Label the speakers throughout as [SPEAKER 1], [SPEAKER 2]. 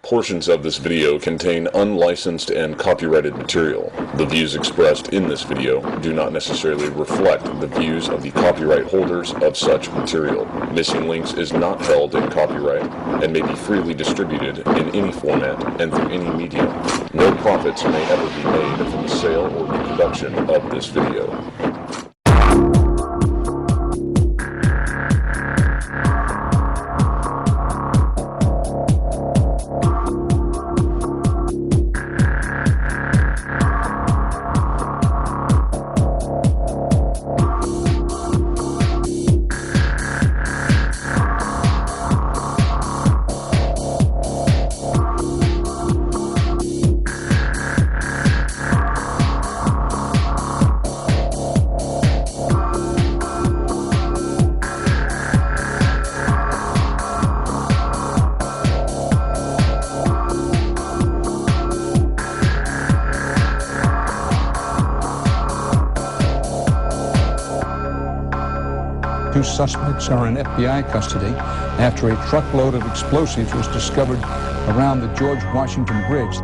[SPEAKER 1] Portions of this video contain unlicensed and copyrighted material. The views expressed in this video do not necessarily reflect the views of the copyright holders of such material. Missing Links is not held in copyright and may be freely distributed in any format and through any medium. No profits may ever be made from the sale or reproduction of this video.
[SPEAKER 2] Two suspects are in FBI custody after a truckload of explosives was discovered around the George Washington Bridge.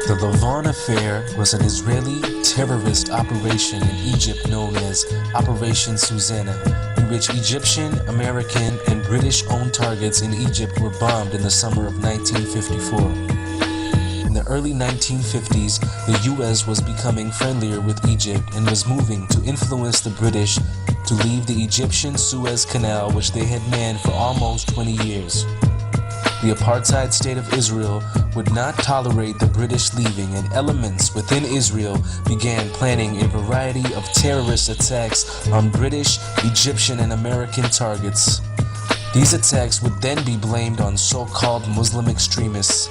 [SPEAKER 3] The Lavon Affair was an Israeli terrorist operation in Egypt known as Operation Susanna, in which Egyptian, American, and British-owned targets in Egypt were bombed in the summer of 1954. In the early 1950s, the US was becoming friendlier with Egypt and was moving to influence the British to leave the Egyptian Suez Canal, which they had manned for almost 20 years. The apartheid state of Israel would not tolerate the British leaving, and elements within Israel began planning a variety of terrorist attacks on British, Egyptian, and American targets. These attacks would then be blamed on so-called Muslim extremists.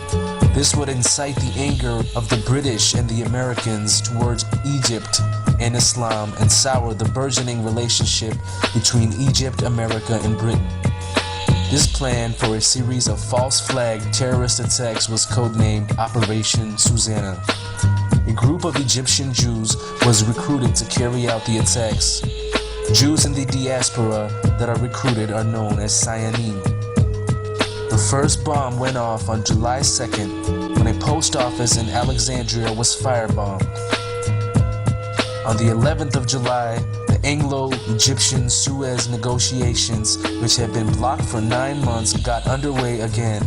[SPEAKER 3] This would incite the anger of the British and the Americans towards Egypt and Islam and sour the burgeoning relationship between Egypt, America, and Britain. This plan for a series of false flag terrorist attacks was codenamed Operation Susanna. A group of Egyptian Jews was recruited to carry out the attacks. Jews in the diaspora that are recruited are known as Sayanim. The first bomb went off on July 2nd when a post office in Alexandria was firebombed. On the 11th of July, the Anglo-Egyptian Suez negotiations, which had been blocked for 9 months, got underway again.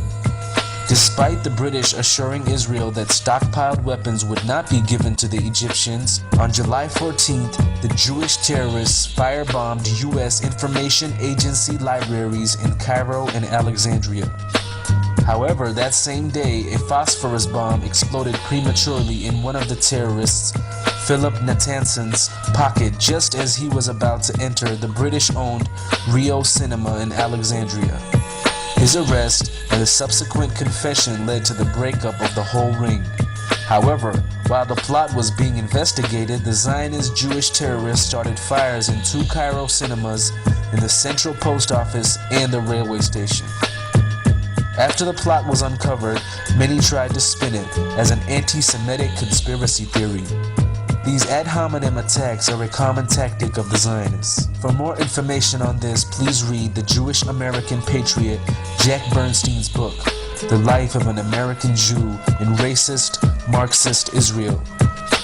[SPEAKER 3] Despite the British assuring Israel that stockpiled weapons would not be given to the Egyptians, on July 14th, the Jewish terrorists firebombed U.S. information agency libraries in Cairo and Alexandria. However, that same day, a phosphorus bomb exploded prematurely in one of the terrorists, Philip Natansen's, pocket just as he was about to enter the British-owned Rio Cinema in Alexandria. His arrest and the subsequent confession led to the breakup of the whole ring. However, while the plot was being investigated, the Zionist Jewish terrorists started fires in 2 Cairo cinemas, in the Central Post Office, and the railway station. After the plot was uncovered, many tried to spin it as an anti-Semitic conspiracy theory. These ad hominem attacks are a common tactic of the Zionists. For more information on this, please read the Jewish American patriot Jack Bernstein's book, The Life of an American Jew in Racist, Marxist Israel.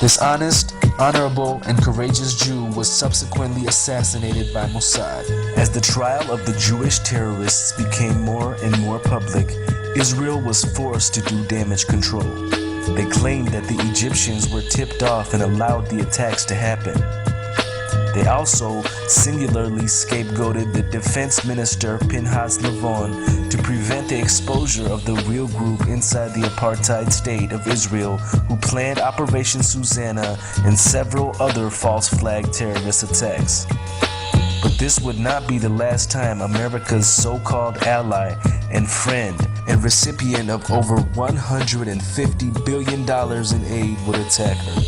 [SPEAKER 3] This honest, honorable, and courageous Jew was subsequently assassinated by Mossad. As the trial of the Jewish terrorists became more and more public, Israel was forced to do damage control. They claimed that the Egyptians were tipped off and allowed the attacks to happen. They also singularly scapegoated the defense minister Pinhas Lavon to prevent the exposure of the real group inside the apartheid state of Israel who planned Operation Susanna and several other false flag terrorist attacks. But this would not be the last time America's so-called ally and friend and recipient of over $150 billion in aid, would attack her.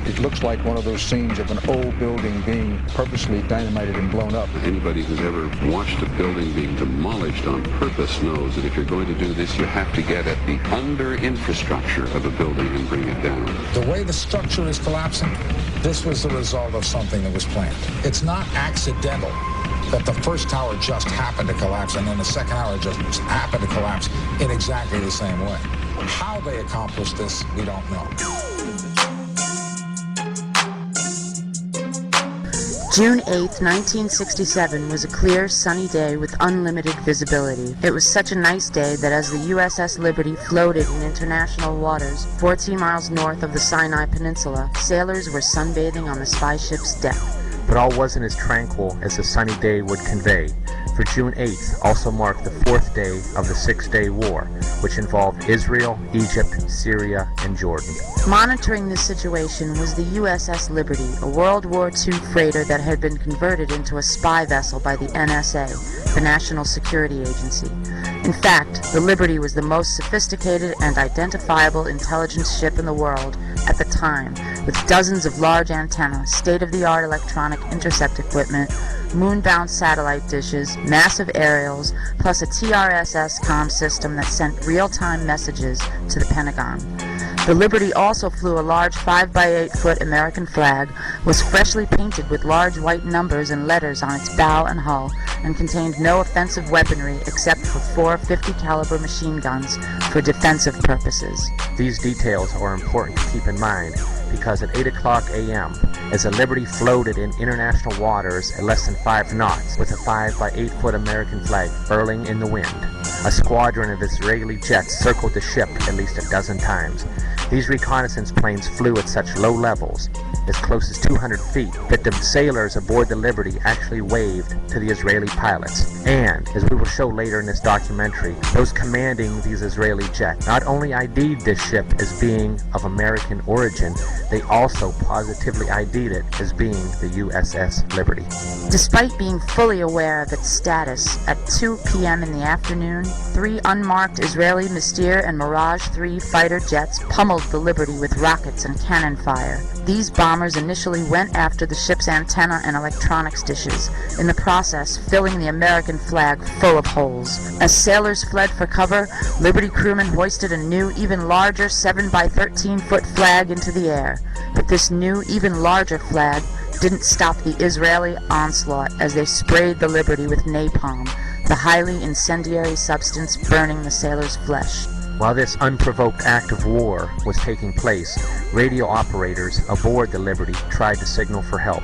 [SPEAKER 2] It looks like one of those scenes of an old building being purposely dynamited and blown up.
[SPEAKER 4] Anybody who's ever watched a building being demolished on purpose knows that if you're going to do this, you have to get at the under-infrastructure of a building and bring it down.
[SPEAKER 5] The way the structure is collapsing, this was the result of something that was planned. It's not accidental that the first tower just happened to collapse and then the second tower just happened to collapse in exactly the same way. How they accomplished this, we don't know.
[SPEAKER 6] June 8, 1967 was a clear, sunny day with unlimited visibility. It was such a nice day that as the USS Liberty floated in international waters 14 miles north of the Sinai Peninsula, sailors were sunbathing on the spy ship's deck.
[SPEAKER 7] But all wasn't as tranquil as the sunny day would convey, for June 8th also marked the fourth day of the Six-Day War, which involved Israel, Egypt, Syria, and Jordan.
[SPEAKER 6] Monitoring this situation was the USS Liberty, a World War II freighter that had been converted into a spy vessel by the NSA, the National Security Agency. In fact, the Liberty was the most sophisticated and identifiable intelligence ship in the world at the time, with dozens of large antennas, state-of-the-art electronic intercept equipment, moon-bound satellite dishes, massive aerials, plus a TRSS comm system that sent real-time messages to the Pentagon. The Liberty also flew a large 5-by-8-foot American flag, was freshly painted with large white numbers and letters on its bow and hull, and contained no offensive weaponry except for 4 50-caliber machine guns for defensive purposes.
[SPEAKER 7] These details are important to keep in mind because at 8 o'clock a.m., as the Liberty floated in international waters at less than 5 knots with a 5-by-8-foot American flag furling in the wind, a squadron of Israeli jets circled the ship at least a dozen times. These reconnaissance planes flew at such low levels, as close as 200 feet, that the sailors aboard the Liberty actually waved to the Israeli pilots. And, as we will show later in this documentary, those commanding these Israeli jets not only ID'd this ship as being of American origin, they also positively ID'd it as being the USS Liberty.
[SPEAKER 6] Despite being fully aware of its status, at 2 p.m. in the afternoon, 3 unmarked Israeli Mystir and Mirage 3 fighter jets pummeled the Liberty with rockets and cannon fire. These bombers initially went after the ship's antenna and electronics dishes, in the process filling the American flag full of holes. As sailors fled for cover, Liberty crewmen hoisted a new, even larger 7-by-13-foot flag into the air. But this new, even larger flag didn't stop the Israeli onslaught as they sprayed the Liberty with napalm, the highly incendiary substance burning the sailors' flesh.
[SPEAKER 7] While this unprovoked act of war was taking place, radio operators aboard the Liberty tried to signal for help,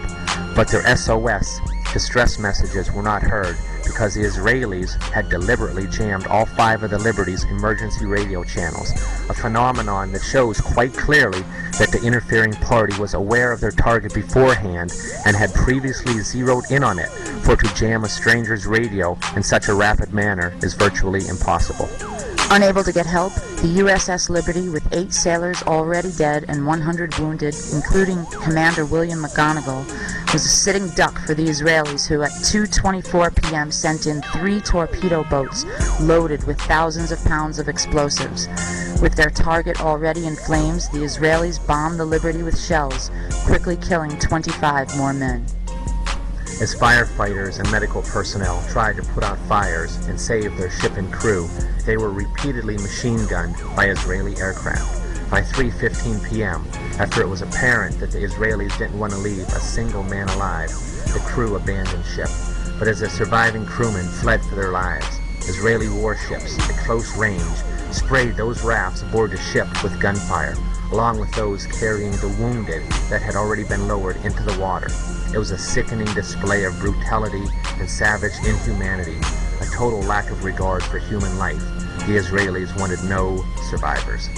[SPEAKER 7] but their SOS distress messages were not heard because the Israelis had deliberately jammed all 5 of the Liberty's emergency radio channels, a phenomenon that shows quite clearly that the interfering party was aware of their target beforehand and had previously zeroed in on it, for to jam a stranger's radio in such a rapid manner is virtually impossible.
[SPEAKER 6] Unable to get help, the USS Liberty, with 8 sailors already dead and 100 wounded, including Commander William McGonigal, was a sitting duck for the Israelis, who at 2:24 p.m. sent in 3 torpedo boats loaded with thousands of pounds of explosives. With their target already in flames, the Israelis bombed the Liberty with shells, quickly killing 25 more men.
[SPEAKER 7] As firefighters and medical personnel tried to put out fires and save their ship and crew, they were repeatedly machine-gunned by Israeli aircraft. By 3:15 p.m., after it was apparent that the Israelis didn't want to leave a single man alive, the crew abandoned ship. But as the surviving crewmen fled for their lives, Israeli warships at close range sprayed those rafts aboard the ship with gunfire, along with those carrying the wounded that had already been lowered into the water. It was a sickening display of brutality and savage inhumanity, a total lack of regard for human life. The Israelis wanted no survivors.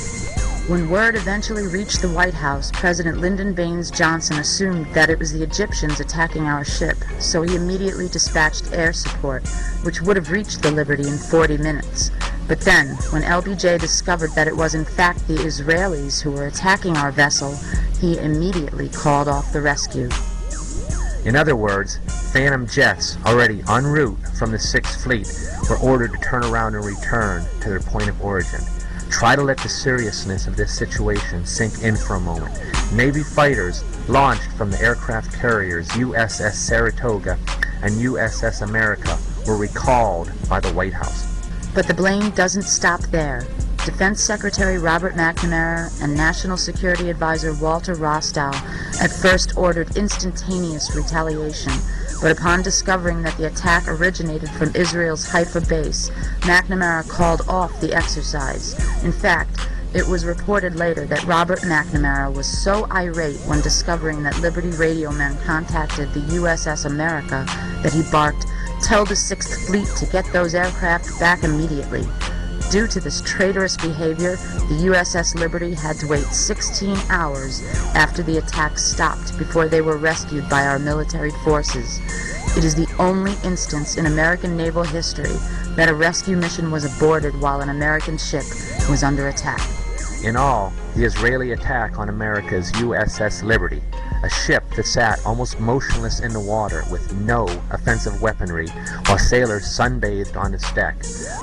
[SPEAKER 6] When word eventually reached the White House, President Lyndon Baines Johnson assumed that it was the Egyptians attacking our ship, so he immediately dispatched air support, which would have reached the Liberty in 40 minutes. But then, when LBJ discovered that it was in fact the Israelis who were attacking our vessel, he immediately called off the rescue.
[SPEAKER 7] In other words, Phantom jets already en route from the 6th Fleet were ordered to turn around and return to their point of origin. Try to let the seriousness of this situation sink in for a moment. Navy fighters launched from the aircraft carriers USS Saratoga and USS America were recalled by the White House.
[SPEAKER 6] But the blame doesn't stop there. Defense Secretary Robert McNamara and National Security Advisor Walter Rostow at first ordered instantaneous retaliation, but upon discovering that the attack originated from Israel's Haifa base, McNamara called off the exercise. In fact, it was reported later that Robert McNamara was so irate when discovering that Liberty radio men contacted the USS America that he barked, "Tell the 6th Fleet to get those aircraft back immediately." Due to this traitorous behavior, the USS Liberty had to wait 16 hours after the attack stopped before they were rescued by our military forces. It is the only instance in American naval history that a rescue mission was aborted while an American ship was under attack.
[SPEAKER 7] In all, the Israeli attack on America's USS Liberty, a ship that sat almost motionless in the water with no offensive weaponry while sailors sunbathed on its deck,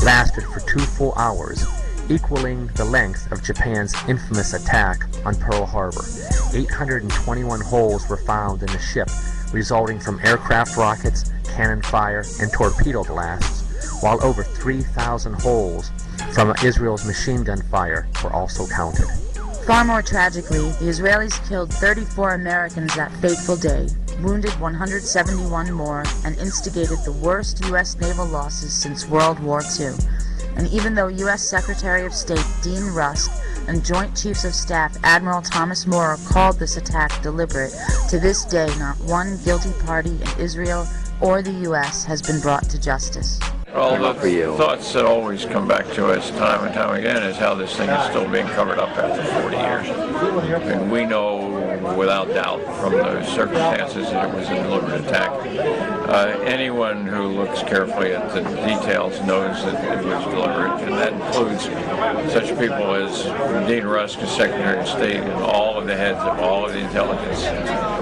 [SPEAKER 7] lasted for 2 full hours, equaling the length of Japan's infamous attack on Pearl Harbor. 821 holes were found in the ship, resulting from aircraft rockets, cannon fire, and torpedo blasts, while over 3,000 holes from Israel's machine gun fire were also counted.
[SPEAKER 6] Far more tragically, the Israelis killed 34 Americans that fateful day, wounded 171 more, and instigated the worst U.S. naval losses since World War II. And even though U.S. Secretary of State Dean Rusk and Joint Chiefs of Staff Admiral Thomas Moore called this attack deliberate, to this day not one guilty party in Israel or the U.S. has been brought to justice.
[SPEAKER 8] All the thoughts that always come back to us time and time again is how this thing is still being covered up after 40 years. And we know without doubt from the circumstances that it was a deliberate attack. Anyone who looks carefully at the details knows that it was deliberate, and that includes such people as Dean Rusk, as Secretary of State, and all of the heads of all of the intelligence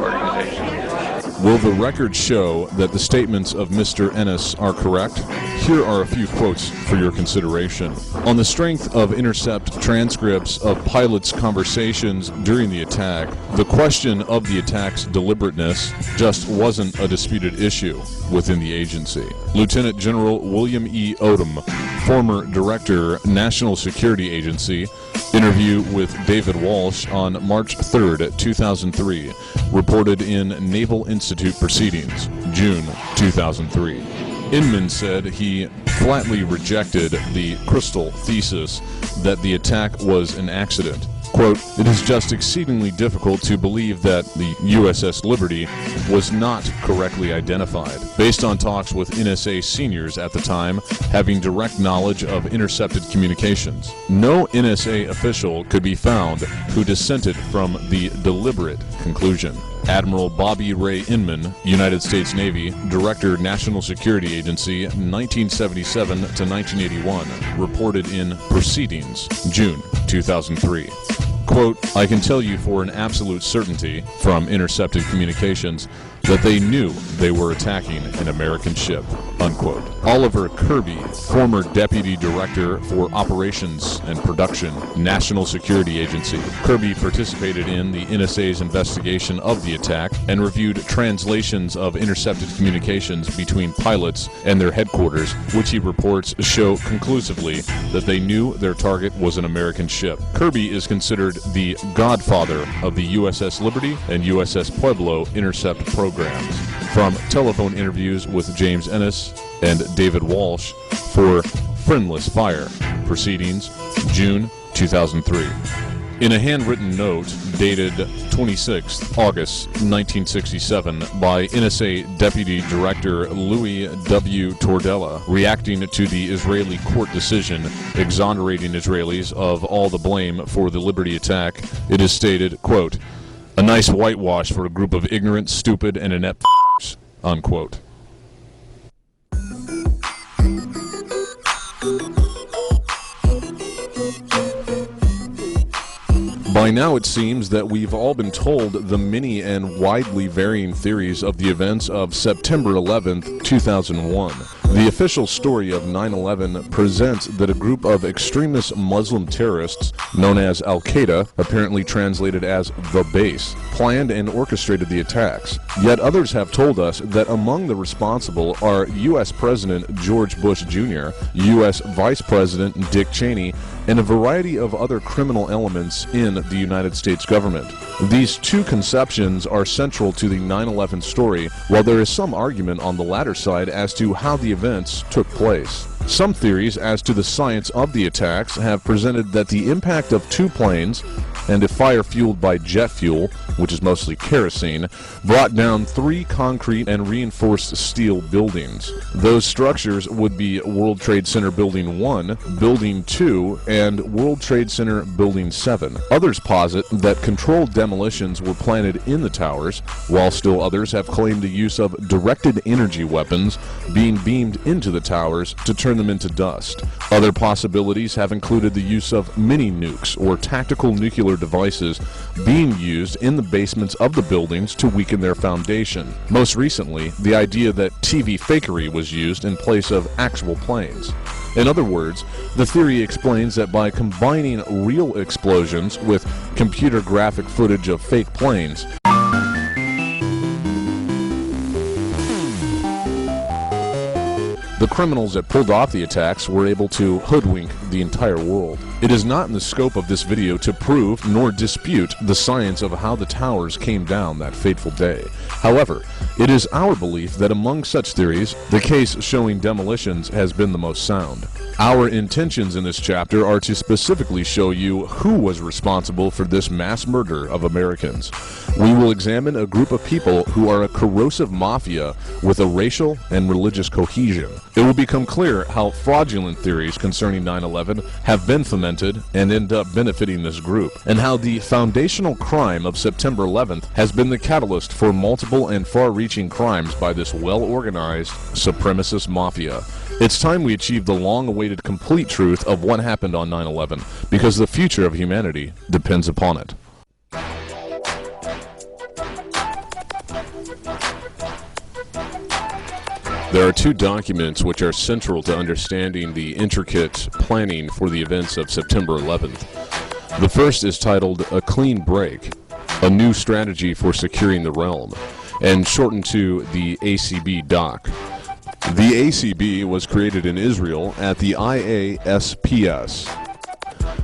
[SPEAKER 8] organizations.
[SPEAKER 1] Will the record show that the statements of Mr. Ennis are correct? Here are a few quotes for your consideration. On the strength of intercept transcripts of pilots' conversations during the attack, the question of the attack's deliberateness just wasn't a disputed issue within the agency. Lieutenant General William E. Odom, former Director, National Security Agency, interview with David Walsh on March 3rd, 2003, reported in Naval Institute Proceedings, June 2003. Inman said he flatly rejected the Crystal thesis that the attack was an accident. Quote, "It is just exceedingly difficult to believe that the USS Liberty was not correctly identified, based on talks with NSA seniors at the time having direct knowledge of intercepted communications. No NSA official could be found who dissented from the deliberate conclusion." Admiral Bobby Ray Inman, United States Navy, Director, National Security Agency, 1977 to 1981, reported in Proceedings, June 2003. Quote, "I can tell you for an absolute certainty from intercepted communications that they knew they were attacking an American ship," unquote. Oliver Kirby, former Deputy Director for Operations and Production, National Security Agency. Kirby participated in the NSA's investigation of the attack and reviewed translations of intercepted communications between pilots and their headquarters, which he reports show conclusively that they knew their target was an American ship. Kirby is considered the godfather of the USS Liberty and USS Pueblo intercept programs. From telephone interviews with James Ennis and David Walsh for Friendless Fire, Proceedings, June 2003. In a handwritten note dated 26 August 1967 by NSA Deputy Director Louis W. Tordella, reacting to the Israeli court decision exonerating Israelis of all the blame for the Liberty attack, it is stated, quote, "A nice whitewash for a group of ignorant, stupid, and inept unquote. By now it seems that we've all been told the many and widely varying theories of the events of September 11th, 2001. The official story of 9/11 presents that a group of extremist Muslim terrorists known as Al-Qaeda, apparently translated as the Base, planned and orchestrated the attacks. Yet others have told us that among the responsible are U.S. President George Bush Jr., U.S. Vice President Dick Cheney, and a variety of other criminal elements in the United States government. These two conceptions are central to the 9/11 story, while there is some argument on the latter side as to how the events took place. Some theories as to the science of the attacks have presented that the impact of two planes and a fire fueled by jet fuel, which is mostly kerosene, brought down 3 concrete and reinforced steel buildings. Those structures would be World Trade Center Building 1, Building 2, and World Trade Center Building 7. Others posit that controlled demolitions were planted in the towers, while still others have claimed the use of directed energy weapons being beamed into the towers to turn them into dust. Other possibilities have included the use of mini nukes or tactical nuclear devices being used in the basements of the buildings to weaken their foundation. Most recently, the idea that TV fakery was used in place of actual planes. In other words, the theory explains that by combining real explosions with computer graphic footage of fake planes, the criminals that pulled off the attacks were able to hoodwink the entire world. It is not in the scope of this video to prove nor dispute the science of how the towers came down that fateful day. However, it is our belief that among such theories, the case showing demolitions has been the most sound. Our intentions in this chapter are to specifically show you who was responsible for this mass murder of Americans. We will examine a group of people who are a corrosive mafia with a racial and religious cohesion. It will become clear how fraudulent theories concerning 9/11 have been fomented and end up benefiting this group, and how the foundational crime of September 11th has been the catalyst for multiple and far-reaching crimes by this well-organized supremacist mafia. It's time we achieve the long-awaited complete truth of what happened on 9/11, because the future of humanity depends upon it. There are 2 documents which are central to understanding the intricate planning for the events of September 11th. The first is titled A Clean Break, a New Strategy for Securing the Realm, and shortened to the ACB doc. The ACB was created in Israel at the IASPS.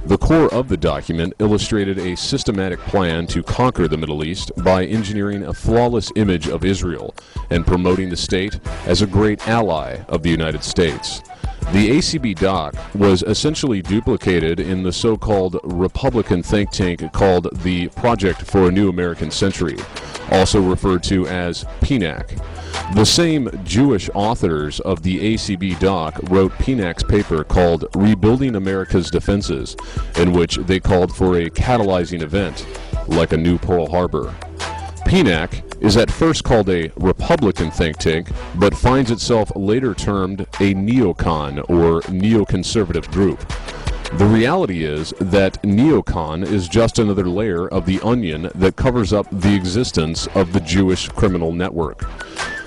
[SPEAKER 1] The core of the document illustrated a systematic plan to conquer the Middle East by engineering a flawless image of Israel and promoting the state as a great ally of the United States. The ACB doc was essentially duplicated in the so-called Republican think tank called the Project for a New American Century, also referred to as PNAC. The same Jewish authors of the ACB doc wrote PNAC's paper called Rebuilding America's Defenses, in which they called for a catalyzing event, like a new Pearl Harbor. PNAC is at first called a Republican think tank, but finds itself later termed a neocon or neoconservative group. The reality is that neocon is just another layer of the onion that covers up the existence of the Jewish criminal network.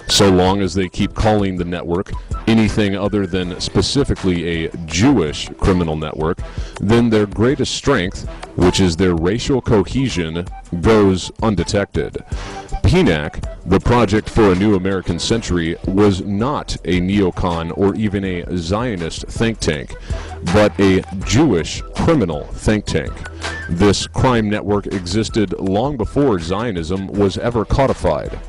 [SPEAKER 1] So long as they keep calling the network anything other than specifically a Jewish criminal network, then their greatest strength, which is their racial cohesion, goes undetected. PNAC, the Project for a New American Century, was not a neocon or even a Zionist think tank, but a Jewish criminal think tank. This crime network existed long before Zionism was ever codified.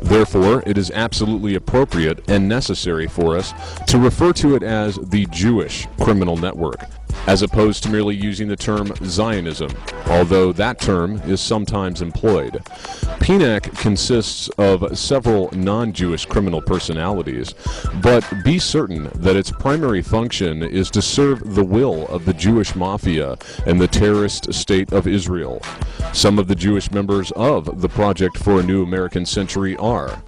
[SPEAKER 1] Therefore, it is absolutely appropriate and necessary for us to refer to it as the Jewish criminal network, as opposed to merely using the term Zionism, although that term is sometimes employed. PNAC consists of several non-Jewish criminal personalities, but be certain that its primary function is to serve the will of the Jewish mafia and the terrorist state of Israel. Some of the Jewish members of the Project for a New American Century are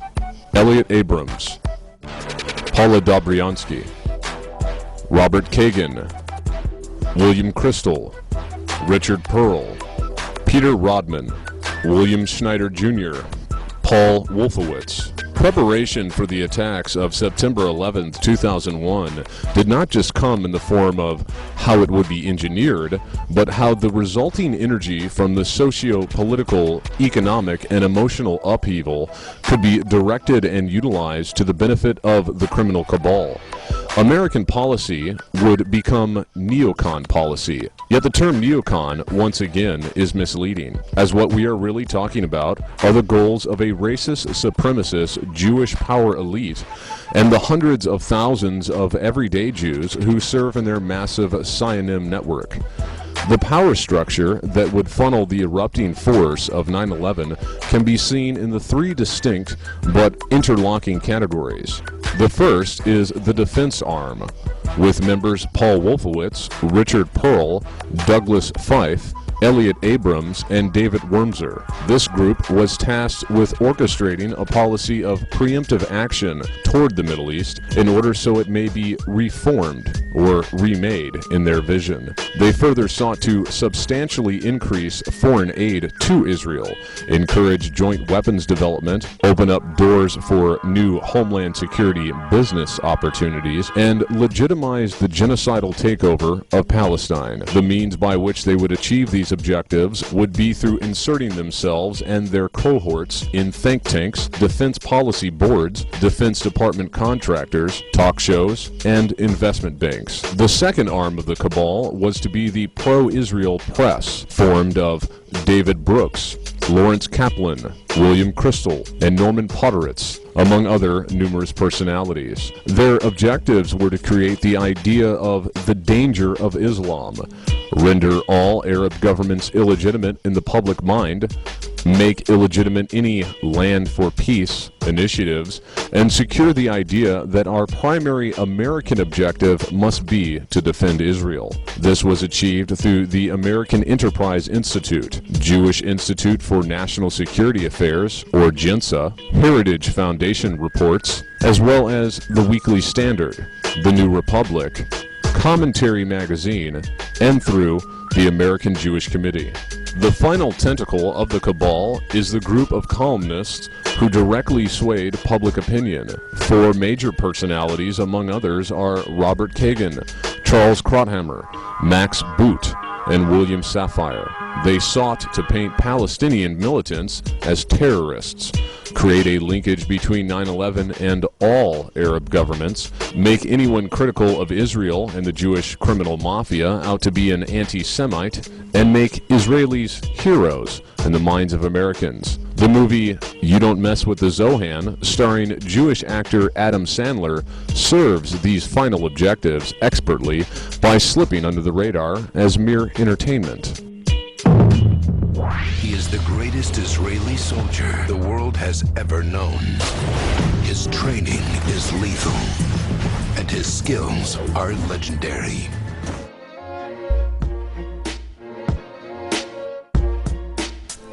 [SPEAKER 1] Elliot Abrams, Paula Dobriansky, Robert Kagan, William Crystal, Richard Pearl, Peter Rodman, William Schneider Jr., Paul Wolfowitz. Preparation for the attacks of September 11, 2001 did not just come in the form of how it would be engineered, but how the resulting energy from the socio-political, economic, and emotional upheaval could be directed and utilized to the benefit of the criminal cabal. American policy would become neocon policy. Yet the term neocon, once again, is misleading, as what we are really talking about are the goals of a racist, supremacist, Jewish power elite and the hundreds of thousands of everyday Jews who serve in their massive Sionim network. The power structure that would funnel the erupting force of 9/11 can be seen in the three distinct but interlocking categories. The first is the defense arm, with members Paul Wolfowitz, Richard Pearl, Douglas Fife, Elliot Abrams, and David Wormser. This group was tasked with orchestrating a policy of preemptive action toward the Middle East in order so it may be reformed or remade in their vision. They further sought to substantially increase foreign aid to Israel, encourage joint weapons development, open up doors for new homeland security business opportunities, and legitimize the genocidal takeover of Palestine. The means by which they would achieve these objectives would be through inserting themselves and their cohorts in think tanks, defense policy boards, Defense Department contractors, talk shows, and investment banks. The second arm of the cabal was to be the pro-Israel press, formed of David Brooks, Lawrence Kaplan, William Crystal, and Norman Potteritz, among other numerous personalities. Their objectives were to create the idea of the danger of Islam, render all Arab governments illegitimate in the public mind, make illegitimate any land for peace initiatives, and secure the idea that our primary American objective must be to defend Israel. This was achieved through the American Enterprise Institute, Jewish Institute for National Security Affairs, or JINSA, Heritage Foundation reports, as well as the Weekly Standard, The New Republic, Commentary Magazine, and through the American Jewish Committee. The final tentacle of the cabal is the group of columnists who directly swayed public opinion. Four major personalities, among others, are Robert Kagan, Charles Krauthammer, Max Boot, and William Safire. They sought to paint Palestinian militants as terrorists, create a linkage between 9/11 and all Arab governments, make anyone critical of Israel and the Jewish criminal mafia out to be an anti-Semite, and make Israelis heroes in the minds of Americans. The movie You Don't Mess with the Zohan, starring Jewish actor Adam Sandler, serves these final objectives expertly by slipping under the radar as mere entertainment.
[SPEAKER 9] He is the greatest Israeli soldier the world has ever known. His training is lethal, and his skills are legendary.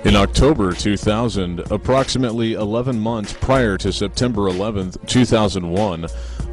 [SPEAKER 1] In October 2000, approximately 11 months prior to September 11, 2001,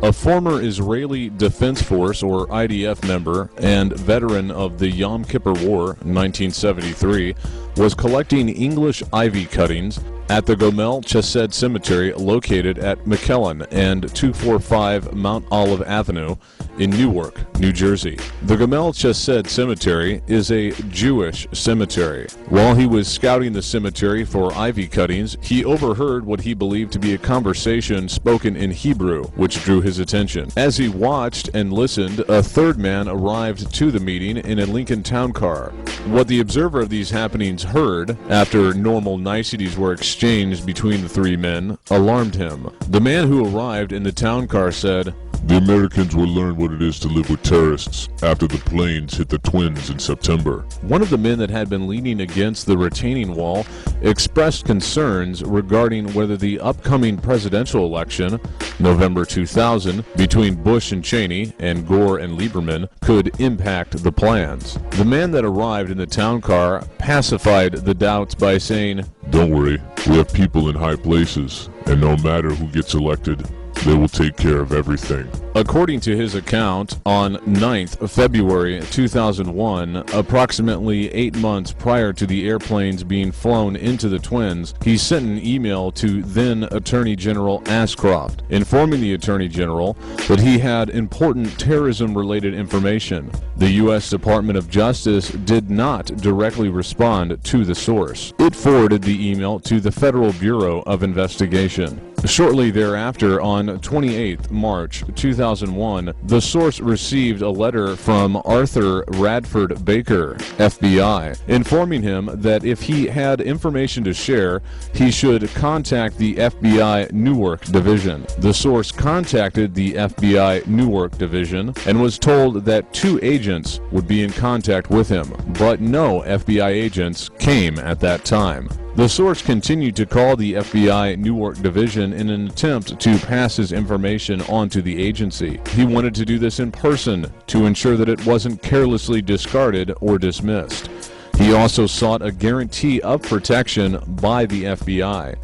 [SPEAKER 1] a former Israeli Defense Force, or IDF member, and veteran of the Yom Kippur War, 1973, was collecting English ivy cuttings at the Gomel Chesed Cemetery located at McKellen and 245 Mount Olive Avenue in Newark, New Jersey. The Gomel Chesed Cemetery is a Jewish cemetery. While he was scouting the cemetery for ivy cuttings, he overheard what he believed to be a conversation spoken in Hebrew, which drew his attention. As he watched and listened, a third man arrived to the meeting in a Lincoln Town Car. What the observer of these happenings heard, after normal niceties were exchanged between the three men, alarmed him. The man who arrived in the town car said,
[SPEAKER 10] "The Americans will learn what it is to live with terrorists after the planes hit the Twins in September."
[SPEAKER 1] One of the men that had been leaning against the retaining wall expressed concerns regarding whether the upcoming presidential election, November 2000, between Bush and Cheney and Gore and Lieberman could impact the plans. The man that arrived in the town car pacified the doubts by saying,
[SPEAKER 10] "Don't worry, we have people in high places, and no matter who gets elected, They will take care of everything.
[SPEAKER 11] According to his account, on 9th February 2001, approximately 8 months prior to the airplanes being flown into the Twins, he sent an email to then Attorney General Ashcroft, informing the Attorney General that he had important terrorism-related information. The U.S. Department of Justice did not directly respond to the source. It forwarded the email to the Federal Bureau of Investigation. Shortly thereafter, on 28th March 2001, the source received a letter from Arthur Radford Baker, FBI, informing him that if he had information to share, he should contact the FBI Newark Division. The source contacted the FBI Newark Division and was told that 2 agents would be in contact with him, but no FBI agents came at that time. The source continued to call the FBI Newark Division in an attempt to pass his information on to the agency. He wanted to do this in person to ensure that it wasn't carelessly discarded or dismissed. He also sought a guarantee of protection by the FBI.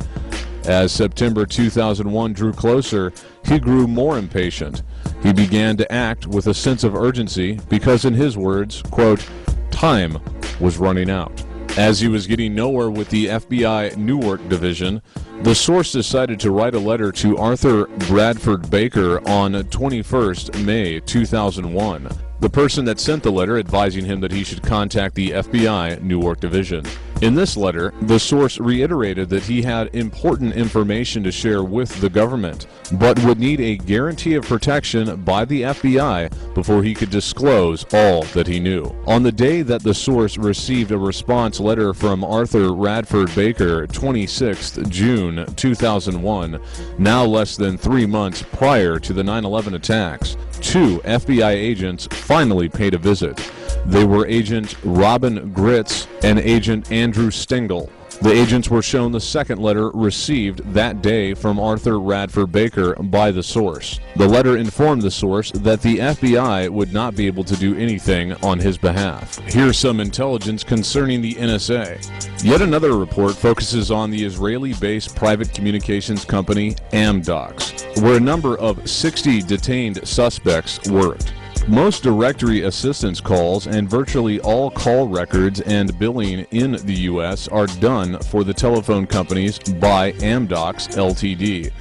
[SPEAKER 11] As September 2001 drew closer, he grew more impatient. He began to act with a sense of urgency because, in his words, quote, "time was running out." As he was getting nowhere with the FBI Newark Division, the source decided to write a letter to Arthur Bradford Baker on 21st May 2001. The person that sent the letter advising him that he should contact the FBI Newark Division. In this letter, the source reiterated that he had important information to share with the government, but would need a guarantee of protection by the FBI before he could disclose all that he knew. On the day that the source received a response letter from Arthur Radford Baker, 26th June 2001, now less than 3 months prior to the 9/11 attacks, 2 FBI agents finally paid a visit. They were Agent Robin Gritz and Agent Andrew Stengel. The agents were shown the second letter received that day from Arthur Radford Baker by the source. The letter informed the source that the FBI would not be able to do anything on his behalf. Here's some intelligence concerning the NSA. Yet another report focuses on the Israeli-based private communications company Amdocs, where a number of 60 detained suspects worked. Most directory assistance calls and virtually all call records and billing in the U.S. are done for the telephone companies by Amdocs Ltd.,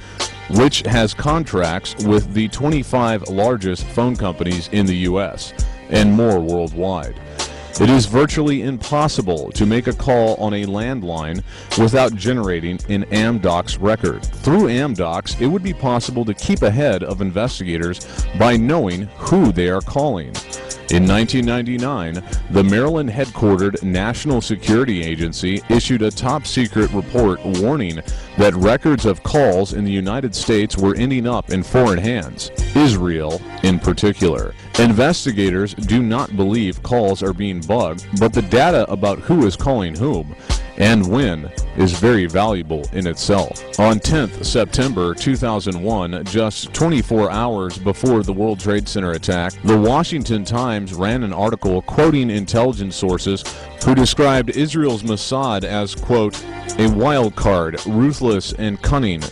[SPEAKER 11] which has contracts with the 25 largest phone companies in the U.S. and more worldwide. It is virtually impossible to make a call on a landline without generating an Amdocs record. Through Amdocs, it would be possible to keep ahead of investigators by knowing who they are calling. In 1999, the Maryland-headquartered National Security Agency issued a top-secret report warning that records of calls in the United States were ending up in foreign hands, Israel in particular. Investigators do not believe calls are being bugged, but the data about who is calling whom and when is very valuable in itself. On 10th September 2001, just 24 hours before the World Trade Center attack, the Washington Times ran an article quoting intelligence sources who described Israel's Mossad as, quote, a wild card, ruthless and cunning,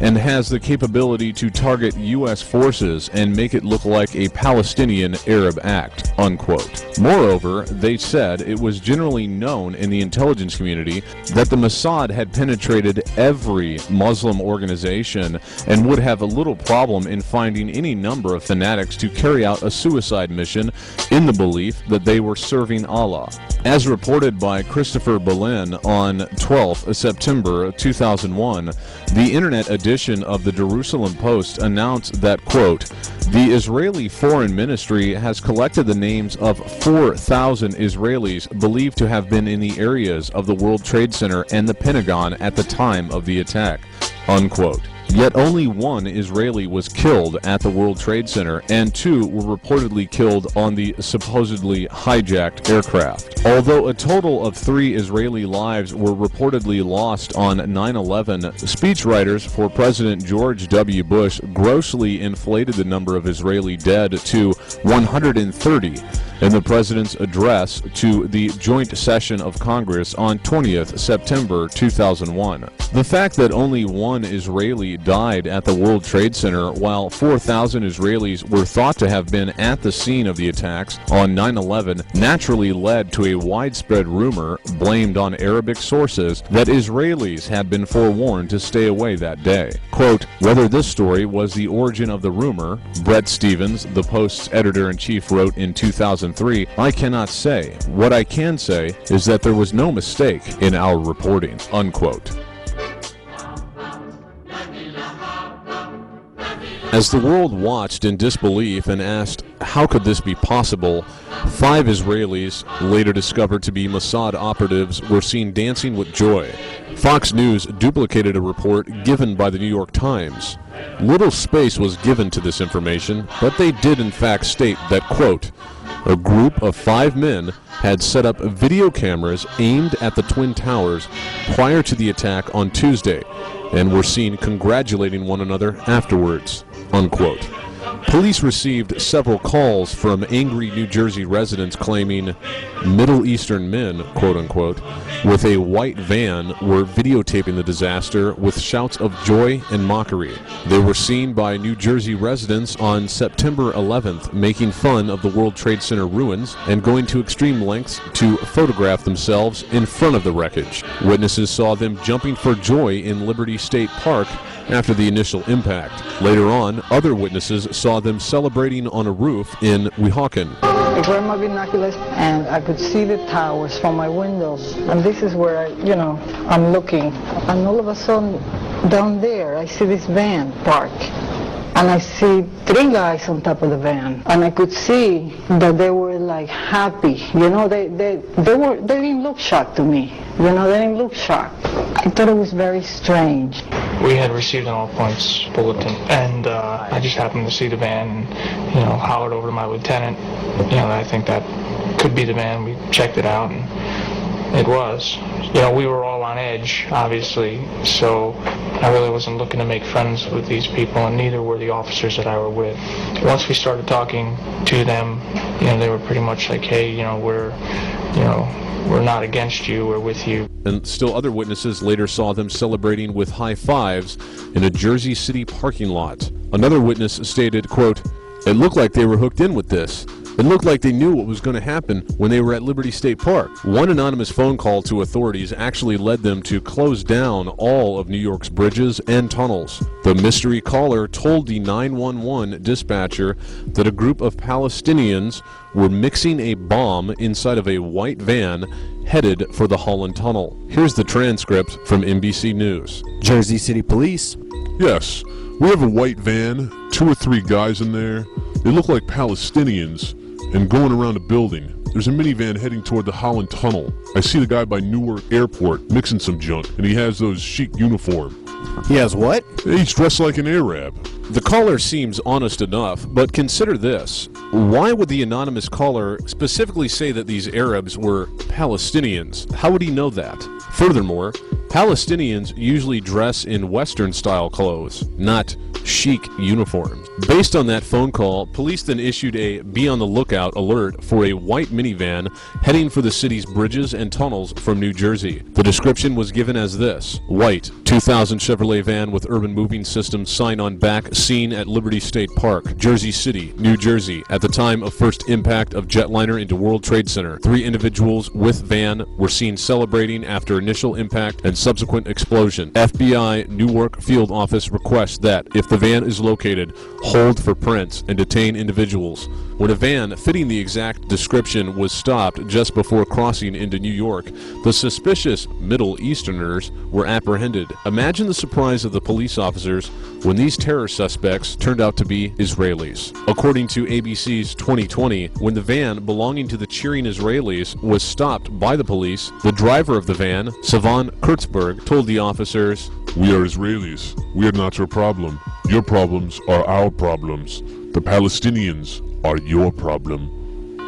[SPEAKER 11] and has the capability to target U.S. forces and make it look like a Palestinian Arab act, unquote. Moreover, they said it was generally known in the intelligence community that the Mossad had penetrated every Muslim organization and would have a little problem in finding any number of fanatics to carry out a suicide mission in the belief that they were serving Allah. As reported by Christopher Bollin on 12th September 2001, the internet edition of the Jerusalem Post announced that, quote, the Israeli Foreign Ministry has collected the names of 4,000 Israelis believed to have been in the areas of the World Trade Center and the Pentagon at the time of the attack, unquote. Yet only 1 Israeli was killed at the World Trade Center, and 2 were reportedly killed on the supposedly hijacked aircraft. Although a total of 3 Israeli lives were reportedly lost on 9/11, speechwriters for President George W. Bush grossly inflated the number of Israeli dead to 130 in the president's address to the joint session of Congress on 20th September 2001. The fact that only 1 Israeli allegedly died at the World Trade Center, while 4,000 Israelis were thought to have been at the scene of the attacks on 9/11, naturally led to a widespread rumor blamed on Arabic sources that Israelis had been forewarned to stay away that day. Quote, whether this story was the origin of the rumor, Bret Stephens, the Post's editor-in-chief, wrote in 2003, I cannot say. What I can say is that there was no mistake in our reporting, unquote. As the world watched in disbelief and asked, how could this be possible, 5 Israelis, later discovered to be Mossad operatives, were seen dancing with joy. Fox News duplicated a report given by the New York Times. Little space was given to this information, but they did in fact state that, quote, a group of 5 men had set up video cameras aimed at the Twin Towers prior to the attack on Tuesday and were seen congratulating one another afterwards, unquote. Police received several calls from angry New Jersey residents claiming Middle Eastern men, quote-unquote, with a white van were videotaping the disaster with shouts of joy and mockery. They were seen by New Jersey residents on September 11th making fun of the World Trade Center ruins and going to extreme lengths to photograph themselves in front of the wreckage. Witnesses saw them jumping for joy in Liberty State Park after the initial impact. Later on, other witnesses saw them celebrating on a roof in Weehawken.
[SPEAKER 12] I grabbed my binoculars and I could see the towers from my windows. And this is where I'm looking. And all of a sudden, down there, I see this van parked. And I see 3 guys on top of the van. And I could see that they were like happy. They didn't look shocked to me. They didn't look shocked. I thought it was very strange.
[SPEAKER 13] We had received an all-points bulletin, and I just happened to see the van and, hollered over to my lieutenant, I think that could be the van. We checked it out, and it was. We were all on edge, obviously, so I really wasn't looking to make friends with these people, and neither were the officers that I were with. Once we started talking to them, they were pretty much like, hey, we're not against you, we're with you.
[SPEAKER 11] And still other witnesses later saw them celebrating with high fives in a Jersey City parking lot. Another witness stated, quote, it looked like they were hooked in with this. It looked like they knew what was going to happen when they were at Liberty State Park. One anonymous phone call to authorities actually led them to close down all of New York's bridges and tunnels. The mystery caller told the 911 dispatcher that a group of Palestinians were mixing a bomb inside of a white van headed for the Holland Tunnel. Here's the transcript from NBC News.
[SPEAKER 14] Jersey City Police.
[SPEAKER 10] Yes, we have a white van, 2 or 3 guys in there. They look like Palestinians and going around a building. There's a minivan heading toward the Holland Tunnel. I see the guy by Newark Airport mixing some junk, and he has those chic uniform.
[SPEAKER 14] He has what?
[SPEAKER 10] He's dressed like an Arab.
[SPEAKER 11] The caller seems honest enough, but consider this. Why would the anonymous caller specifically say that these Arabs were Palestinians? How would he know that? Furthermore, Palestinians usually dress in Western-style clothes, not chic uniforms. Based on that phone call, police then issued a be on the lookout alert for a white minivan heading for the city's bridges and tunnels from New Jersey. The description was given as this: white, 2000 Chevrolet van with urban moving systems sign on back, seen at Liberty State Park, Jersey City, New Jersey, at the time of first impact of jetliner into World Trade Center. 3 individuals with van were seen celebrating after initial impact and subsequent explosion. FBI Newark Field Office requests that, if the van is located, hold for prints and detain individuals. When a van fitting the exact description was stopped just before crossing into New York, the suspicious Middle Easterners were apprehended. Imagine the surprise of the police officers when these terror suspects turned out to be Israelis. According to ABC's 2020, when the van belonging to the cheering Israelis was stopped by the police, the driver of the van, Savan Kurtzberg, told the officers,
[SPEAKER 10] we are Israelis. We are not your problem. Your problems are our problems. The Palestinians are your problem.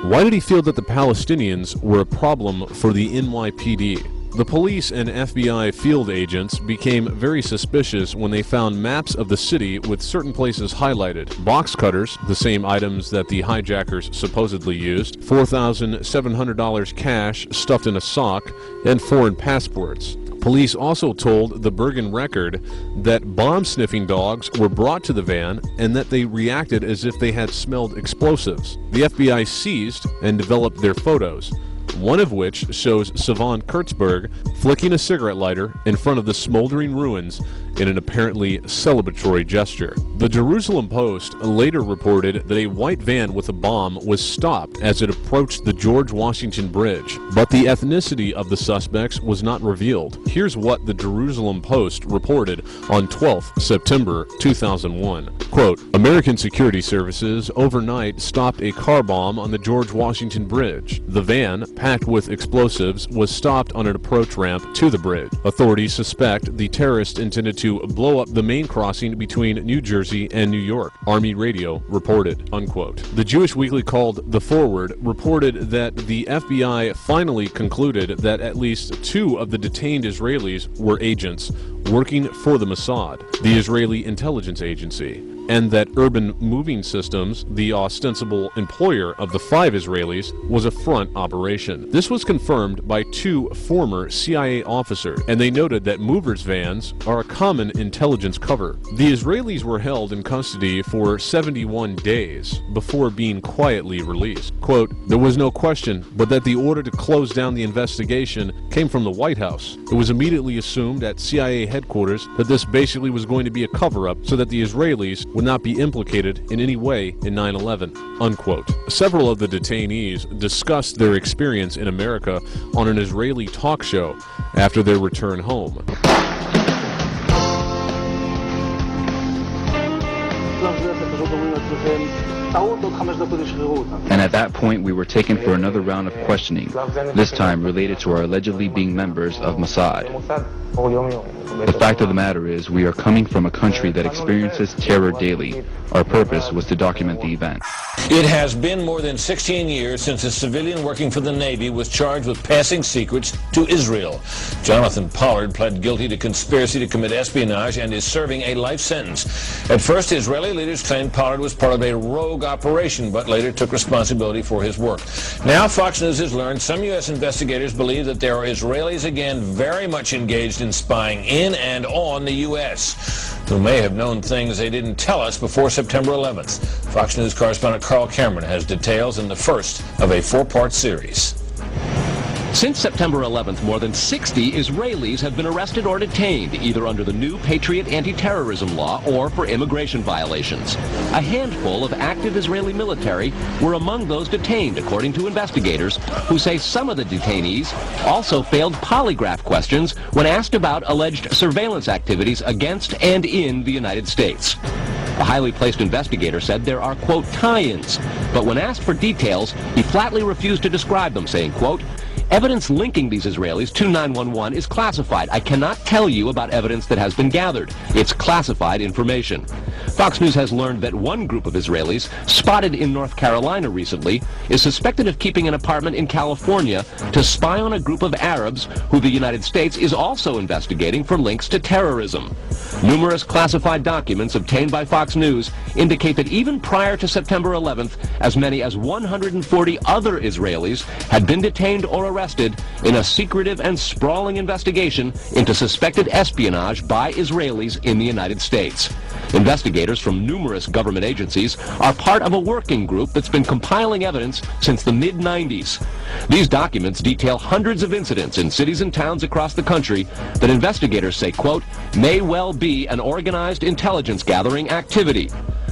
[SPEAKER 11] Why did he feel that the Palestinians were a problem for the NYPD? The police and FBI field agents became very suspicious when they found maps of the city with certain places highlighted. Box cutters, the same items that the hijackers supposedly used, $4,700 cash stuffed in a sock, and foreign passports. Police also told the Bergen Record that bomb-sniffing dogs were brought to the van and that they reacted as if they had smelled explosives. The FBI seized and developed their photos, one of which shows Savon Kurtzberg flicking a cigarette lighter in front of the smoldering ruins in an apparently celebratory gesture. The Jerusalem Post later reported that a white van with a bomb was stopped as it approached the George Washington Bridge, but the ethnicity of the suspects was not revealed. Here's what the Jerusalem Post reported on 12 September 2001. Quote, American security services overnight stopped a car bomb on the George Washington Bridge. The van, packed with explosives, was stopped on an approach ramp to the bridge. Authorities suspect the terrorists intended to blow up the main crossing between New Jersey and New York, Army Radio reported, unquote. The Jewish weekly called The Forward reported that the FBI finally concluded that at least 2 of the detained Israelis were agents working for the Mossad, the Israeli intelligence agency, and that Urban Moving Systems, the ostensible employer of the 5 Israelis, was a front operation. This was confirmed by 2 former CIA officers, and they noted that movers' vans are a common intelligence cover. The Israelis were held in custody for 71 days before being quietly released. Quote, there was no question but that the order to close down the investigation came from the White House. It was immediately assumed at CIA headquarters that this basically was going to be a cover-up so that the Israelis would not be implicated in any way in 9/11, unquote. Several of the detainees discussed their experience in America on an Israeli talk show after their return home.
[SPEAKER 15] And at that point, we were taken for another round of questioning, this time related to our allegedly being members of Mossad. The fact of the matter is, we are coming from a country that experiences terror daily. Our purpose was to document the event.
[SPEAKER 16] It has been more than 16 years since a civilian working for the Navy was charged with passing secrets to Israel. Jonathan Pollard pled guilty to conspiracy to commit espionage and is serving a life sentence. At first, Israeli leaders claimed Pollard was part of a rogue operation, but later took responsibility for his work. Now, Fox News has learned some U.S. investigators believe that there are Israelis again very much engaged in spying in and on the U.S., who may have known things they didn't tell us before September 11th. Fox News correspondent Carl Cameron has details in the first of a 4-part series.
[SPEAKER 17] Since September 11th, more than 60 Israelis have been arrested or detained, either under the new Patriot anti-terrorism law or for immigration violations. A handful of active Israeli military were among those detained, according to investigators, who say some of the detainees also failed polygraph questions when asked about alleged surveillance activities against and in the United States. A highly placed investigator said there are, quote, tie-ins, but when asked for details, he flatly refused to describe them, saying, quote, evidence linking these Israelis to 911 is classified. I cannot tell you about evidence that has been gathered. It's classified information. Fox News has learned that one group of Israelis, spotted in North Carolina recently, is suspected of keeping an apartment in California to spy on a group of Arabs who the United States is also investigating for links to terrorism. Numerous classified documents obtained by Fox News indicate that even prior to September 11th, as many as 140 other Israelis had been detained or arrested in a secretive and sprawling investigation into suspected espionage by Israelis in the United States. Investigators from numerous government agencies are part of a working group that's been compiling evidence since the mid-90s. These documents detail hundreds of incidents in cities and towns across the country that investigators say, quote, may well be an organized intelligence gathering activity.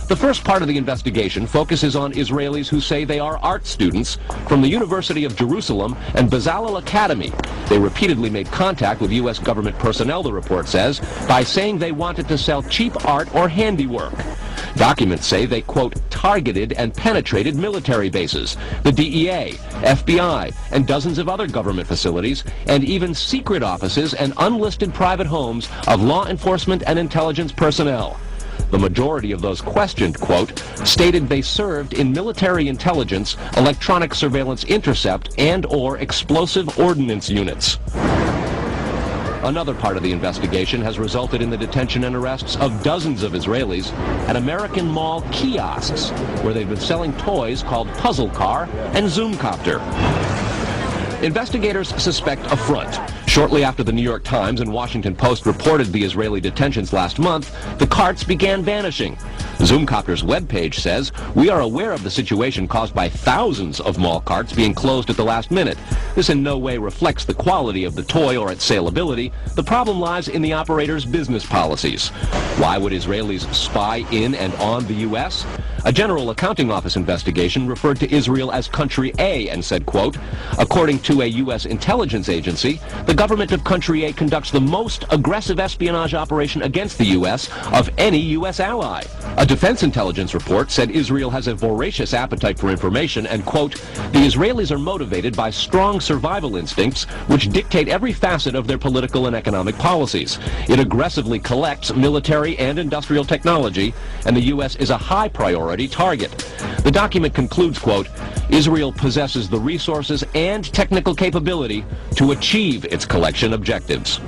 [SPEAKER 17] The first part of the investigation focuses on Israelis who say they are art students from the University of Jerusalem and Bezalel Academy. They repeatedly made contact with U.S. government personnel, the report says, by saying they wanted to sell cheap art or handiwork. Documents say they, quote, targeted and penetrated military bases, the DEA, FBI, and dozens of other government facilities, and even secret offices and unlisted private homes of law enforcement and intelligence personnel. The majority of those questioned, quote, stated they served in military intelligence, electronic surveillance intercept, and or explosive ordnance units. Another part of the investigation has resulted in the detention and arrests of dozens of Israelis at American Mall kiosks, where they've been selling toys called Puzzle Car and Zoomcopter. Investigators suspect a front. Shortly after the New York Times and Washington Post reported the Israeli detentions last month, the carts began vanishing. Zoomcopter's webpage says, "We are aware of the situation caused by thousands of mall carts being closed at the last minute. This in no way reflects the quality of the toy or its saleability. The problem lies in the operator's business policies." Why would Israelis spy in and on the U.S.? A General Accounting Office investigation referred to Israel as Country A and said, quote, "According to a U.S. intelligence agency, the government of Country A conducts the most aggressive espionage operation against the U.S. of any U.S. ally." A defense intelligence report said Israel has a voracious appetite for information and, quote, "The Israelis are motivated by strong survival instincts which dictate every facet of their political and economic policies. It aggressively collects military and industrial technology, and the U.S. is a high priority target." The document concludes, quote, "Israel possesses the resources and technical capability to achieve its collection objectives."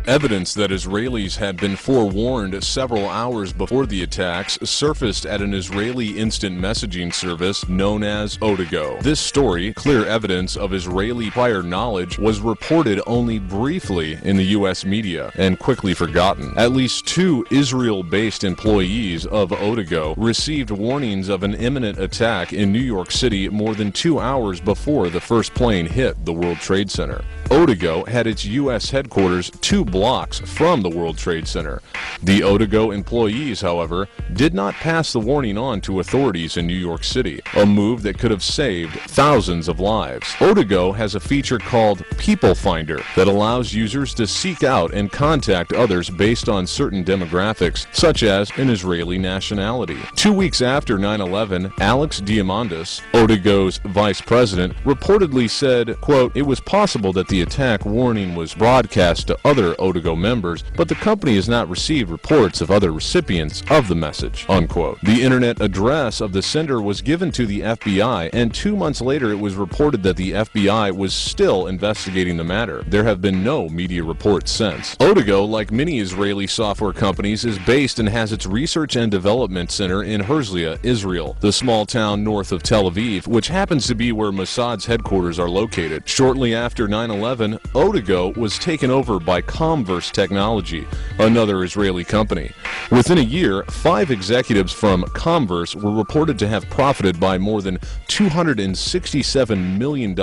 [SPEAKER 11] Evidence that Israelis had been forewarned several hours before the attacks surfaced at an Israeli instant messaging service known as Odago. This story, clear evidence of Israeli prior knowledge, was reported only briefly in the U.S. media and quickly forgotten. At least 2 Israel-based employees of Odago received warnings of an imminent attack in New York City more than 2 hours before the first plane hit the World Trade Center. Odago had its U.S. headquarters 2 blocks from the World Trade Center. The Odago employees, however, did not pass the warning on to authorities in New York City, a move that could have saved thousands of lives. Odago has a feature called People Finder that allows users to seek out and contact others based on certain demographics, such as an Israeli nationality. 2 weeks after 9/11, Alex Diamandis, Odago's vice president, reportedly said, quote, "It was possible that the attack warning was broadcast to other Odago members, but the company has not received reports of other recipients of the message," unquote. The internet address of the sender was given to the FBI, and 2 months later it was reported that the FBI was still investigating the matter. There have been no media reports since. Odago, like many Israeli software companies, is based and has its research and development center in Herzliya, Israel, the small town north of Tel Aviv, which happens to be where Mossad's headquarters are located. Shortly after 9/11, Odago was taken over by Comverse Technology, another Israeli company. Within a year, 5 executives from Comverse were reported to have profited by more than $267 million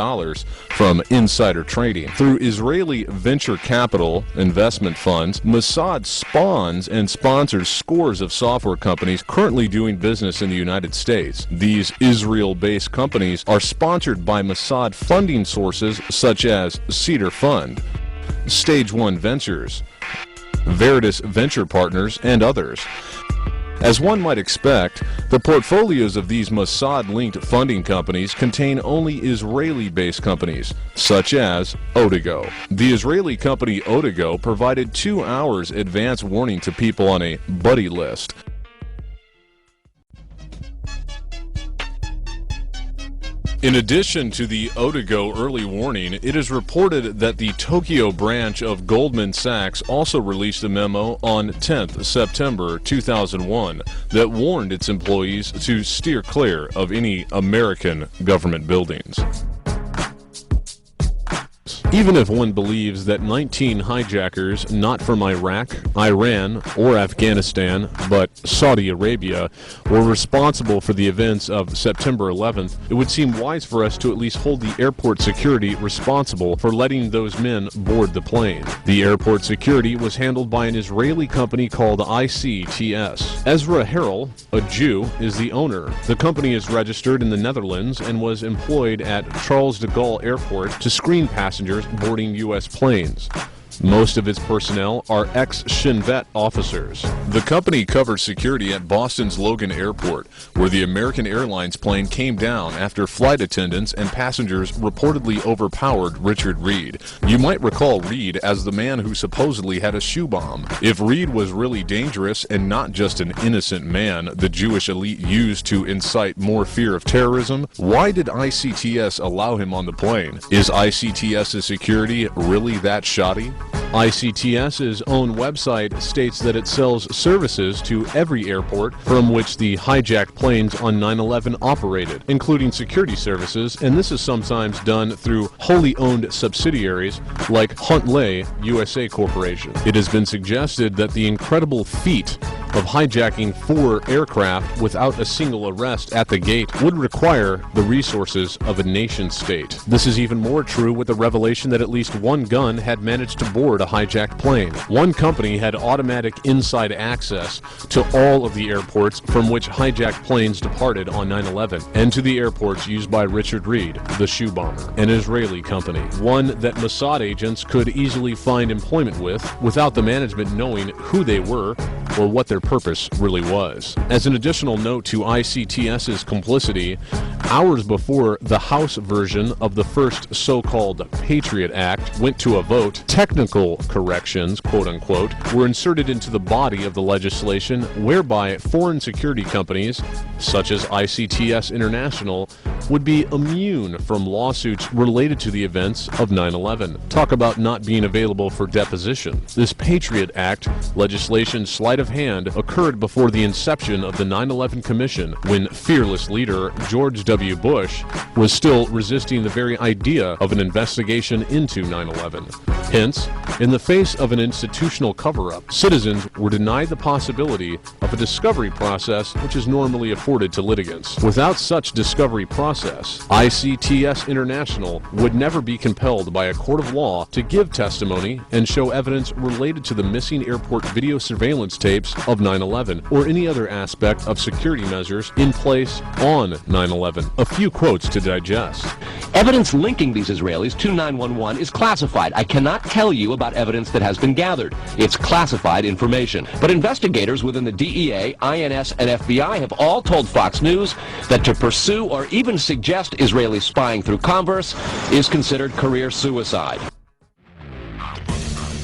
[SPEAKER 11] from insider trading. Through Israeli venture capital investment funds, Mossad spawns and sponsors scores of software companies currently doing business in the United States. These Israel-based companies are sponsored by Mossad funding sources such as Cedar Fund, Stage 1 Ventures, Veritas Venture Partners, and others. As one might expect, the portfolios of these Mossad-linked funding companies contain only Israeli-based companies, such as Odago. The Israeli company Odago provided 2 hours advance warning to people on a buddy list. In addition to the Odago early warning, it is reported that the Tokyo branch of Goldman Sachs also released a memo on 10th September 2001 that warned its employees to steer clear of any American government buildings. Even if one believes that 19 hijackers, not from Iraq, Iran, or Afghanistan, but Saudi Arabia, were responsible for the events of September 11th, it would seem wise for us to at least hold the airport security responsible for letting those men board the plane. The airport security was handled by an Israeli company called ICTS. Ezra Harrell, a Jew, is the owner. The company is registered in the Netherlands and was employed at Charles de Gaulle Airport to screen passengers boarding U.S. planes. Most of its personnel are ex-Shin Bet officers. The company covers security at Boston's Logan Airport, where the American Airlines plane came down after flight attendants and passengers reportedly overpowered Richard Reed. You might recall Reed as the man who supposedly had a shoe bomb. If Reed was really dangerous and not just an innocent man the Jewish elite used to incite more fear of terrorism, why did ICTS allow him on the plane? Is ICTS's security really that shoddy? ICTS's own website states that it sells services to every airport from which the hijacked planes on 9/11 operated, including security services, and this is sometimes done through wholly owned subsidiaries like Huntley USA Corporation. It has been suggested that the incredible feat of hijacking 4 aircraft without a single arrest at the gate would require the resources of a nation-state. This is even more true with the revelation that at least one gun had managed to board a hijacked plane. One company had automatic inside access to all of the airports from which hijacked planes departed on 9/11, and to the airports used by Richard Reed, the shoe bomber, an Israeli company, one that Mossad agents could easily find employment with without the management knowing who they were or what their purpose really was. As an additional note to ICTS's complicity, hours before the House version of the first so-called Patriot Act went to a vote, technical corrections, quote-unquote, were inserted into the body of the legislation whereby foreign security companies, such as ICTS International, would be immune from lawsuits related to the events of 9/11. Talk about not being available for deposition. This Patriot Act legislation sleight of hand occurred before the inception of the 9/11 Commission, when fearless leader George W. Bush was still resisting the very idea of an investigation into 9/11. Hence, in the face of an institutional cover-up, citizens were denied the possibility of a discovery process which is normally afforded to litigants. Without such discovery process, ICTS International would never be compelled by a court of law to give testimony and show evidence related to the missing airport video surveillance tapes of 9/11 or any other aspect of security measures in place on 9/11. A few quotes to digest.
[SPEAKER 17] Evidence linking these Israelis to 911 is classified. I cannot tell you about evidence that has been gathered. It's classified information. But investigators within the DEA, INS, and FBI have all told Fox News that to pursue or even suggest Israeli spying through Converse is considered career suicide.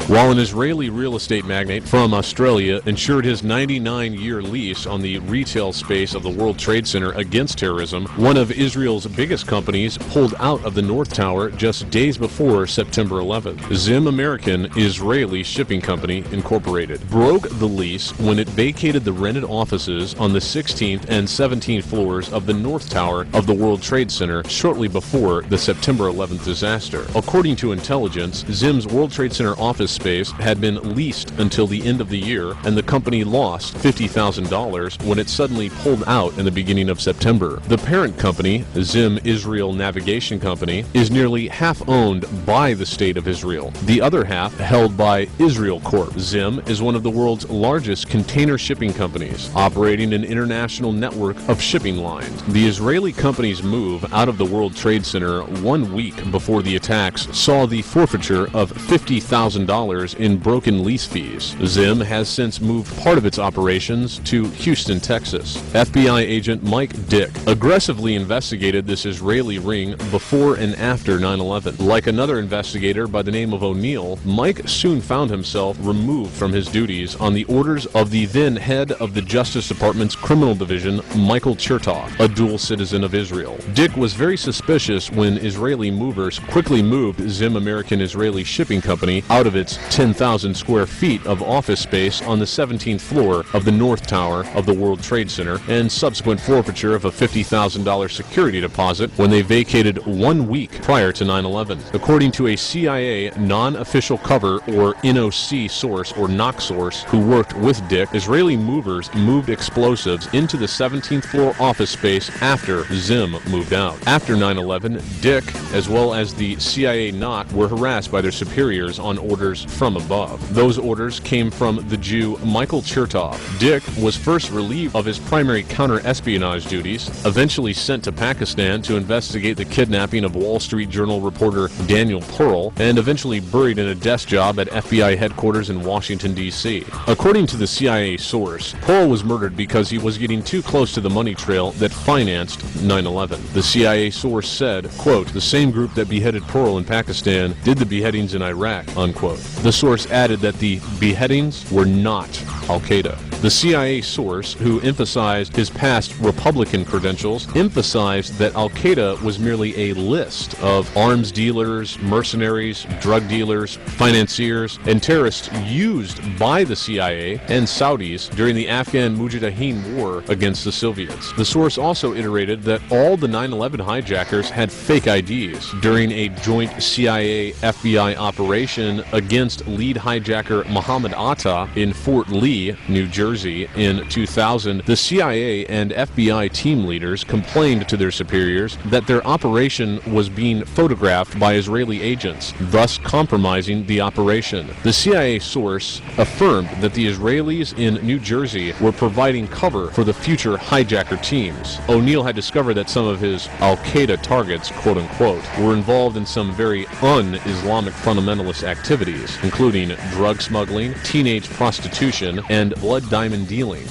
[SPEAKER 11] While an Israeli real estate magnate from Australia insured his 99-year lease on the retail space of the World Trade Center against terrorism, one of Israel's biggest companies pulled out of the North Tower just days before September 11th. Zim American Israeli Shipping Company, Incorporated, broke the lease when it vacated the rented offices on the 16th and 17th floors of the North Tower of the World Trade Center shortly before the September 11th disaster. According to intelligence, Zim's World Trade Center office space had been leased until the end of the year, and the company lost $50,000 when it suddenly pulled out in the beginning of September. The parent company, Zim Israel Navigation Company, is nearly half owned by the State of Israel, the other half held by Israel Corp. Zim is one of the world's largest container shipping companies, operating an international network of shipping lines. The Israeli company's move out of the World Trade Center 1 week before the attacks saw the forfeiture of $50,000 in broken lease fees. Zim has since moved part of its operations to Houston, Texas. FBI agent Mike Dick aggressively investigated this Israeli ring before and after 9/11. Like another investigator by the name of O'Neill, Mike soon found himself removed from his duties on the orders of the then head of the Justice Department's Criminal Division, Michael Chertoff, a dual citizen of Israel. Dick was very suspicious when Israeli movers quickly moved Zim American Israeli Shipping Company out of its 10,000 square feet of office space on the 17th floor of the North Tower of the World Trade Center, and subsequent forfeiture of a $50,000 security deposit when they vacated 1 week prior to 9/11. According to a CIA non-official cover or NOC source or NOC source who worked with Dick, Israeli movers moved explosives into the 17th floor office space after Zim moved out. After 9/11, Dick, as well as the CIA NOC, were harassed by their superiors on orders from above. Those orders came from the Jew Michael Chertoff. Dick was first relieved of his primary counter-espionage duties, eventually sent to Pakistan to investigate the kidnapping of Wall Street Journal reporter Daniel Pearl, and eventually buried in a desk job at FBI headquarters in Washington, D.C. According to the CIA source, Pearl was murdered because he was getting too close to the money trail that financed 9/11. The CIA source said, quote, "The same group that beheaded Pearl in Pakistan did the beheadings in Iraq," unquote. The source added that the beheadings were not Al-Qaeda. The CIA source, who emphasized his past Republican credentials, emphasized that Al-Qaeda was merely a list of arms dealers, mercenaries, drug dealers, financiers, and terrorists used by the CIA and Saudis during the Afghan Mujahideen war against the Soviets. The source also iterated that all the 9/11 hijackers had fake IDs during a joint CIA-FBI operation against lead hijacker Mohammed Atta in Fort Lee, New Jersey in 2000. The CIA and FBI team leaders complained to their superiors that their operation was being photographed by Israeli agents, thus compromising the operation. The CIA source affirmed that the Israelis in New Jersey were providing cover for the future hijacker teams. O'Neill had discovered that some of his Al-Qaeda targets, quote-unquote, were involved in some very un-Islamic fundamentalist activities, including drug smuggling, teenage prostitution, and blood diamond dealing.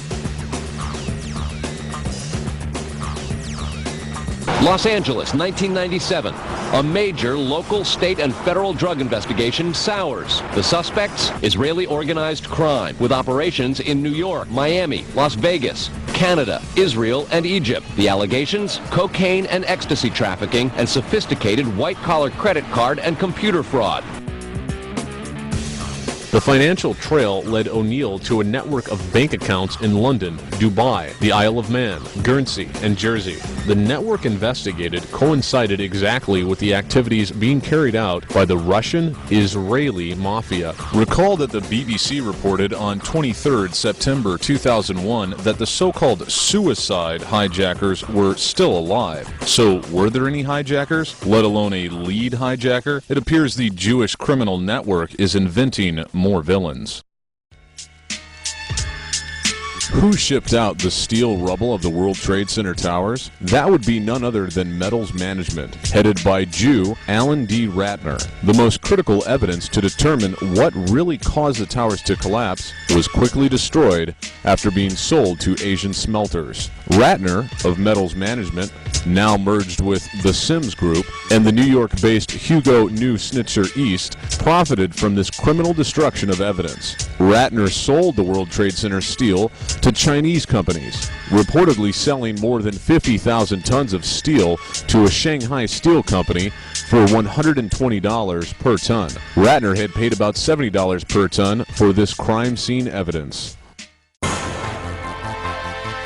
[SPEAKER 17] Los Angeles, 1997. A major local, state, and federal drug investigation sours. The suspects, Israeli organized crime, with operations in New York, Miami, Las Vegas, Canada, Israel, and Egypt. The allegations? Cocaine and ecstasy trafficking and sophisticated white-collar credit card and computer fraud.
[SPEAKER 11] The financial trail led O'Neill to a network of bank accounts in London, Dubai, the Isle of Man, Guernsey, and Jersey. The network investigated coincided exactly with the activities being carried out by the Russian-Israeli mafia. Recall that the BBC reported on 23rd September 2001 that the so-called suicide hijackers were still alive. So were there any hijackers, let alone a lead hijacker? It appears the Jewish criminal network is inventing more villains. Who shipped out the steel rubble of the World Trade Center towers? That would be none other than Metals Management, headed by Jew Alan D. Ratner. The most critical evidence to determine what really caused the towers to collapse was quickly destroyed after being sold to Asian smelters. Ratner of Metals Management, now merged with the Sims Group, and the New York-based Hugo New Schnitzer East, profited from this criminal destruction of evidence. Ratner sold the World Trade Center steel to Chinese companies, reportedly selling more than 50,000 tons of steel to a Shanghai steel company for $120 per ton. Ratner had paid about $70 per ton for this crime scene evidence.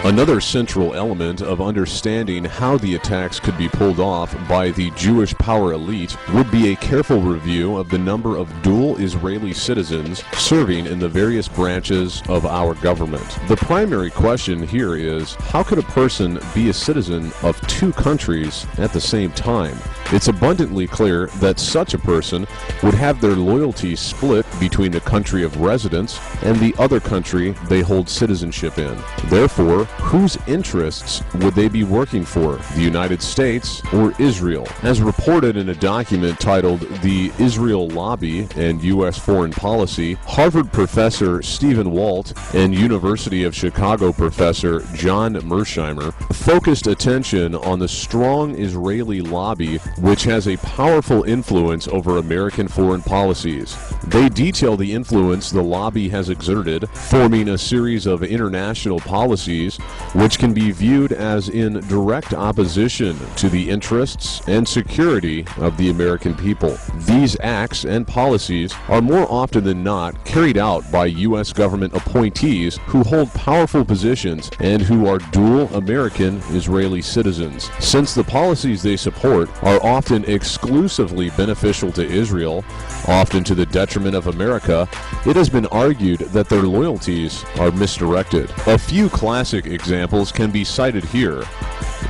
[SPEAKER 11] Another central element of understanding how the attacks could be pulled off by the Jewish power elite would be a careful review of the number of dual Israeli citizens serving in the various branches of our government. The primary question here is, how could a person be a citizen of two countries at the same time? It's abundantly clear that such a person would have their loyalties split between the country of residence and the other country they hold citizenship in. Therefore, whose interests would they be working for, the United States or Israel? As reported in a document titled The Israel Lobby and U.S. Foreign Policy, Harvard professor Stephen Walt and University of Chicago professor John Mersheimer focused attention on the strong Israeli lobby, which has a powerful influence over American foreign policies. They detail the influence the lobby has exerted, forming a series of international policies which can be viewed as in direct opposition to the interests and security of the American people. These acts and policies are more often than not carried out by U.S. government appointees who hold powerful positions and who are dual American Israeli citizens. Since the policies they support are often exclusively beneficial to Israel, often to the detriment of America, it has been argued that their loyalties are misdirected. A few classic examples can be cited here.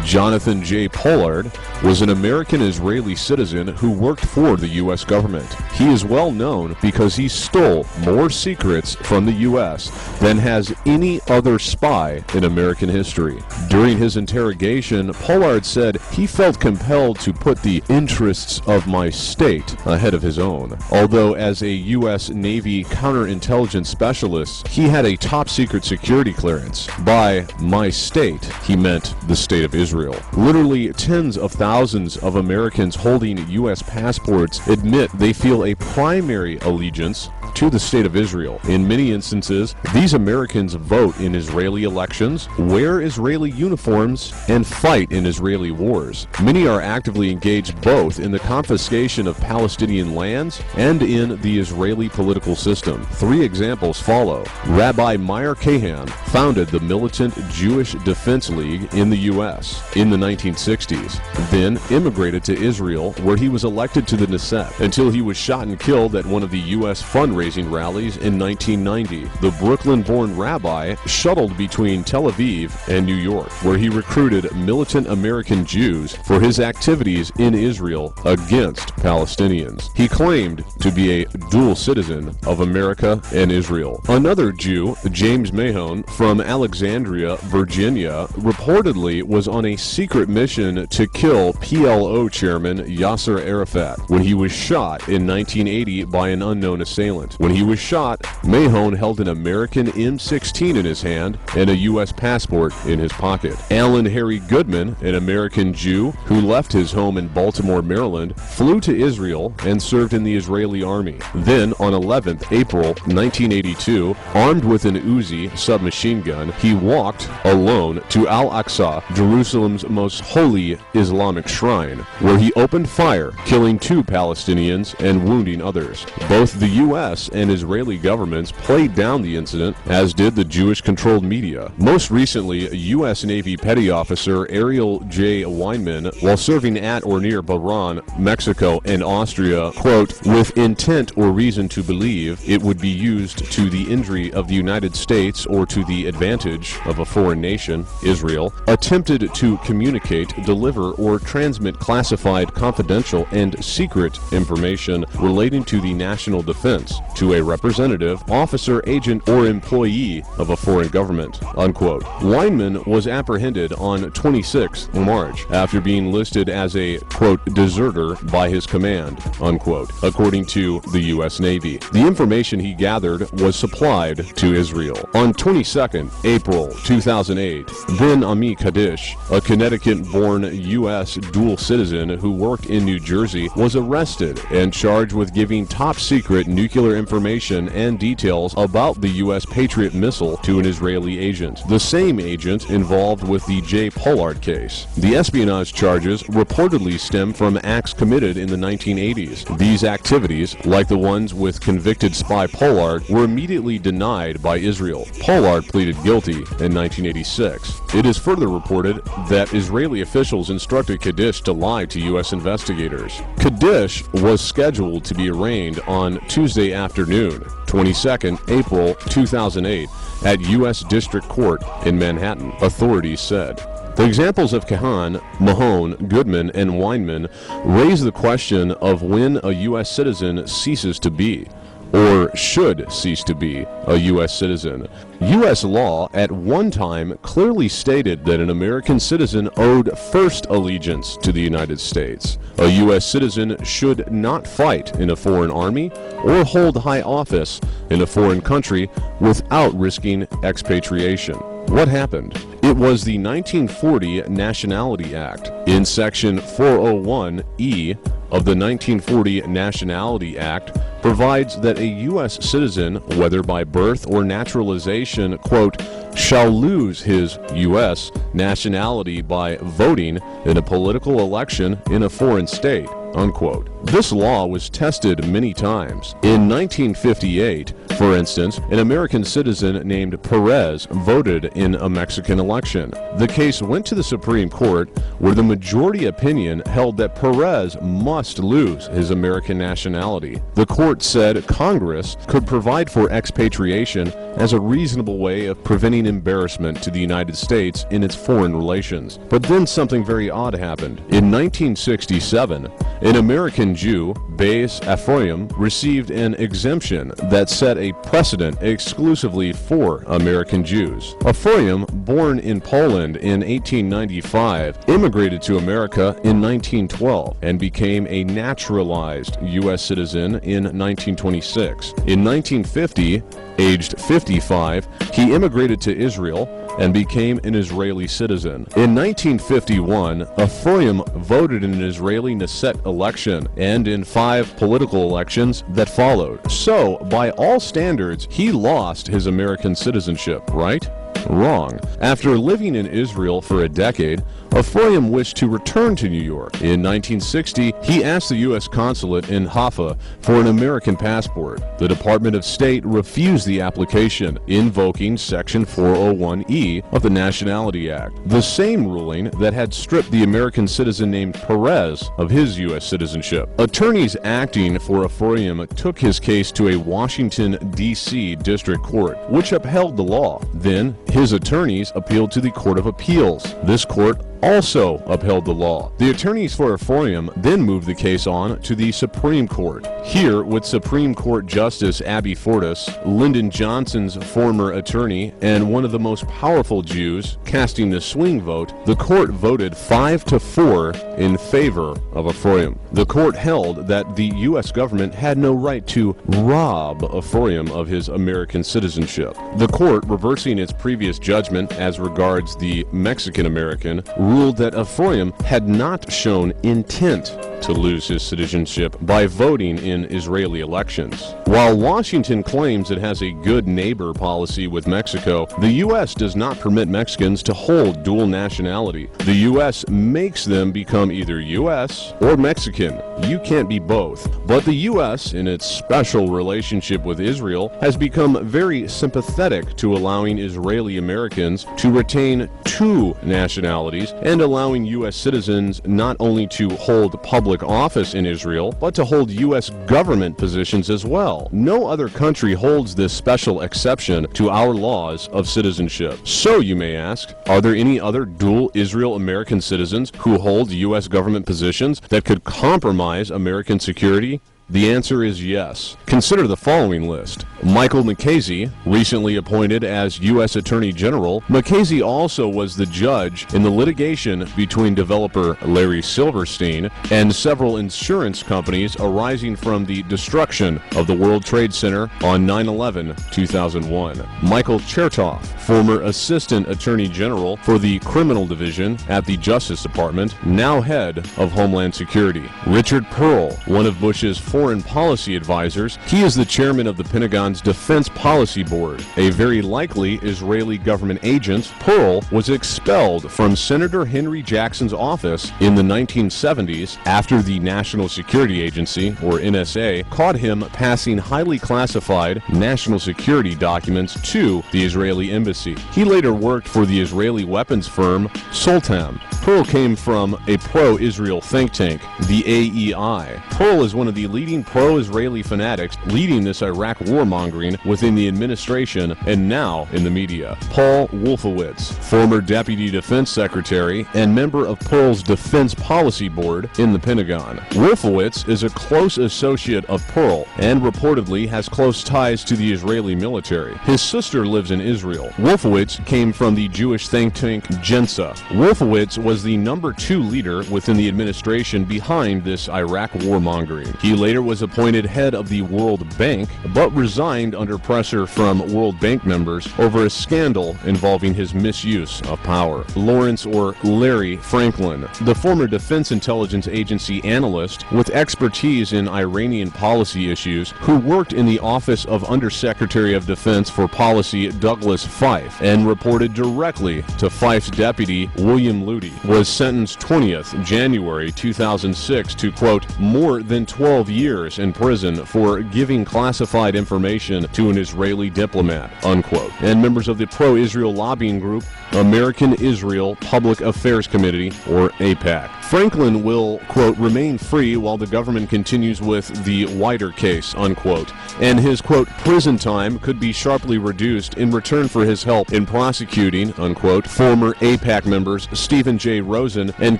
[SPEAKER 11] Jonathan J. Pollard was an American-Israeli citizen who worked for the U.S. government. He is well known because he stole more secrets from the U.S. than has any other spy in American history. During his interrogation, Pollard said he felt compelled to put the interests of my state ahead of his own. Although as a U.S. Navy counterintelligence specialist, he had a top-secret security clearance. By my state, he meant the state of Israel. Israel. Literally tens of thousands of Americans holding U.S. passports admit they feel a primary allegiance to the state of Israel. In many instances, these Americans vote in Israeli elections, wear Israeli uniforms, and fight in Israeli wars. Many are actively engaged both in the confiscation of Palestinian lands and in the Israeli political system. 3 examples follow. Rabbi Meir Kahan founded the militant Jewish Defense League in the U.S. in the 1960s, then immigrated to Israel, where he was elected to the Knesset until he was shot and killed at one of the U.S. fundraising rallies in 1990. The Brooklyn-born rabbi shuttled between Tel Aviv and New York, where he recruited militant American Jews for his activities in Israel against Palestinians. He claimed to be a dual citizen of America and Israel. Another Jew, James Mahone, from Alexandria, Virginia, reportedly was on a secret mission to kill PLO chairman Yasser Arafat when he was shot in 1980 by an unknown assailant. When he was shot, Mahone held an American M16 in his hand and a U.S. passport in his pocket. Alan Harry Goodman, an American Jew who left his home in Baltimore, Maryland, flew to Israel and served in the Israeli army. Then, on 11th April 1982, armed with an Uzi submachine gun, he walked alone to Al-Aqsa, Jerusalem's most holy Islamic shrine, where he opened fire, killing 2 Palestinians and wounding others. Both the U.S. and Israeli governments played down the incident, as did the Jewish-controlled media. Most recently, U.S. Navy Petty Officer Ariel J. Weinman, while serving at or near Bahrain, Mexico, and Austria, quote, with intent or reason to believe it would be used to the injury of the United States or to the advantage of a foreign nation, Israel, attempted to communicate, deliver, or transmit classified, confidential, and secret information relating to the national defense to a representative, officer, agent, or employee of a foreign government, unquote. Weinman was apprehended on 26 March after being listed as a, quote, deserter by his command, unquote, according to the U.S. Navy. The information he gathered was supplied to Israel. On 22nd April 2008, Ben Ami Kaddish, a Connecticut-born U.S. dual citizen who worked in New Jersey, was arrested and charged with giving top-secret nuclear information and details about the U.S. Patriot missile to an Israeli agent, the same agent involved with the J. Pollard case. The espionage charges reportedly stem from acts committed in the 1980s. These activities, like the ones with convicted spy Pollard, were immediately denied by Israel. Pollard pleaded guilty in 1986. It is further reported that Israeli officials instructed Kaddish to lie to U.S. investigators. Kaddish was scheduled to be arraigned on Tuesday afternoon, 22nd April 2008, at U.S. District Court in Manhattan, authorities said. The examples of Kahan, Mahone, Goodman, and Weinman raise the question of when a U.S. citizen ceases to be, or should cease to be, a U.S. citizen. U.S. law at one time clearly stated that an American citizen owed first allegiance to the United States. A U.S. citizen should not fight in a foreign army or hold high office in a foreign country without risking expatriation. What happened? It was the 1940 Nationality Act. In Section 401E of the 1940 Nationality Act provides that a U.S. citizen, whether by birth or naturalization, quote, shall lose his U.S. nationality by voting in a political election in a foreign state, unquote. This law was tested many times. In 1958, for instance, an American citizen named Perez voted in a Mexican election. The case went to the Supreme Court, where the majority opinion held that Perez must lose his American nationality. The court said Congress could provide for expatriation as a reasonable way of preventing embarrassment to the United States in its foreign relations. But then something very odd happened. In 1967, an American Jew, Beis Ephraim, received an exemption that set a precedent exclusively for American Jews. Ephraim, born in Poland in 1895, immigrated to America in 1912 and became a naturalized U.S. citizen in 1926. In 1950, aged 55, he immigrated to Israel, and became an Israeli citizen. In 1951, Ephraim voted in an Israeli Knesset election and in 5 political elections that followed. So, by all standards, he lost his American citizenship, right? Wrong. After living in Israel for a decade, Ephraim wished to return to New York. In 1960, he asked the U.S. consulate in Haifa for an American passport. The Department of State refused the application, invoking Section 401E of the Nationality Act, the same ruling that had stripped the American citizen named Perez of his U.S. citizenship. Attorneys acting for Ephraim took his case to a Washington, D.C. district court, which upheld the law. Then, his attorneys appealed to the Court of Appeals. This court also upheld the law. The attorneys for Ephraim then moved the case on to the Supreme Court. Here, with Supreme Court Justice Abby Fortas, Lyndon Johnson's former attorney and one of the most powerful Jews, casting the swing vote, the court voted 5-4 in favor of Ephraim. The court held that the U.S. government had no right to rob Ephraim of his American citizenship. The court, reversing its previous judgment as regards the Mexican American, ruled that Ephraim had not shown intent to lose his citizenship by voting in Israeli elections. While Washington claims it has a good neighbor policy with Mexico, the U.S. does not permit Mexicans to hold dual nationality. The U.S. makes them become either U.S. or Mexican. You can't be both. But the U.S., in its special relationship with Israel, has become very sympathetic to allowing Israeli Americans to retain 2 nationalities and allowing U.S. citizens not only to hold public office in Israel, but to hold U.S. government positions as well. No other country holds this special exception to our laws of citizenship. So, you may ask, are there any other dual Israel-American citizens who hold U.S. government positions that could compromise American security? The answer is yes. Consider the following list. Michael Mukasey, recently appointed as U.S. Attorney General. Mukasey also was the judge in the litigation between developer Larry Silverstein and several insurance companies arising from the destruction of the World Trade Center on 9/11/2001. Michael Chertoff, former Assistant Attorney General for the Criminal Division at the Justice Department, now head of Homeland Security. Richard Pearl, one of Bush's foreign policy advisors. He is the chairman of the Pentagon's Defense Policy Board. A very likely Israeli government agent, Pearl was expelled from Senator Henry Jackson's office in the 1970s after the National Security Agency, or NSA, caught him passing highly classified national security documents to the Israeli embassy. He later worked for the Israeli weapons firm Soltam. Pearl came from a pro-Israel think tank, the AEI. Pearl is one of the leading pro-Israeli fanatics leading this Iraq warmongering within the administration and now in the media. Paul Wolfowitz, former Deputy Defense Secretary and member of Pearl's Defense Policy Board in the Pentagon. Wolfowitz is a close associate of Pearl and reportedly has close ties to the Israeli military. His sister lives in Israel. Wolfowitz came from the Jewish think tank Gensa. Wolfowitz was the number 2 leader within the administration behind this Iraq warmongering. He later was appointed head of the World Bank, but resigned under pressure from World Bank members over a scandal involving his misuse of power. Lawrence or Larry Franklin, the former Defense Intelligence Agency analyst with expertise in Iranian policy issues, who worked in the Office of Undersecretary of Defense for Policy Douglas Feith and reported directly to Feith's deputy William Lutey, was sentenced 20th January 2006 to, quote, more than 12 years in prison for giving classified information to an Israeli diplomat, unquote. And members of the pro-Israel lobbying group American Israel Public Affairs Committee, or AIPAC. Franklin will, quote, remain free while the government continues with the wider case, unquote. And his, quote, prison time could be sharply reduced in return for his help in prosecuting, unquote, former AIPAC members Stephen J. Rosen and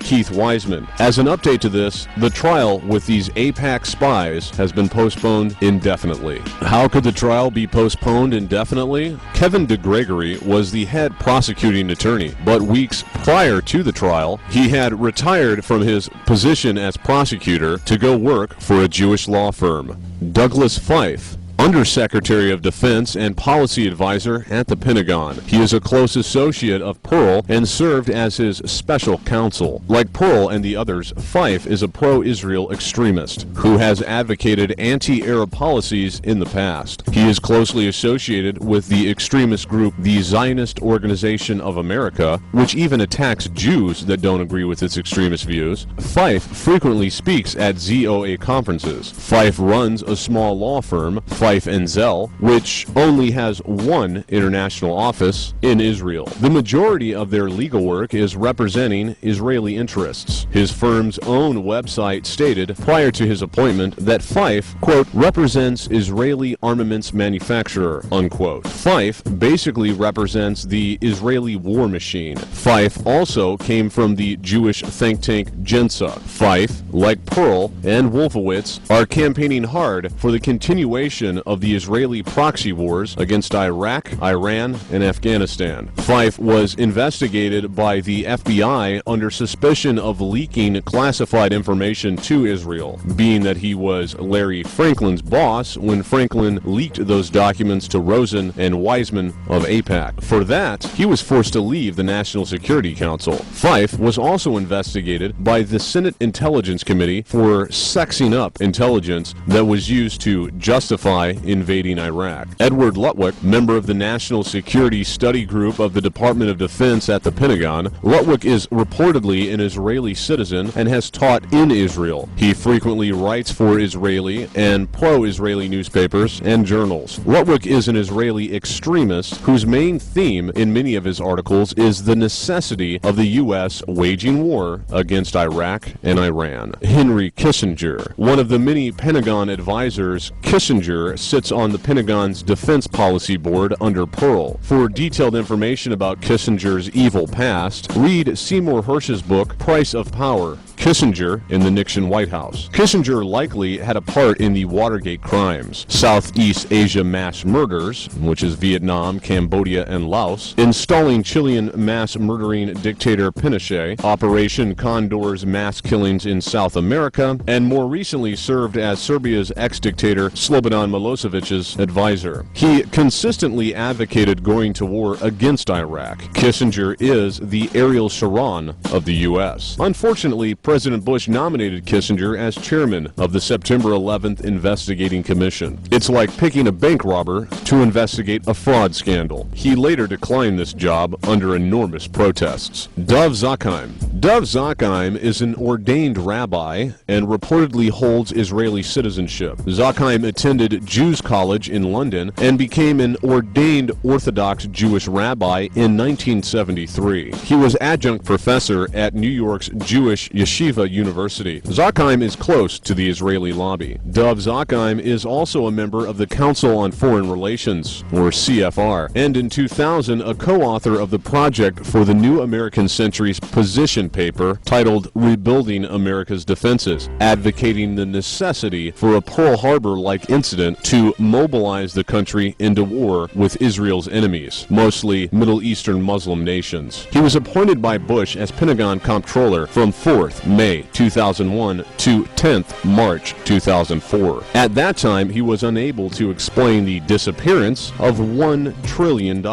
[SPEAKER 11] Keith Wiseman. As an update to this, the trial with these AIPAC spies has been postponed indefinitely. How could the trial be postponed indefinitely? Kevin DeGregory was the head prosecuting attorney, but weeks prior to the trial, he had retired from his position as prosecutor to go work for a Jewish law firm. Douglas Feith Undersecretary of Defense and Policy Advisor at the Pentagon. He is a close associate of Pearl and served as his special counsel. Like Pearl and the others, Fife is a pro-Israel extremist who has advocated anti-Arab policies in the past. He is closely associated with the extremist group the Zionist Organization of America, which even attacks Jews that don't agree with its extremist views. Fife frequently speaks at ZOA conferences. Fife runs a small law firm, Fife & Zell, which only has one international office in Israel. The majority of their legal work is representing Israeli interests. His firm's own website stated prior to his appointment that Fife, quote, represents Israeli armaments manufacturer, unquote. Fife basically represents the Israeli war machine. Fife also came from the Jewish think tank Jensa. Fife, like Pearl and Wolfowitz, are campaigning hard for the continuation of the Israeli proxy wars against Iraq, Iran, and Afghanistan. Fife was investigated by the FBI under suspicion of leaking classified information to Israel, being that he was Larry Franklin's boss when Franklin leaked those documents to Rosen and Wiseman of AIPAC. For that, he was forced to leave the National Security Council. Fife was also investigated by the Senate Intelligence Committee for sexing up intelligence that was used to justify invading Iraq. Edward Lutwick, member of the National Security Study Group of the Department of Defense at the Pentagon, Lutwick is reportedly an Israeli citizen and has taught in Israel. He frequently writes for Israeli and pro-Israeli newspapers and journals. Lutwick is an Israeli extremist whose main theme in many of his articles is the necessity of the U.S. waging war against Iraq and Iran. Henry Kissinger, one of the many Pentagon advisors, Kissinger sits on the Pentagon's Defense Policy Board under Pearl. For detailed information about Kissinger's evil past, read Seymour Hersh's book, Price of Power, Kissinger in the Nixon White House. Kissinger likely had a part in the Watergate crimes, Southeast Asia mass murders, which is Vietnam, Cambodia, and Laos, installing Chilean mass murdering dictator Pinochet, Operation Condor's mass killings in South America, and more recently served as Serbia's ex-dictator Slobodan Milosevic's advisor. He consistently advocated going to war against Iraq. Kissinger is the Ariel Sharon of the U.S. Unfortunately, President Bush nominated Kissinger as chairman of the September 11th Investigating Commission. It's like picking a bank robber to investigate a fraud scandal. He later declined this job under enormous protests. Dov Zakheim. Dov Zakheim is an ordained rabbi and reportedly holds Israeli citizenship. Zakheim attended Jews College in London and became an ordained Orthodox Jewish rabbi in 1973. He was adjunct professor at New York's Jewish Yeshiva University. Zakheim is close to the Israeli lobby. Dov Zakheim is also a member of the Council on Foreign Relations, or CFR, and in 2000 a co-author of the project for the New American Century's position paper titled Rebuilding America's Defenses, advocating the necessity for a Pearl Harbor-like incident to mobilize the country into war with Israel's enemies, mostly Middle Eastern Muslim nations. He was appointed by Bush as Pentagon Comptroller from 4th May 2001 to 10th March 2004. At that time, he was unable to explain the disappearance of $1 trillion.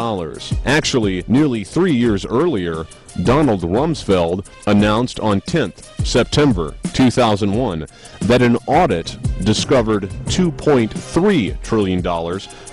[SPEAKER 11] Actually, nearly 3 years earlier, Donald Rumsfeld announced on 10th September 2001 that an audit discovered $2.3 trillion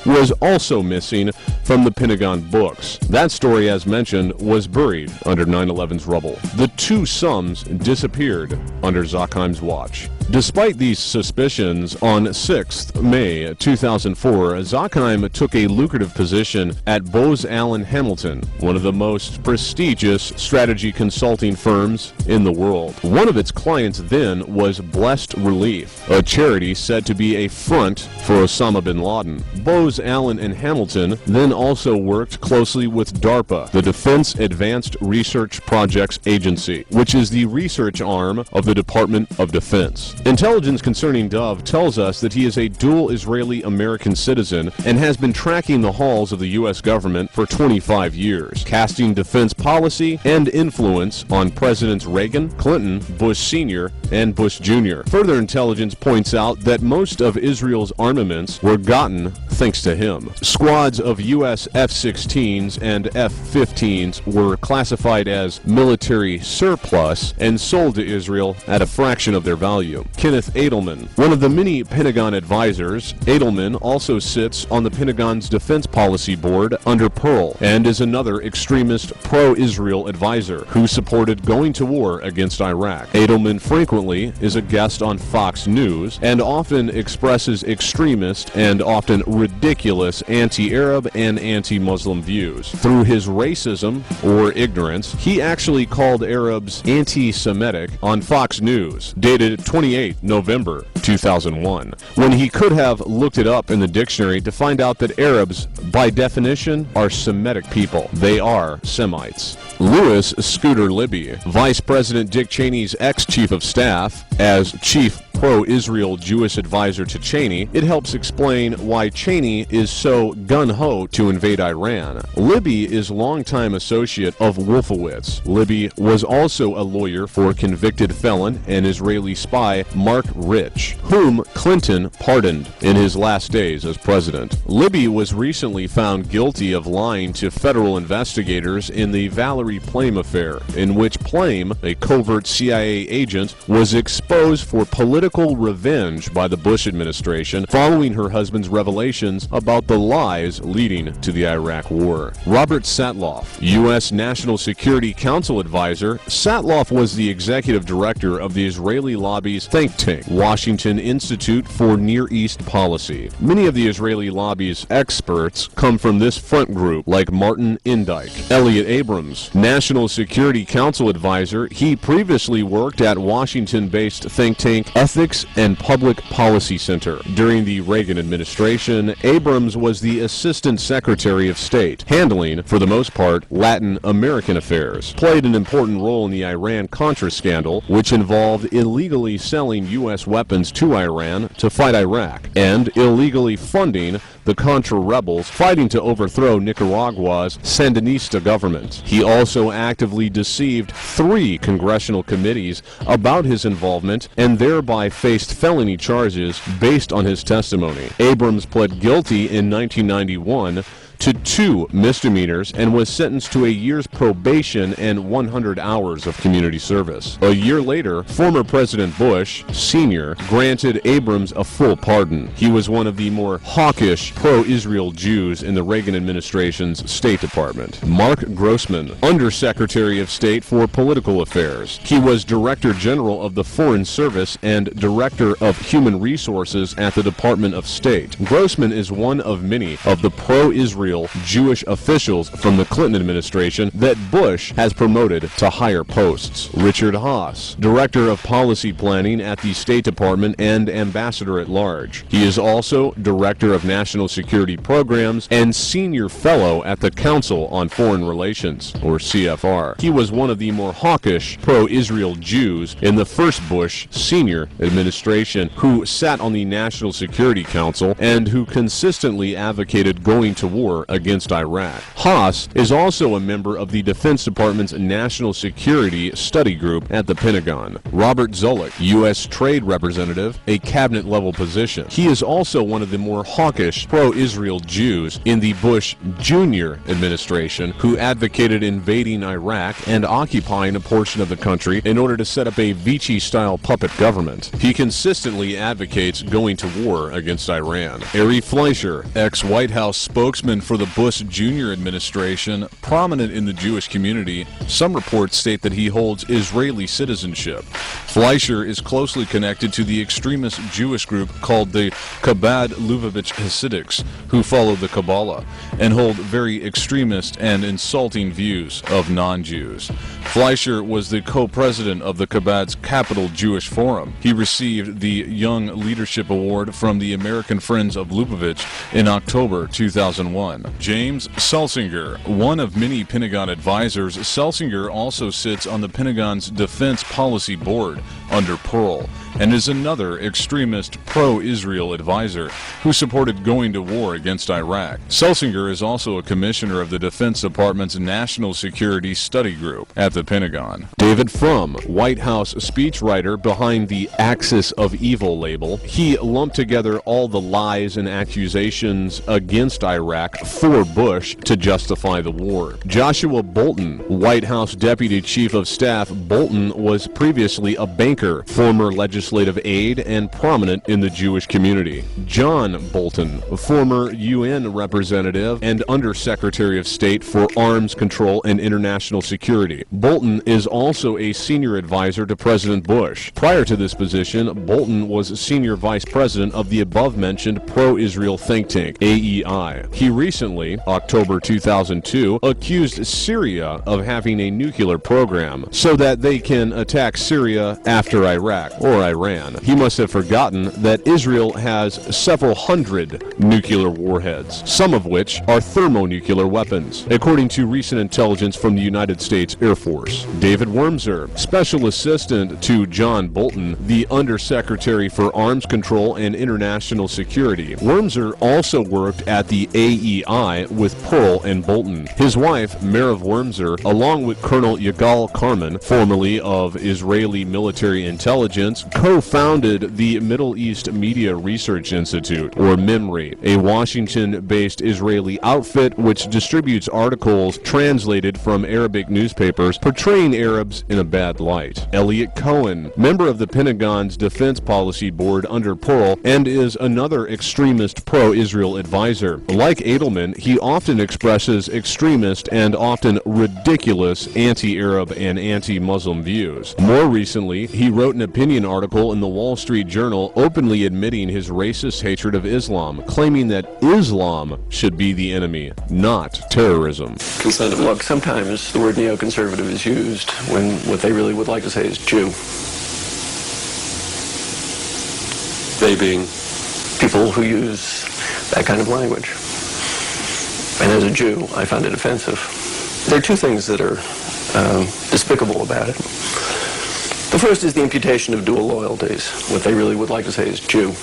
[SPEAKER 11] was also missing from the Pentagon books. That story, as mentioned, was buried under 9/11's rubble. The two sums disappeared under Zakheim's watch. Despite these suspicions, on 6th May 2004, Zakheim took a lucrative position at Bose Allen Hamilton, one of the most prestigious strategy consulting firms in the world. One of its clients then was Blessed Relief, a charity said to be a front for Osama bin Laden. Bose Allen and Hamilton then also worked closely with DARPA, the Defense Advanced Research Projects Agency, which is the research arm of the Department of Defense. Intelligence concerning Dov tells us that he is a dual Israeli-American citizen and has been tracking the halls of the U.S. government for 25 years, casting defense policy and influence on Presidents Reagan, Clinton, Bush Sr., and Bush Jr. Further intelligence points out that most of Israel's armaments were gotten thanks to him. Squads of U.S. F-16s and F-15s were classified as military surplus and sold to Israel at a fraction of their value. Kenneth Edelman, one of the many Pentagon advisors, Edelman also sits on the Pentagon's Defense Policy Board under Pearl and is another extremist pro-Israel advisor who supported going to war against Iraq. Edelman frequently is a guest on Fox News and often expresses extremist and often ridiculous anti-Arab and anti-Muslim views. Through his racism or ignorance, he actually called Arabs anti-Semitic on Fox News, dated 28 November 2001, when he could have looked it up in the dictionary to find out that Arabs, by definition, are Semitic people. They are Semites. Louis Scooter Libby, Vice President Dick Cheney's ex-chief of staff, as chief pro-Israel Jewish advisor to Cheney, it helps explain why Cheney is so gung-ho to invade Iran. Libby is longtime associate of Wolfowitz. Libby was also a lawyer for convicted felon and Israeli spy Mark Rich, whom Clinton pardoned in his last days as president. Libby was recently found guilty of lying to federal investigators in the Valerie Plame affair, in which Plame, a covert CIA agent, was exposed for political revenge by the Bush administration following her husband's revelations about the lies leading to the Iraq War. Robert Satloff, U.S. National Security Council advisor, Satloff was the executive director of the Israeli lobby's think tank, Washington Institute for Near East Policy. Many of the Israeli lobby's experts come from this front group, like Martin Indyk. Elliot Abrams, National Security Council advisor, he previously worked at Washington-based think tank Ethics and Public Policy Center. During the Reagan administration, Abrams was the Assistant Secretary of State, handling, for the most part, Latin American affairs. Played an important role in the Iran-Contra scandal, which involved illegally selling U.S. weapons to Iran to fight Iraq, and illegally funding the Contra rebels fighting to overthrow Nicaragua's Sandinista government. He also actively deceived 3 congressional committees about his involvement and thereby faced felony charges based on his testimony. Abrams pled guilty in 1991 to 2 misdemeanors and was sentenced to a year's probation and 100 hours of community service. A year later, former President Bush, Sr., granted Abrams a full pardon. He was one of the more hawkish pro-Israel Jews in the Reagan administration's State Department. Mark Grossman, Undersecretary of State for Political Affairs. He was Director General of the Foreign Service and Director of Human Resources at the Department of State. Grossman is one of many of the pro-Israel Jewish officials from the Clinton administration that Bush has promoted to higher posts. Richard Haass, Director of Policy Planning at the State Department and Ambassador at Large. He is also Director of National Security Programs and Senior Fellow at the Council on Foreign Relations, or CFR. He was one of the more hawkish pro-Israel Jews in the first Bush Sr. administration who sat on the National Security Council and who consistently advocated going to war against Iraq. Haass is also a member of the Defense Department's National Security Study Group at the Pentagon. Robert Zoellick, U.S. Trade Representative, a cabinet-level position. He is also one of the more hawkish pro-Israel Jews in the Bush Jr. administration who advocated invading Iraq and occupying a portion of the country in order to set up a Vichy-style puppet government. He consistently advocates going to war against Iran. Ari Fleischer, ex-White House spokesman for the Bush Jr. administration, prominent in the Jewish community, some reports state that he holds Israeli citizenship. Fleischer is closely connected to the extremist Jewish group called the Chabad Lubavitch Hasidics, who follow the Kabbalah and hold very extremist and insulting views of non-Jews. Fleischer was the co-president of the Chabad's Capital Jewish Forum. He received the Young Leadership Award from the American Friends of Lubavitch in October 2001. James Celsinger, one of many Pentagon advisors, Celsinger also sits on the Pentagon's Defense Policy Board, under Pearl, and is another extremist pro-Israel advisor who supported going to war against Iraq. Selsinger is also a commissioner of the Defense Department's National Security Study Group at the Pentagon. David Frum, White House speechwriter behind the Axis of Evil label, he lumped together all the lies and accusations against Iraq for Bush to justify the war. Joshua Bolten, White House Deputy Chief of Staff. Bolten was previously a banker, former legislative aide, and prominent in the Jewish community. John Bolton, former UN representative and Undersecretary of State for Arms Control and International Security. Bolton is also a senior advisor to President Bush. Prior to this position, Bolton was senior vice president of the above-mentioned pro-Israel think tank, AEI. He recently, October 2002, accused Syria of having a nuclear program so that they can attack Syria after Iraq or Iran. He must have forgotten that Israel has several hundred nuclear warheads, some of which are thermonuclear weapons, according to recent intelligence from the United States Air Force. David Wormser, special assistant to John Bolton, the Undersecretary for Arms Control and International Security. Wormser also worked at the AEI with Pearl and Bolton. His wife, Merav Wormser, along with Colonel Yigal Karman, formerly of Israeli Military Intelligence, co-founded the Middle East Media Research Institute, or MEMRI, a Washington-based Israeli outfit which distributes articles translated from Arabic newspapers portraying Arabs in a bad light. Elliot Cohen, member of the Pentagon's Defense Policy Board under Pearl, and is another extremist pro-Israel advisor. Like Edelman, he often expresses extremist and often ridiculous anti-Arab and anti-Muslim views. More recently, he wrote an opinion article in the Wall Street Journal openly admitting his racist hatred of Islam, claiming that Islam should be the enemy, not terrorism.
[SPEAKER 18] Look, sometimes the word neoconservative is used when what they really would like to say is Jew. They being people who use that kind of language. And as a Jew, I find it offensive. There are two things that are despicable about it. The first is the imputation of dual loyalties. What they really would like to say is Jew.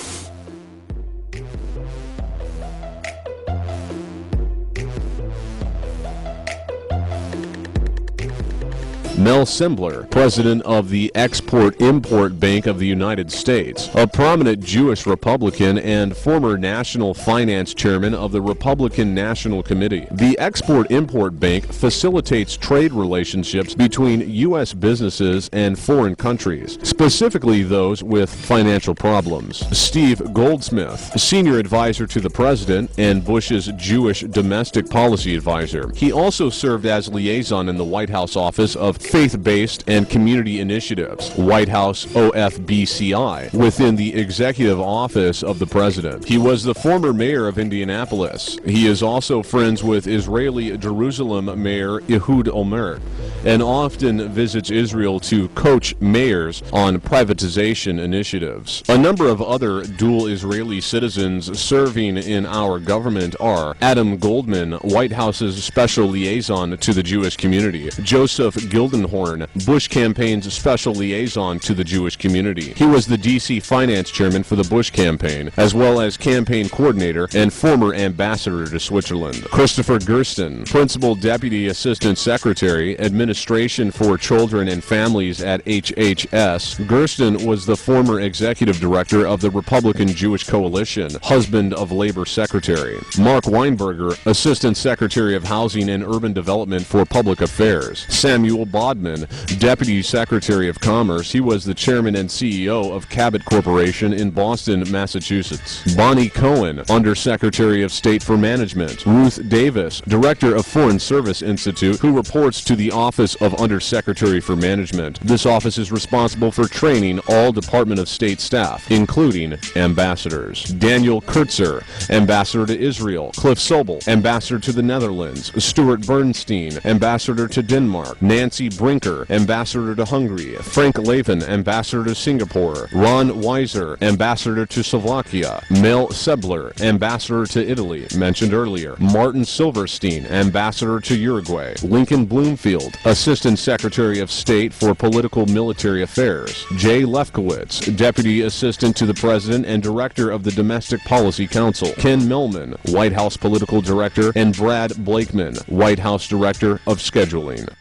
[SPEAKER 11] Mel Sembler, president of the Export-Import Bank of the United States, a prominent Jewish Republican and former national finance chairman of the Republican National Committee. The Export-Import Bank facilitates trade relationships between U.S. businesses and foreign countries, specifically those with financial problems. Steve Goldsmith, senior advisor to the president and Bush's Jewish domestic policy advisor. He also served as liaison in the White House office of Faith-Based and Community Initiatives, White House OFBCI, within the Executive Office of the President. He was the former mayor of Indianapolis. He is also friends with Israeli Jerusalem Mayor Ehud Olmert and often visits Israel to coach mayors on privatization initiatives. A number of other dual Israeli citizens serving in our government are Adam Goldman, White House's special liaison to the Jewish community, Joseph Gildenhorn, Bush campaign's special liaison to the Jewish community. He was the D.C. finance chairman for the Bush campaign, as well as campaign coordinator and former ambassador to Switzerland. Christopher Gersten, principal deputy assistant secretary, administration for children and families at HHS. Gersten was the former executive director of the Republican Jewish Coalition, husband of labor secretary. Mark Weinberger, assistant secretary of housing and urban development for public affairs. Samuel Bodman, Deputy Secretary of Commerce. He was the chairman and CEO of Cabot Corporation in Boston, Massachusetts. Bonnie Cohen, Undersecretary of State for Management. Ruth Davis, Director of Foreign Service Institute, who reports to the Office of Undersecretary for Management. This office is responsible for training all Department of State staff, including ambassadors. Daniel Kurtzer, Ambassador to Israel. Cliff Sobel, Ambassador to the Netherlands. Stuart Bernstein, Ambassador to Denmark. Nancy Brinker, Ambassador to Hungary. Frank Lavin, Ambassador to Singapore. Ron Weiser, Ambassador to Slovakia. Mel Sebler, Ambassador to Italy, mentioned earlier. Martin Silverstein, Ambassador to Uruguay. Lincoln Bloomfield, Assistant Secretary of State for Political Military Affairs; Jay Lefkowitz, Deputy Assistant to the President and Director of the Domestic Policy Council; Ken Millman, White House Political Director; and Brad Blakeman, White House Director of Scheduling.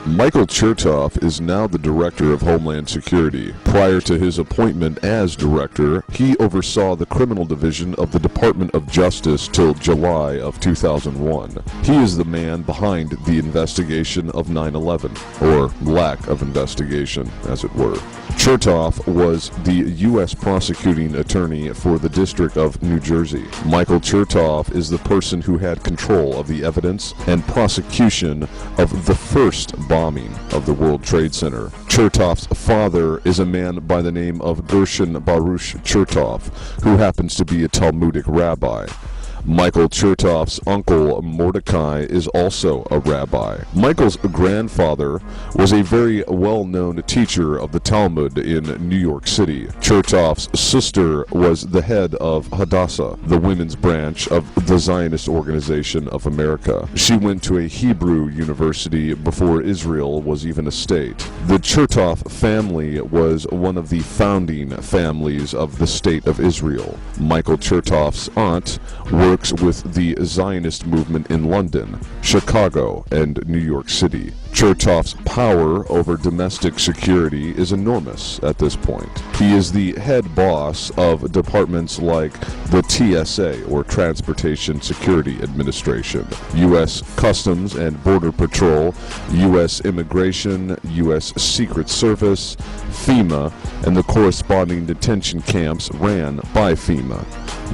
[SPEAKER 1] Michael Chertoff is now the Director of Homeland Security. Prior to his appointment as Director, he oversaw the Criminal Division of the Department of Justice till July of 2001. He is the man behind the investigation of 9/11, or lack of investigation, as it were. Chertoff was the U.S. prosecuting attorney for the District of New Jersey. Michael Chertoff is the person who had control of the evidence and prosecution of the first bombing of the World Trade Center. Chertoff's father is a man by the name of Gershon Baruch Chertoff, who happens to be a Talmudic rabbi. Michael Chertoff's uncle Mordecai is also a rabbi. Michael's grandfather was a very well-known teacher of the Talmud in New York City. Chertoff's sister was the head of Hadassah, the women's branch of the Zionist Organization of America. She went to a Hebrew university before Israel was even a state. The Chertoff family was one of the founding families of the State of Israel. Michael Chertoff's aunt works with the Zionist movement in London, Chicago, and New York City. Chertoff's power over domestic security is enormous at this point. He is the head boss of departments like the TSA, or Transportation Security Administration, U.S. Customs and Border Patrol, U.S. Immigration, U.S. Secret Service, FEMA, and the corresponding detention camps ran by FEMA,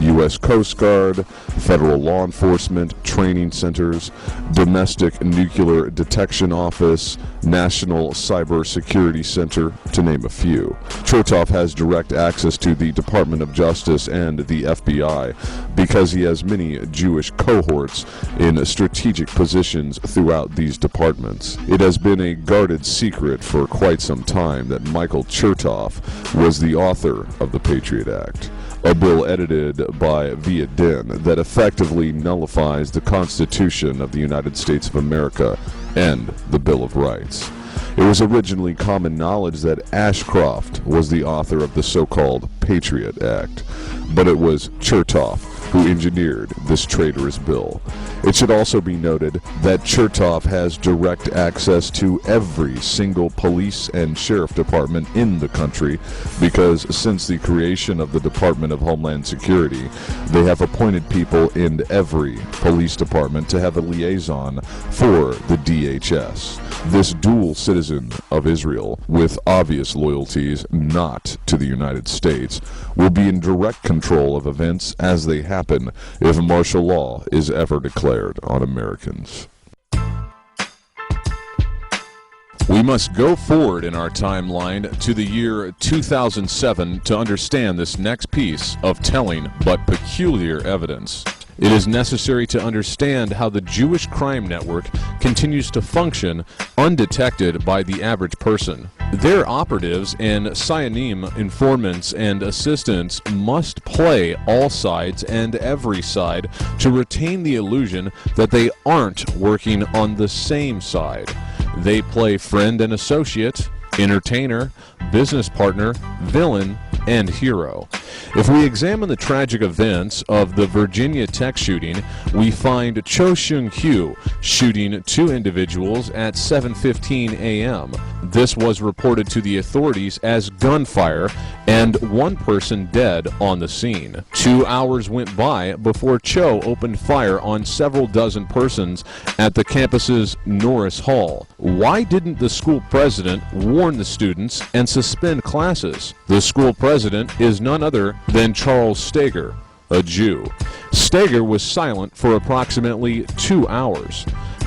[SPEAKER 1] U.S. Coast Guard, federal law enforcement, training centers, domestic nuclear detection office, National Cyber Security Center, to name a few. Chertoff has direct access to the Department of Justice and the FBI because he has many Jewish cohorts in strategic positions throughout these departments. It has been a guarded secret for quite some time that Michael Chertoff was the author of the Patriot Act, a bill edited by Viadin that effectively nullifies the Constitution of the United States of America and the Bill of Rights. It was originally common knowledge that Ashcroft was the author of the so-called Patriot Act, but it was Chertoff who engineered this traitorous bill. It should also be noted that Chertoff has direct access to every single police and sheriff department in the country because since the creation of the Department of Homeland Security, they have appointed people in every police department to have a liaison for the DHS. This dual citizen of Israel, with obvious loyalties not to the United States, will be in direct control of events as they happen if martial law is ever declared on Americans.
[SPEAKER 11] We must go forward in our timeline to the year 2007 to understand this next piece of telling but peculiar evidence. It is necessary to understand how the Jewish crime network continues to function undetected by the average person. Their operatives and Sionim informants and assistants must play all sides and every side to retain the illusion that they aren't working on the same side. They play friend and associate, entertainer, business partner, villain, and hero. If we examine the tragic events of the Virginia Tech shooting, we find Cho Seung-kyu shooting two individuals at 7:15 a.m. This was reported to the authorities as gunfire and one person dead on the scene. 2 hours went by before Cho opened fire on several dozen persons at the campus's Norris Hall. Why didn't the school president warn the students and suspend classes? The school president is none other than Charles Steger, a Jew. Steger was silent for approximately 2 hours.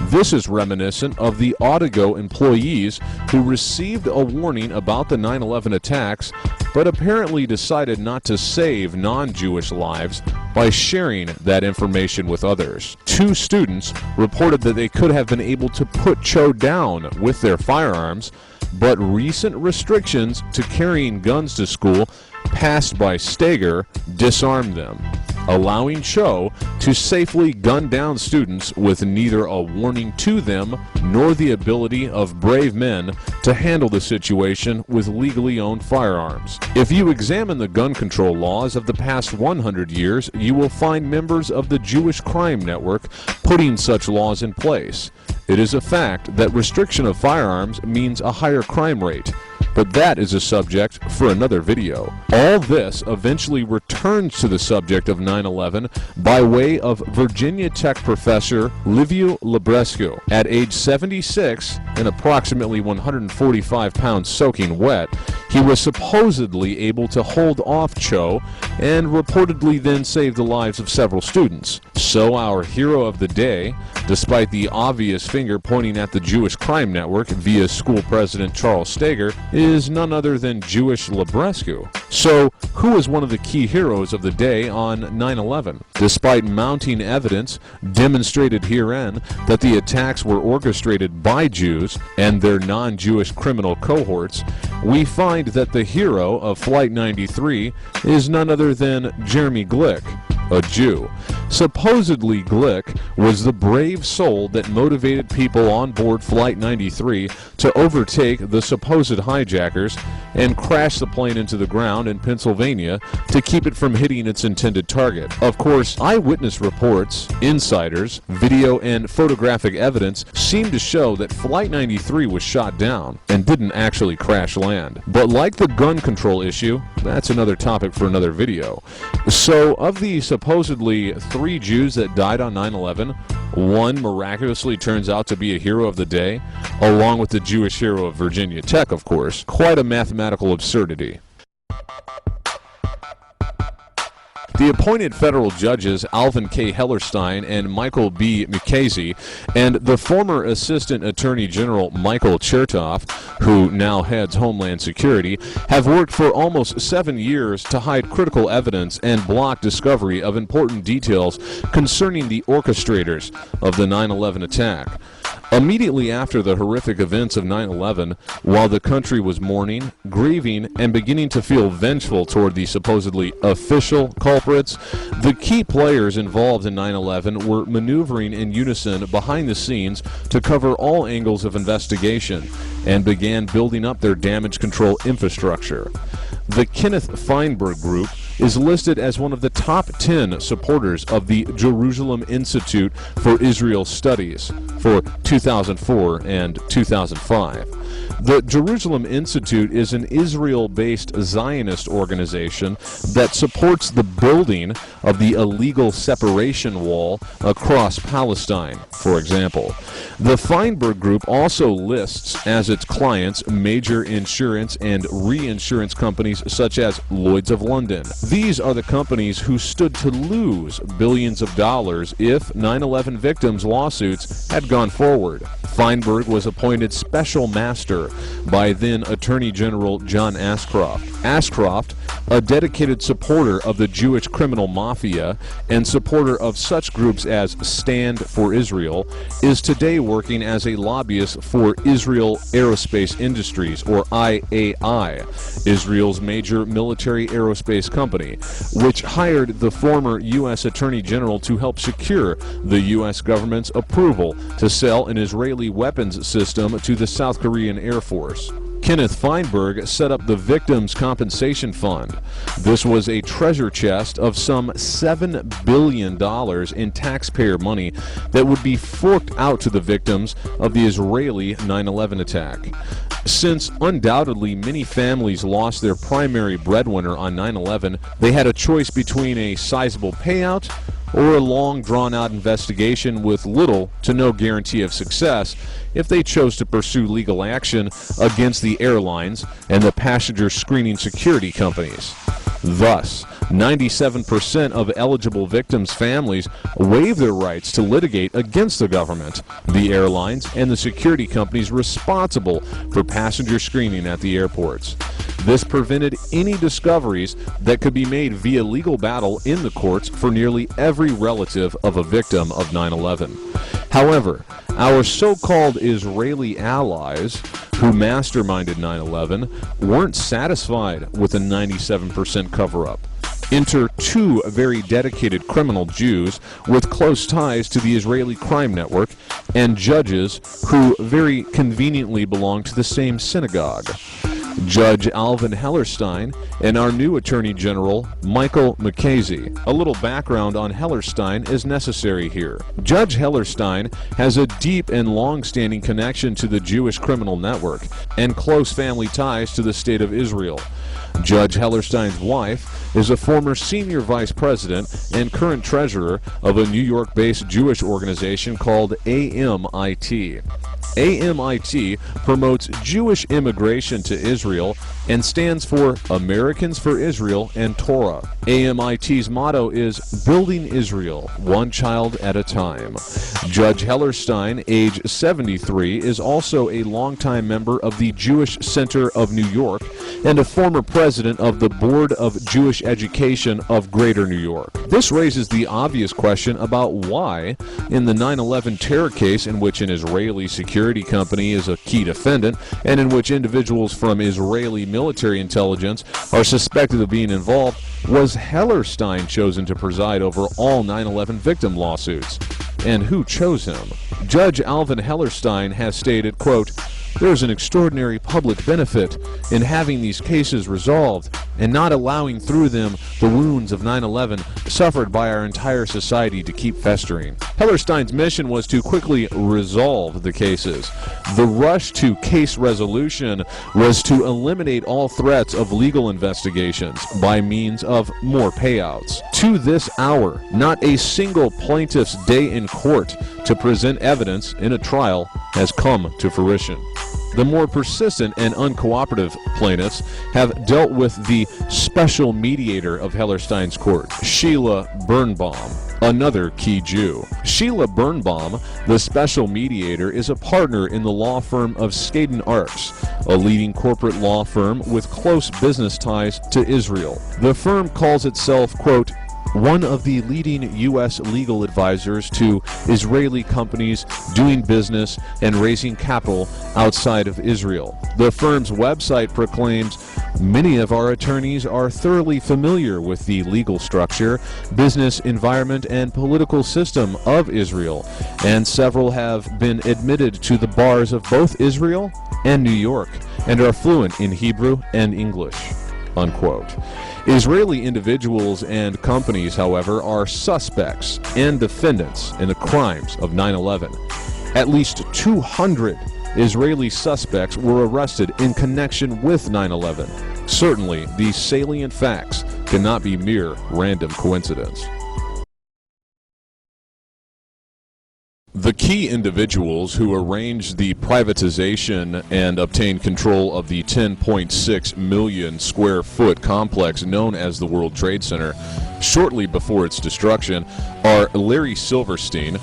[SPEAKER 11] This is reminiscent of the Audigo employees who received a warning about the 9/11 attacks, but apparently decided not to save non-Jewish lives by sharing that information with others. 2 students reported that they could have been able to put Cho down with their firearms, but recent restrictions to carrying guns to school passed by Steger disarmed them. allowing Cho to safely gun down students with neither a warning to them nor the ability of brave men to handle the situation with legally owned firearms. If you examine the gun control laws of the past 100 years, you will find members of the Jewish crime network putting such laws in place. It is a fact that restriction of firearms means a higher crime rate, but that is a subject for another video. All this eventually returns to the subject of 9/11 by way of Virginia Tech professor Liviu Librescu. At age 76 and approximately 145 pounds soaking wet, he was supposedly able to hold off Cho and reportedly then saved the lives of several students. So our hero of the day, despite the obvious finger pointing at the Jewish crime network via school president Charles Steger, is none other than Jewish Librescu. So, who is one of the key heroes of the day on 9/11? Despite mounting evidence demonstrated herein that the attacks were orchestrated by Jews and their non-Jewish criminal cohorts, we find that the hero of Flight 93 is none other than Jeremy Glick, a Jew. Supposedly, Glick was the brave soul that motivated people on board Flight 93 to overtake the supposed hijackers and crash the plane into the ground in Pennsylvania to keep it from hitting its intended target. Of course, eyewitness reports, insiders, video, and photographic evidence seem to show that Flight 93 was shot down and didn't actually crash land. But like the gun control issue, that's another topic for another video. So, of the supposedly 3 Jews that died on 9/11, one miraculously turns out to be a hero of the day, along with the Jewish hero of Virginia Tech, of course. Quite a mathematical absurdity. The appointed federal judges Alvin K. Hellerstein and Michael B. Mukasey and the former Assistant Attorney General Michael Chertoff, who now heads Homeland Security, have worked for almost 7 years to hide critical evidence and block discovery of important details concerning the orchestrators of the 9/11 attack. Immediately after the horrific events of 9/11, while the country was mourning, grieving, and beginning to feel vengeful toward the supposedly official culprits, the key players involved in 9/11 were maneuvering in unison behind the scenes to cover all angles of investigation and began building up their damage control infrastructure. The Kenneth Feinberg Group is listed as one of the top 10 supporters of the Jerusalem Institute for Israel Studies for 2004 and 2005. The Jerusalem Institute is an Israel-based Zionist organization that supports the building of the illegal separation wall across Palestine, for example. The Feinberg Group also lists as its clients major insurance and reinsurance companies such as Lloyd's of London. These are the companies who stood to lose billions of dollars if 9/11 victims' lawsuits had gone forward. Feinberg was appointed special master by then Attorney General John Ashcroft. Ashcroft, a dedicated supporter of the Jewish criminal mafia and supporter of such groups as Stand for Israel, is today working as a lobbyist for Israel Aerospace Industries, or IAI, Israel's major military aerospace company, which hired the former U.S. Attorney General to help secure the U.S. government's approval to sell an Israeli weapons system to the South Korean Air Force. Kenneth Feinberg set up the Victims' Compensation Fund. This was a treasure chest of some $7 billion in taxpayer money that would be forked out to the victims of the Israeli 9/11 attack. Since undoubtedly many families lost their primary breadwinner on 9/11, they had a choice between a sizable payout or a long drawn-out investigation with little to no guarantee of success if they chose to pursue legal action against the airlines and the passenger screening security companies. Thus, 97% of eligible victims' families waive their rights to litigate against the government, the airlines, and the security companies responsible for passenger screening at the airports. This prevented any discoveries that could be made via legal battle in the courts for nearly every relative of a victim of 9/11. However, our so-called Israeli allies who masterminded 9/11 weren't satisfied with a 97% cover-up. enter two very dedicated criminal Jews with close ties to the Israeli crime network and judges who very conveniently belong to the same synagogue. Judge Alvin Hellerstein and our new Attorney General, Michael Mukasey. A little background on Hellerstein is necessary here. Judge Hellerstein has a deep and long-standing connection to the Jewish criminal network and close family ties to the State of Israel. Judge Hellerstein's wife is a former senior vice president and current treasurer of a New York-based Jewish organization called AMIT. AMIT promotes Jewish immigration to Israel and stands for Americans for Israel and Torah. AMIT's motto is Building Israel, one child at a time. Judge Hellerstein, age 73, is also a longtime member of the Jewish Center of New York and a former president of the Board of Jewish Education of Greater New York. This raises the obvious question about why, in the 9/11 terror case in which an Israeli security company is a key defendant and in which individuals from Israeli military intelligence are suspected of being involved, was Hellerstein chosen to preside over all 9/11 victim lawsuits? And who chose him? Judge Alvin Hellerstein has stated, quote, "There is an extraordinary public benefit in having these cases resolved and not allowing through them the wounds of 9/11 suffered by our entire society to keep festering." Hellerstein's mission was to quickly resolve the cases. The rush to case resolution was to eliminate all threats of legal investigations by means of more payouts. To this hour, not a single plaintiff's day in court to present evidence in a trial has come to fruition. The more persistent and uncooperative plaintiffs have dealt with the special mediator of Hellerstein's court, Sheila Birnbaum, another key Jew. Sheila Birnbaum, the special mediator, is a partner in the law firm of Skadden Arps, a leading corporate law firm with close business ties to Israel. The firm calls itself, quote, "one of the leading U.S. legal advisors to Israeli companies doing business and raising capital outside of Israel." The firm's website proclaims, "Many of our attorneys are thoroughly familiar with the legal structure, business environment, and political system of Israel, and several have been admitted to the bars of both Israel and New York, and are fluent in Hebrew and English." Unquote. Israeli individuals and companies, however, are suspects and defendants in the crimes of 9/11. At least 200 Israeli suspects were arrested in connection with 9/11. Certainly, these salient facts cannot be mere random coincidence. The key individuals who arranged the privatization and obtained control of the 10.6 million square foot complex known as the World Trade Center shortly before its destruction are Larry Silverstein,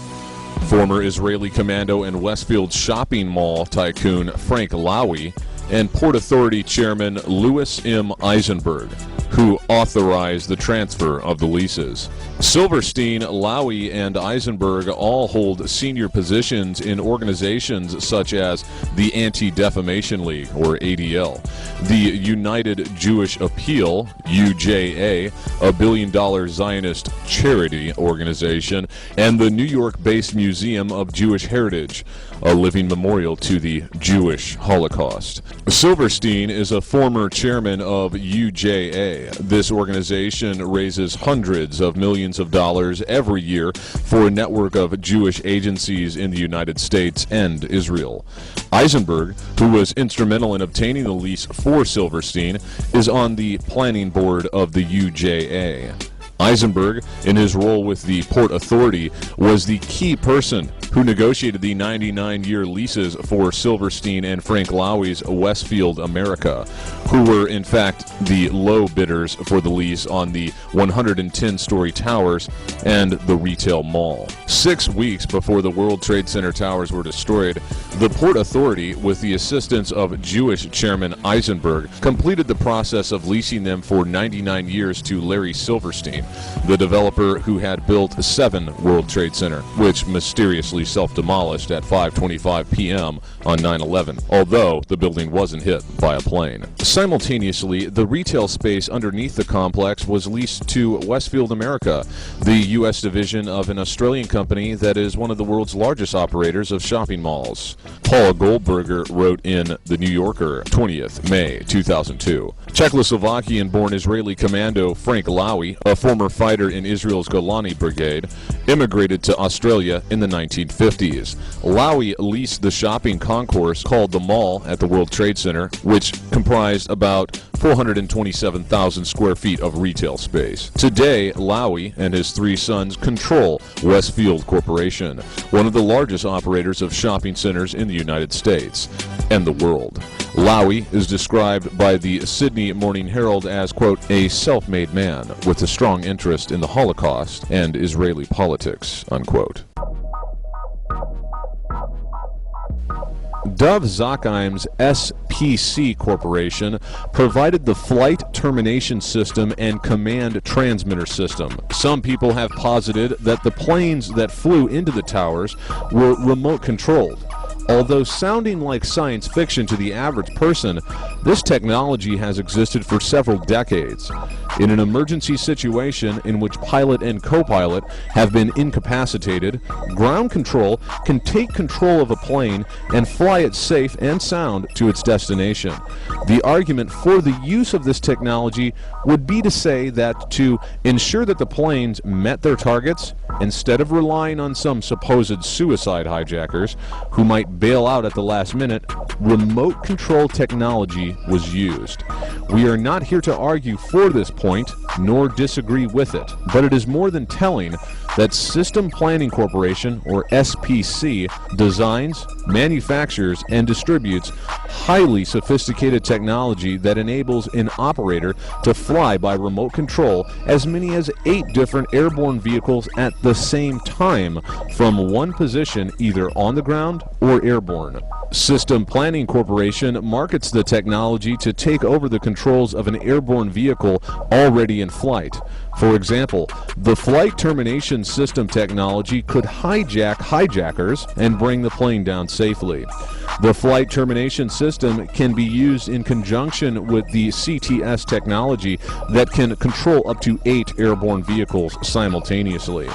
[SPEAKER 11] former Israeli commando and Westfield shopping mall tycoon Frank Lowy, and Port Authority Chairman Louis M. Eisenberg, who authorized the transfer of the leases. Silverstein, Lowy, and Eisenberg all hold senior positions in organizations such as the Anti-Defamation League, or ADL, the United Jewish Appeal, UJA, a billion-dollar Zionist charity organization, and the New York-based Museum of Jewish Heritage, a living memorial to the Jewish Holocaust. Silverstein is a former chairman of UJA. This organization raises hundreds of millions of dollars every year for a network of Jewish agencies in the United States and Israel. Eisenberg, who was instrumental in obtaining the lease for Silverstein, is on the planning board of the UJA. Eisenberg, in his role with the Port Authority, was the key person who negotiated the 99-year leases for Silverstein and Frank Lowy's Westfield America, who were in fact the low bidders for the lease on the 110-story towers and the retail mall. 6 weeks before the World Trade Center towers were destroyed, the Port Authority, with the assistance of Jewish Chairman Eisenberg, completed the process of leasing them for 99 years to Larry Silverstein. the developer who had built 7 World Trade Center, which mysteriously self-demolished at 5:25 p.m. on 9/11, although the building wasn't hit by a plane. Simultaneously, the retail space underneath the complex was leased to Westfield America, the U.S. division of an Australian company that is one of the world's largest operators of shopping malls. Paula Goldberger wrote in The New Yorker, 20th May 2002. Czechoslovakian-born Israeli commando Frank Lowy, a former fighter in Israel's Golani Brigade, immigrated to Australia in the 1950s. Lowy leased the shopping concourse called the Mall at the World Trade Center, which comprised about 427,000 square feet of retail space. Today, Lowy and his 3 sons control Westfield Corporation, one of the largest operators of shopping centers in the United States and the world. Lowy is described by the Sydney Morning Herald as, quote, a self-made man with a strong interest in the Holocaust and Israeli politics, unquote. Dov Zakheim's SPC Corporation provided the flight termination system and command transmitter system. Some people have posited that the planes that flew into the towers were remote controlled. Although sounding like science fiction to the average person, this technology has existed for several decades. In an emergency situation in which pilot and co-pilot have been incapacitated, ground control can take control of a plane and fly it safe and sound to its destination. The argument for the use of this technology would be to say that to ensure that the planes met their targets, instead of relying on some supposed suicide hijackers who might bail out at the last minute, remote control technology was used. We are not here to argue for this point, nor disagree with it, but it is more than telling that System Planning Corporation, or SPC, designs, manufactures, and distributes highly sophisticated technology that enables an operator to fly by remote control as many as 8 different airborne vehicles at the same time from one position, either on the ground or airborne. System Planning Corporation markets the technology to take over the controls of an airborne vehicle already in flight. For example, the flight termination system technology could hijack hijackers and bring the plane down safely. The flight termination system can be used in conjunction with the CTS technology that can control up to 8 airborne vehicles simultaneously.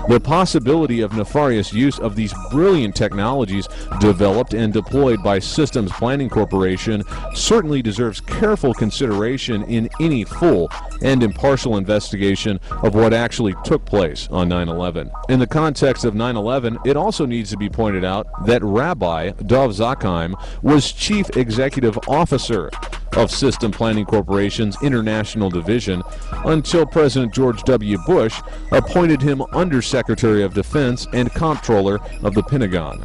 [SPEAKER 11] The possibility of nefarious use of these brilliant technologies developed and deployed by Systems Planning Corporation certainly deserves careful consideration in any full and impartial investigation of what actually took place on 9/11. In the context of 9/11, it also needs to be pointed out that Rabbi Dov Zakheim was Chief Executive Officer of System Planning Corporation's International Division until President George W. Bush appointed him Undersecretary of Defense and Comptroller of the Pentagon.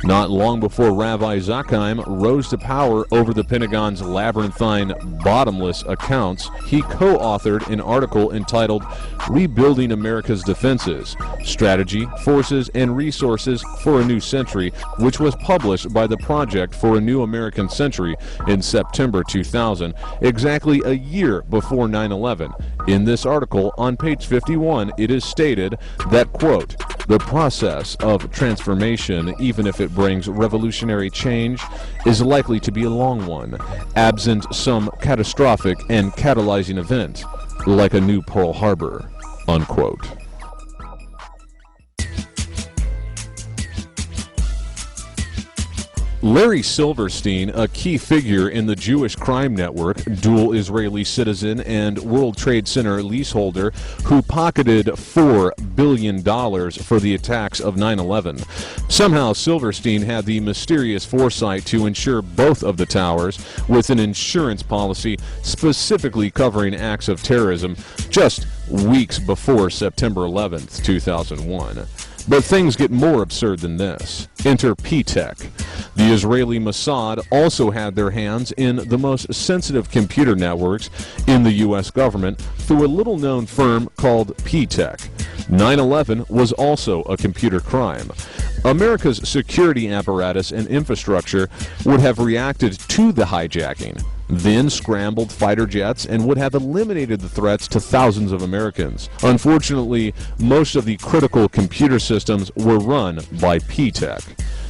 [SPEAKER 11] Not long before Rabbi Zakheim rose to power over the Pentagon's labyrinthine, bottomless accounts, he co-authored an article entitled Rebuilding America's Defenses, Strategy, Forces, and Resources for a New Century, which was published by the Project for a New American Century in September 2000, exactly a year before 9/11. In this article, on page 51, it is stated that, quote, the process of transformation, even if it brings revolutionary change, is likely to be a long one, absent some catastrophic and catalyzing event, like a new Pearl Harbor, unquote. Larry Silverstein, a key figure in the Jewish crime network, dual Israeli citizen and World Trade Center leaseholder who pocketed $4 billion for the attacks of 9/11. Somehow Silverstein had the mysterious foresight to insure both of the towers with an insurance policy specifically covering acts of terrorism just weeks before September 11th, 2001. But things get more absurd than this. Enter P-Tech. The Israeli Mossad also had their hands in the most sensitive computer networks in the U.S. government through a little-known firm called P-Tech. 9/11 was also a computer crime. America's security apparatus and infrastructure would have reacted to the hijacking, then scrambled fighter jets and would have eliminated the threats to thousands of Americans. Unfortunately, most of the critical computer systems were run by P-TECH.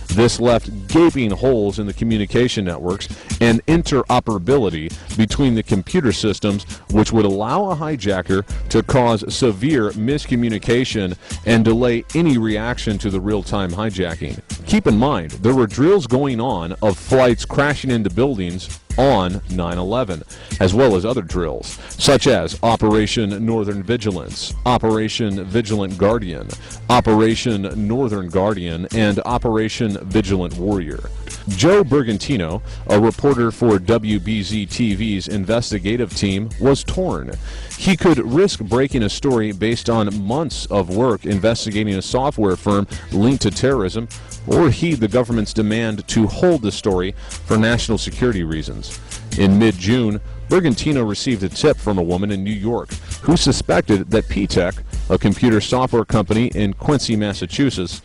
[SPEAKER 11] This left gaping holes in the communication networks and interoperability between the computer systems, which would allow a hijacker to cause severe miscommunication and delay any reaction to the real-time hijacking. Keep in mind, there were drills going on of flights crashing into buildings on 9/11, as well as other drills, such as Operation Northern Vigilance, Operation Vigilant Guardian, Operation Northern Guardian, and Operation Vigilant Warrior. Joe Bergantino, a reporter for WBZ-TV's investigative team, was torn. He could risk breaking a story based on months of work investigating a software firm linked to terrorism, or heed the government's demand to hold the story for national security reasons. In mid-June, Bergantino received a tip from a woman in New York who suspected that P-TECH, a computer software company in Quincy, Massachusetts,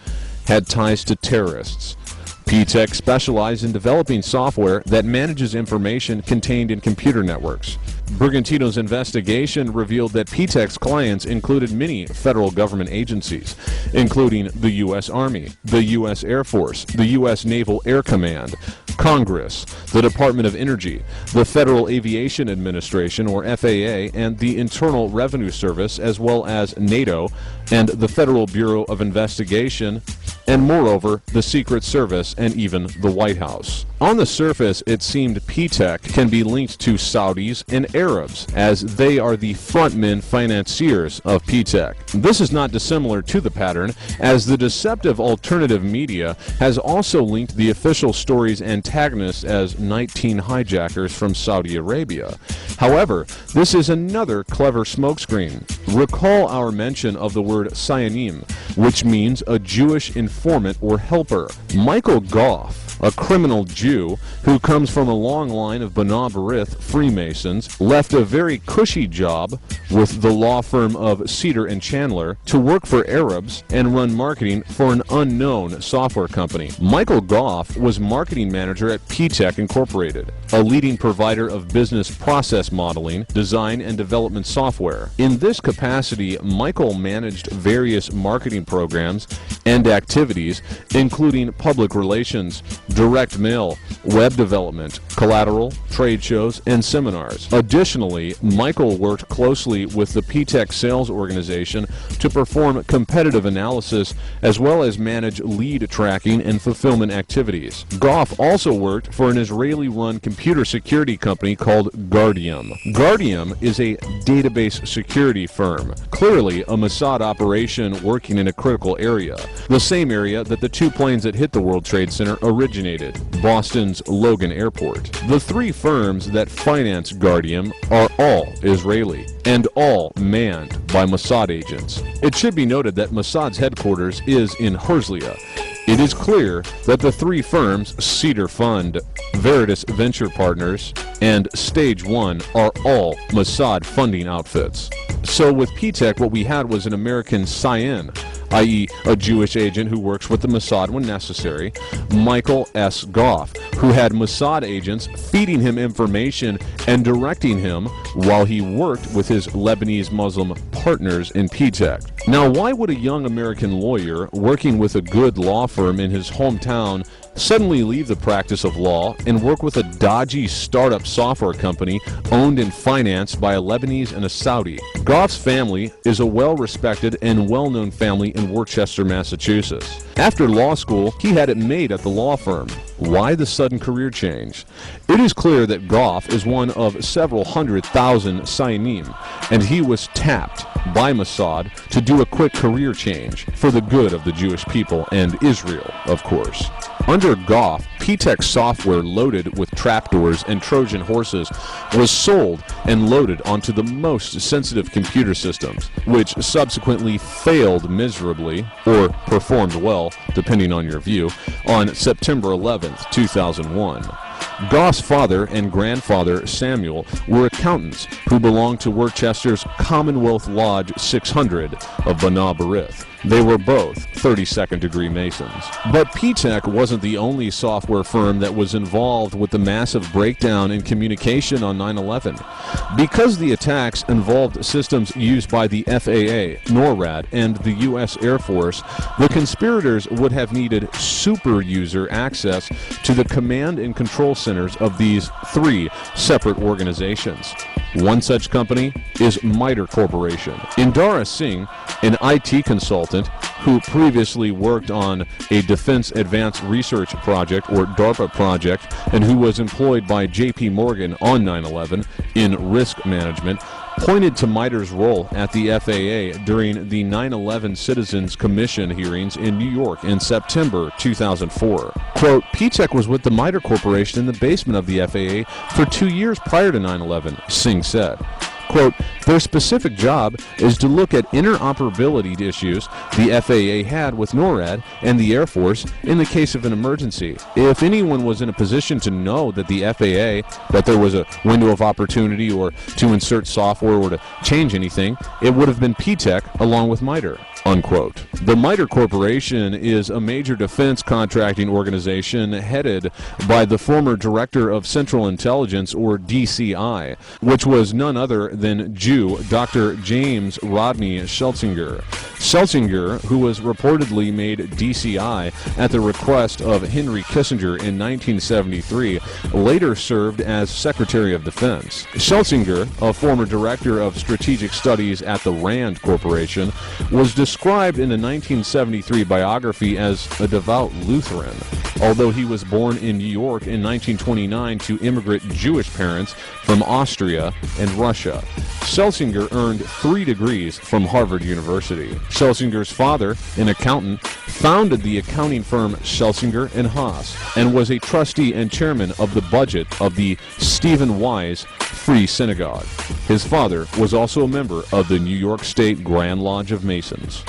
[SPEAKER 11] had ties to terrorists. P-TECH specialized in developing software that manages information contained in computer networks. Bergantino's investigation revealed that P-TECH's clients included many federal government agencies, including the U.S. Army, the U.S. Air Force, the U.S. Naval Air Command, Congress, the Department of Energy, the Federal Aviation Administration, or FAA, and the Internal Revenue Service, as well as NATO and the Federal Bureau of Investigation, and moreover, the Secret Service and even the White House. On the surface, it seemed P-TECH can be linked to Saudis and Arabs, as they are the frontmen financiers of P-TECH. This is not dissimilar to the pattern, as the deceptive alternative media has also linked the official story's antagonists as 19 hijackers from Saudi Arabia. However, this is another clever smokescreen. Recall our mention of the word Sayanim, which means a Jewish informant or helper. Michael Goff, a criminal Jew who comes from a long line of B'nai B'rith Freemasons, left a very cushy job with the law firm of Cedar and Chandler to work for Arabs and run marketing for an unknown software company. Michael Goff was marketing manager at P-TECH Incorporated, a leading provider of business process modeling, design, and development software. In this capacity, Michael managed various marketing programs and activities, including public relations, direct mail, web development, collateral, trade shows, and seminars. Additionally, Michael worked closely with the P-TECH sales organization to perform competitive analysis as well as manage lead tracking and fulfillment activities. Goff also worked for an Israeli-run computer security company called Guardium. Guardium is a database security firm, clearly a Mossad operation working in a critical area, the same area that the two planes that hit the World Trade Center originated, Boston's Logan Airport. The three firms that finance Guardium are all Israeli and all manned by Mossad agents. It should be noted that Mossad's headquarters is in Herzliya. It is clear that the three firms, Cedar Fund, Veritas Venture Partners, and Stage One, are all Mossad funding outfits. So with P-TECH, what we had was an American Sayan, i.e. a Jewish agent who works with the Mossad when necessary, Michael S. Goff, who had Mossad agents feeding him information and directing him while he worked with his Lebanese Muslim partners in P-TECH. Now, why would a young American lawyer working with a good law firm in his hometown suddenly leave the practice of law and work with a dodgy startup software company owned and financed by a Lebanese and a Saudi? Goff's family is a well-respected and well-known family in Worcester, Massachusetts. After law school, he had it made at the law firm. Why the sudden career change? It is clear that Goff is one of several 100,000 Sayanim, and he was tapped by Mossad to do a quick career change for the good of the Jewish people and Israel, of course. Under Goff, P-TECH software loaded with trapdoors and Trojan horses was sold and loaded onto the most sensitive computer systems, which subsequently failed miserably, or performed well, depending on your view, on September 11th, 2001. Goff's father and grandfather, Samuel, were accountants who belonged to Worcester's Commonwealth Lodge 600 of B'nai B'rith. They were both 32nd degree Masons. But P-TECH wasn't the only software firm that was involved with the massive breakdown in communication on 9/11. Because the attacks involved systems used by the FAA, NORAD, and the U.S. Air Force, the conspirators would have needed super user access to the command and control centers of these three separate organizations. One such company is MITRE Corporation. Indara Singh, an IT consultant who previously worked on a Defense Advanced Research Project, or DARPA project, and who was employed by J.P. Morgan on 9/11 in risk management, pointed to MITRE's role at the FAA during the 9/11 Citizens Commission hearings in New York in September 2004. Quote, P-TECH was with the MITRE Corporation in the basement of the FAA for 2 years prior to 9/11, Singh said. Quote, their specific job is to look at interoperability issues the FAA had with NORAD and the Air Force in the case of an emergency. If anyone was in a position to know that the FAA, that there was a window of opportunity or to insert software or to change anything, it would have been P-TECH along with MITRE. Unquote. The MITRE Corporation is a major defense contracting organization headed by the former Director of Central Intelligence, or DCI, which was none other than Jew Dr. James Rodney Schlesinger. Schlesinger, who was reportedly made DCI at the request of Henry Kissinger in 1973, later served as Secretary of Defense. Schlesinger, a former Director of Strategic Studies at the RAND Corporation, was described in a 1973 biography as a devout Lutheran, although he was born in New York in 1929 to immigrant Jewish parents from Austria and Russia. Schlesinger earned 3 degrees from Harvard University. Schlesinger's father, an accountant, founded the accounting firm Schlesinger and Haas and was a trustee and chairman of the budget of the Stephen Wise Free Synagogue. His father was also a member of the New York State Grand Lodge of Masons.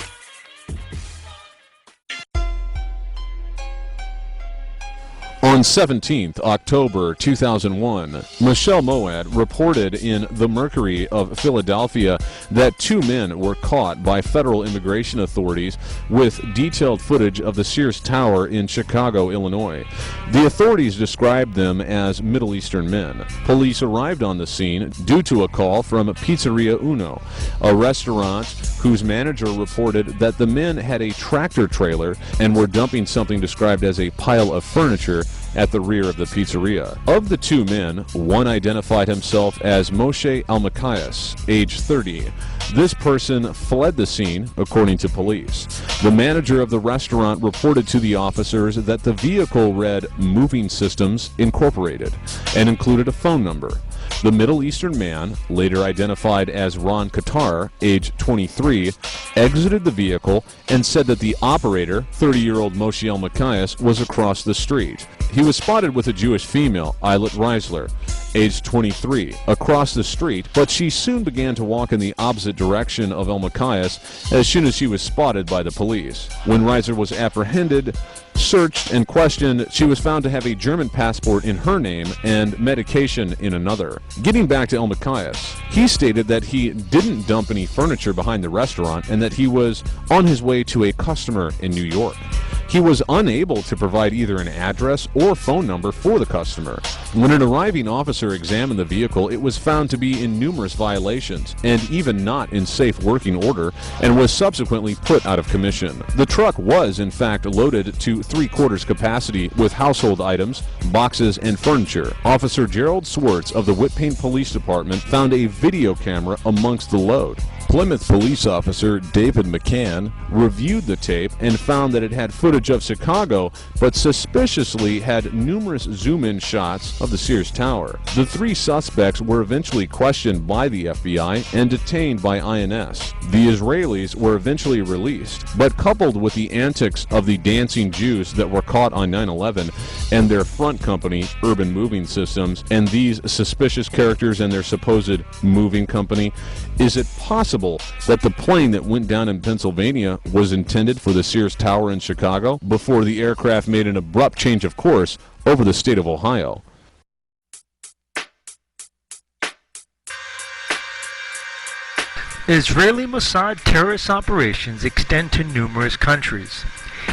[SPEAKER 11] On 17th October 2001, Michelle Moad reported in the Mercury of Philadelphia that 2 men were caught by federal immigration authorities with detailed footage of the Sears Tower in Chicago, Illinois. The authorities described them as Middle Eastern men. Police arrived on the scene due to a call from Pizzeria Uno, a restaurant whose manager reported that the men had a tractor trailer and were dumping something described as a pile of furniture at the rear of the pizzeria. Of the 2 men, one identified himself as Moshe Almakias, age 30. This person fled the scene, according to police. The manager of the restaurant reported to the officers that the vehicle read Moving Systems Incorporated and included a phone number. The Middle Eastern man, later identified as Ron Qatar, age 23, exited the vehicle and said that the operator, 30-year-old Moshe Almakias, was across the street. He was spotted with a Jewish female, Eilat Reisler, age 23, across the street, but she soon began to walk in the opposite direction of Almakias as soon as she was spotted by the police. When Reisler was apprehended, searched, and questioned, she was found to have a German passport in her name and medication in another. Getting back to Almakias, he stated that he didn't dump any furniture behind the restaurant and that he was on his way to a customer in New York. He was unable to provide either an address or phone number for the customer. When an arriving officer examined the vehicle, it was found to be in numerous violations and even not in safe working order, and was subsequently put out of commission. The truck was, in fact, loaded to 3/4 capacity with household items, boxes, and furniture. Officer Gerald Swartz of the Whitpain Police Department found a video camera amongst the load. Plymouth police officer David McCann reviewed the tape and found that it had footage of Chicago, but suspiciously had numerous zoom-in shots of the Sears Tower. The 3 suspects were eventually questioned by the FBI and detained by INS. The Israelis were eventually released, but coupled with the antics of the dancing Jews that were caught on 9/11 and their front company, Urban Moving Systems, and these suspicious characters and their supposed moving company, is it possible that the plane that went down in Pennsylvania was intended for the Sears Tower in Chicago before the aircraft made an abrupt change of course over the state of Ohio?
[SPEAKER 19] Israeli Mossad terrorist operations extend to numerous countries.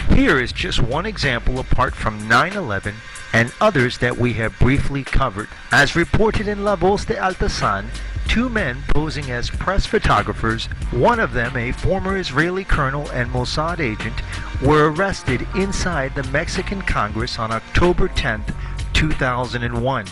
[SPEAKER 19] Here is just one example apart from 9/11 and others that we have briefly covered. As reported in La Voz de Altasan, two men posing as press photographers, one of them a former Israeli colonel and Mossad agent, were arrested inside the Mexican Congress on October 10, 2001,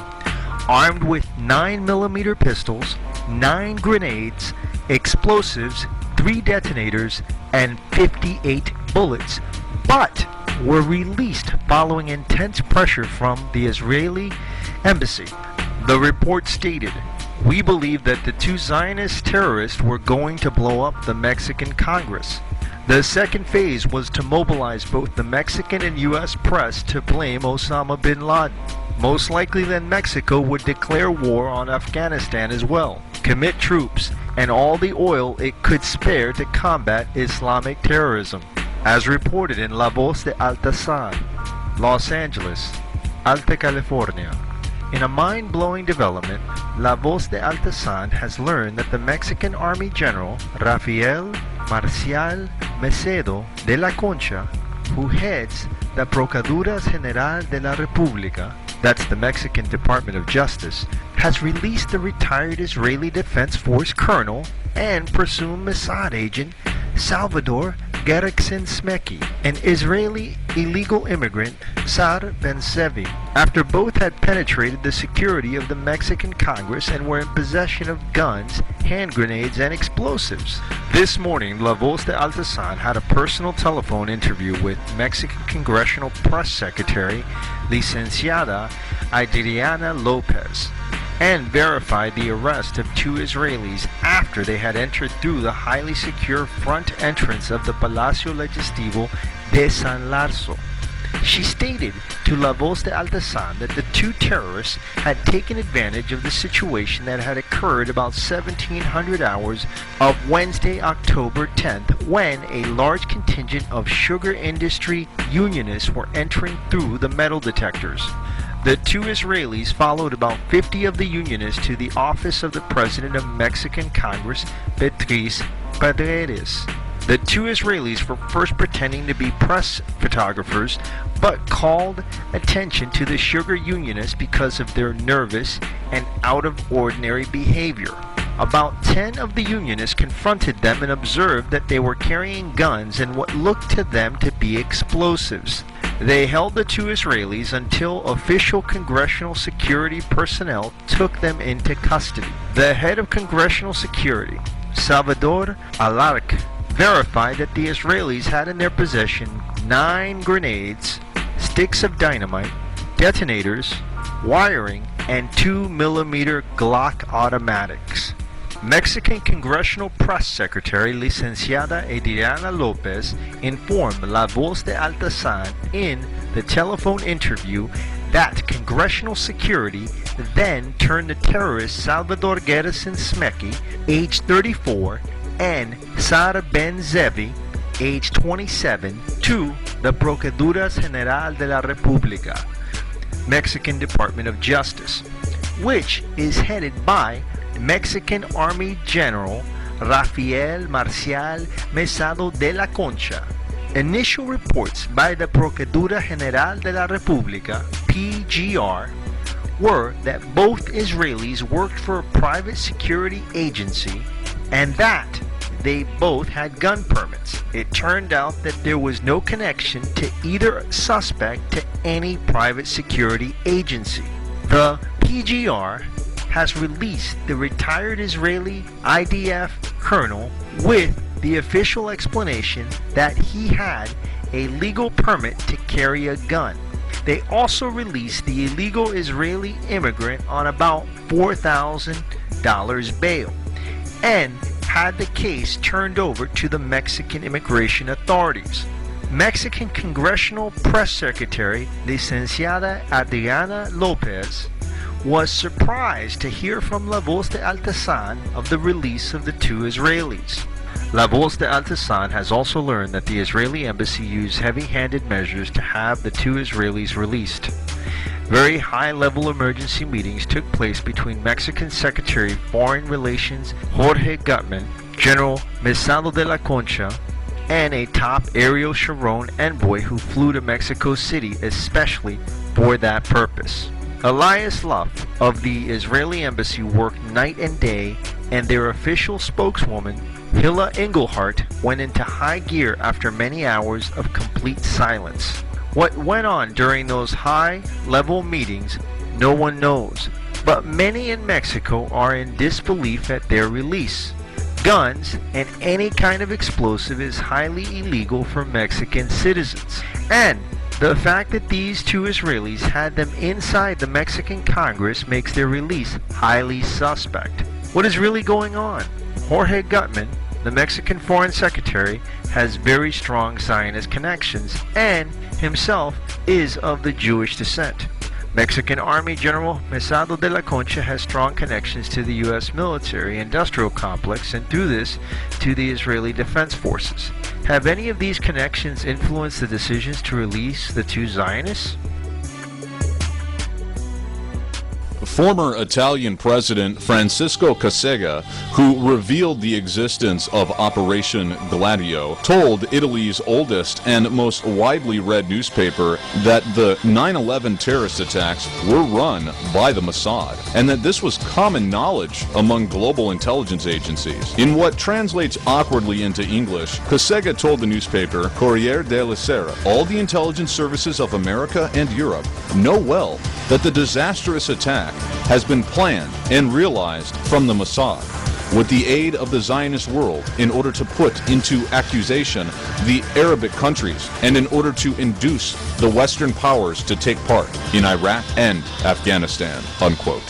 [SPEAKER 19] armed with 9mm pistols, 9 grenades, explosives, 3 detonators, and 58 bullets, but were released following intense pressure from the Israeli embassy. The report stated, "We believe that the two Zionist terrorists were going to blow up the Mexican Congress. The second phase was to mobilize both the Mexican and U.S. press to blame Osama bin Laden. Most likely then Mexico would declare war on Afghanistan as well, commit troops and all the oil it could spare to combat Islamic terrorism." As reported in La Voz de Altasan, Los Angeles, Alta California. In a mind-blowing development, La Voz de Altasan has learned that the Mexican Army General Rafael Marcial Macedo de la Concha, who heads the Procuraduría General de la República, that's the Mexican Department of Justice, has released the retired Israeli Defense Force Colonel and presumed Mossad agent Salvador Gerexin Smeki, an Israeli illegal immigrant, Sar Ben-Zevi, after both had penetrated the security of the Mexican Congress and were in possession of guns, hand grenades, and explosives. This morning, La Voz de Altasan had a personal telephone interview with Mexican Congressional Press Secretary, Licenciada Adriana Lopez, and verified the arrest of two Israelis after they had entered through the highly secure front entrance of the Palacio Legislativo de San Larzo. She stated to La Voz de Altasan that the two terrorists had taken advantage of the situation that had occurred about 1700 hours of Wednesday, October 10th, when a large contingent of sugar industry unionists were entering through the metal detectors. The two Israelis followed about 50 of the unionists to the office of the President of Mexican Congress, Beatriz Paredes. The two Israelis were first pretending to be press photographers, but called attention to the sugar unionists because of their nervous and out-of-ordinary behavior. About 10 of the unionists confronted them and observed that they were carrying guns and what looked to them to be explosives. They held the two Israelis until official congressional security personnel took them into custody. The head of congressional security, Salvador Alarc, verified that the Israelis had in their possession 9 grenades, sticks of dynamite, detonators, wiring, and 2mm Glock automatics. Mexican Congressional Press Secretary Licenciada Adriana Lopez informed La Voz de Altasan in the telephone interview that congressional security then turned the terrorists Salvador Gerexin Smeki, age 34, and Sar Ben-Zevi, age 27, to the Procuraduría General de la República, Mexican Department of Justice, which is headed by Mexican Army General Rafael Marcial Macedo de la Concha. Initial reports by the Procuraduría General de la República, PGR, were that both Israelis worked for a private security agency and that they both had gun permits. It turned out that there was no connection to either suspect to any private security agency. The PGR has released the retired Israeli IDF colonel with the official explanation that he had a legal permit to carry a gun. They also released the illegal Israeli immigrant on about $4,000 bail and had the case turned over to the Mexican immigration authorities. Mexican Congressional Press Secretary Licenciada Adriana Lopez was surprised to hear from La Voz de Altasan of the release of the two Israelis. La Voz de Altasan has also learned that the Israeli embassy used heavy-handed measures to have the two Israelis released. Very high-level emergency meetings took place between Mexican Secretary of Foreign Relations Jorge Gutman General Mesado de la Concha, and a top Ariel Sharon envoy who flew to Mexico City especially for that purpose. Elias Luff of the Israeli embassy worked night and day, and their official spokeswoman, Hilla Engelhardt, went into high gear after many hours of complete silence. What went on during those high-level meetings, no one knows, but many in Mexico are in disbelief at their release. Guns and any kind of explosive is highly illegal for Mexican citizens, and the fact that these two Israelis had them inside the Mexican Congress makes their release highly suspect. What is really going on? Jorge Gutman, the Mexican Foreign Secretary, has very strong Zionist connections and himself is of the Jewish descent. Mexican Army General Mesado de la Concha has strong connections to the U.S. military industrial complex and through this to the Israeli Defense Forces. Have any of these connections influenced the decisions to release the two Zionists?
[SPEAKER 11] Former Italian President Francisco Cossega, who revealed the existence of Operation Gladio, told Italy's oldest and most widely read newspaper that the 9/11 terrorist attacks were run by the Mossad, and that this was common knowledge among global intelligence agencies. In what translates awkwardly into English, Cossega told the newspaper Corriere della Sera, all the intelligence services of America and Europe know well that the disastrous attack has been planned and realized from the Mossad with the aid of the Zionist world in order to put into accusation the Arabic countries and in order to induce the Western powers to take part in Iraq and Afghanistan, unquote.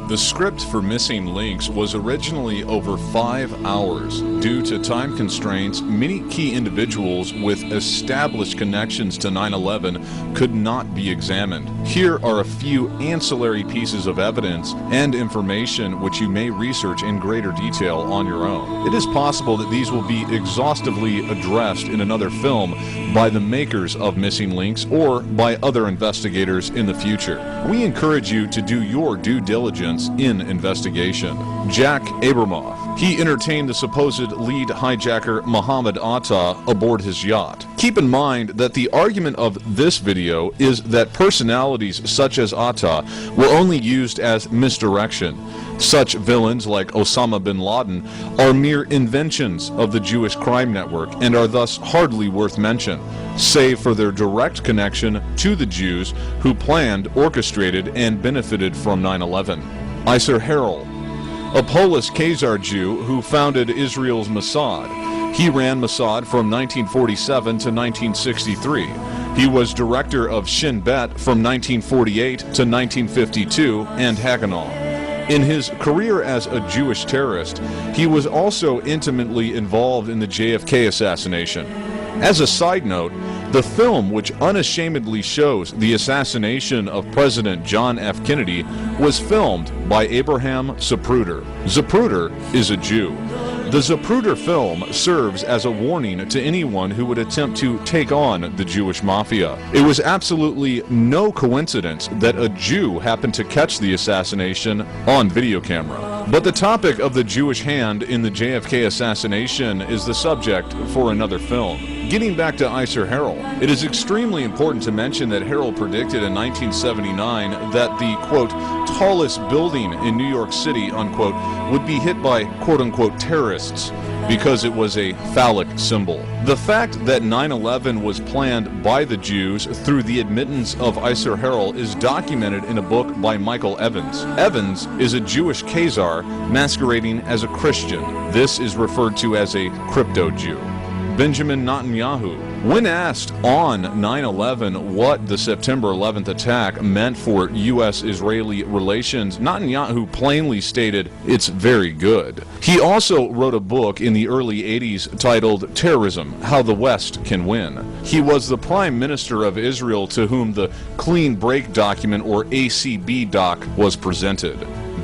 [SPEAKER 11] The script for Missing Links was originally over 5 hours. Due to time constraints, many key individuals with established connections to 9/11 could not be examined. Here are a few ancillary pieces of evidence and information which you may research in greater detail on your own. It is possible that these will be exhaustively addressed in another film by the makers of Missing Links or by other investigators in the future. We encourage you to do your due diligence in investigation. Jack Abramoff. He entertained the supposed lead hijacker Mohammed Atta aboard his yacht. Keep in mind that the argument of this video is that personalities such as Atta were only used as misdirection. Such villains like Osama bin Laden are mere inventions of the Jewish crime network and are thus hardly worth mention, save for their direct connection to the Jews who planned, orchestrated, and benefited from 9/11. Isser Harel, a Polish Khazar Jew who founded Israel's Mossad. He ran Mossad from 1947 to 1963. He was director of Shin Bet from 1948 to 1952 and Haganah. In his career as a Jewish terrorist, he was also intimately involved in the JFK assassination. As a side note, the film which unashamedly shows the assassination of President John F. Kennedy was filmed by Abraham Zapruder. Zapruder is a Jew. The Zapruder film serves as a warning to anyone who would attempt to take on the Jewish mafia. It was absolutely no coincidence that a Jew happened to catch the assassination on video camera. But the topic of the Jewish hand in the JFK assassination is the subject for another film. Getting back to Isser Harel, it is extremely important to mention that Harel predicted in 1979 that the, quote, tallest building in New York City, unquote, would be hit by, quote unquote, terrorists because it was a phallic symbol. The fact that 9/11 was planned by the Jews through the admittance of Isser Harel is documented in a book by Michael Evans. Evans is a Jewish Khazar masquerading as a Christian. This is referred to as a crypto-Jew. Benjamin Netanyahu. When asked on 9/11 what the September 11th attack meant for U.S.-Israeli relations, Netanyahu plainly stated, "It's very good." He also wrote a book in the early 80s titled Terrorism: How the West Can Win. He was the Prime Minister of Israel to whom the Clean Break document, or ACB doc, was presented.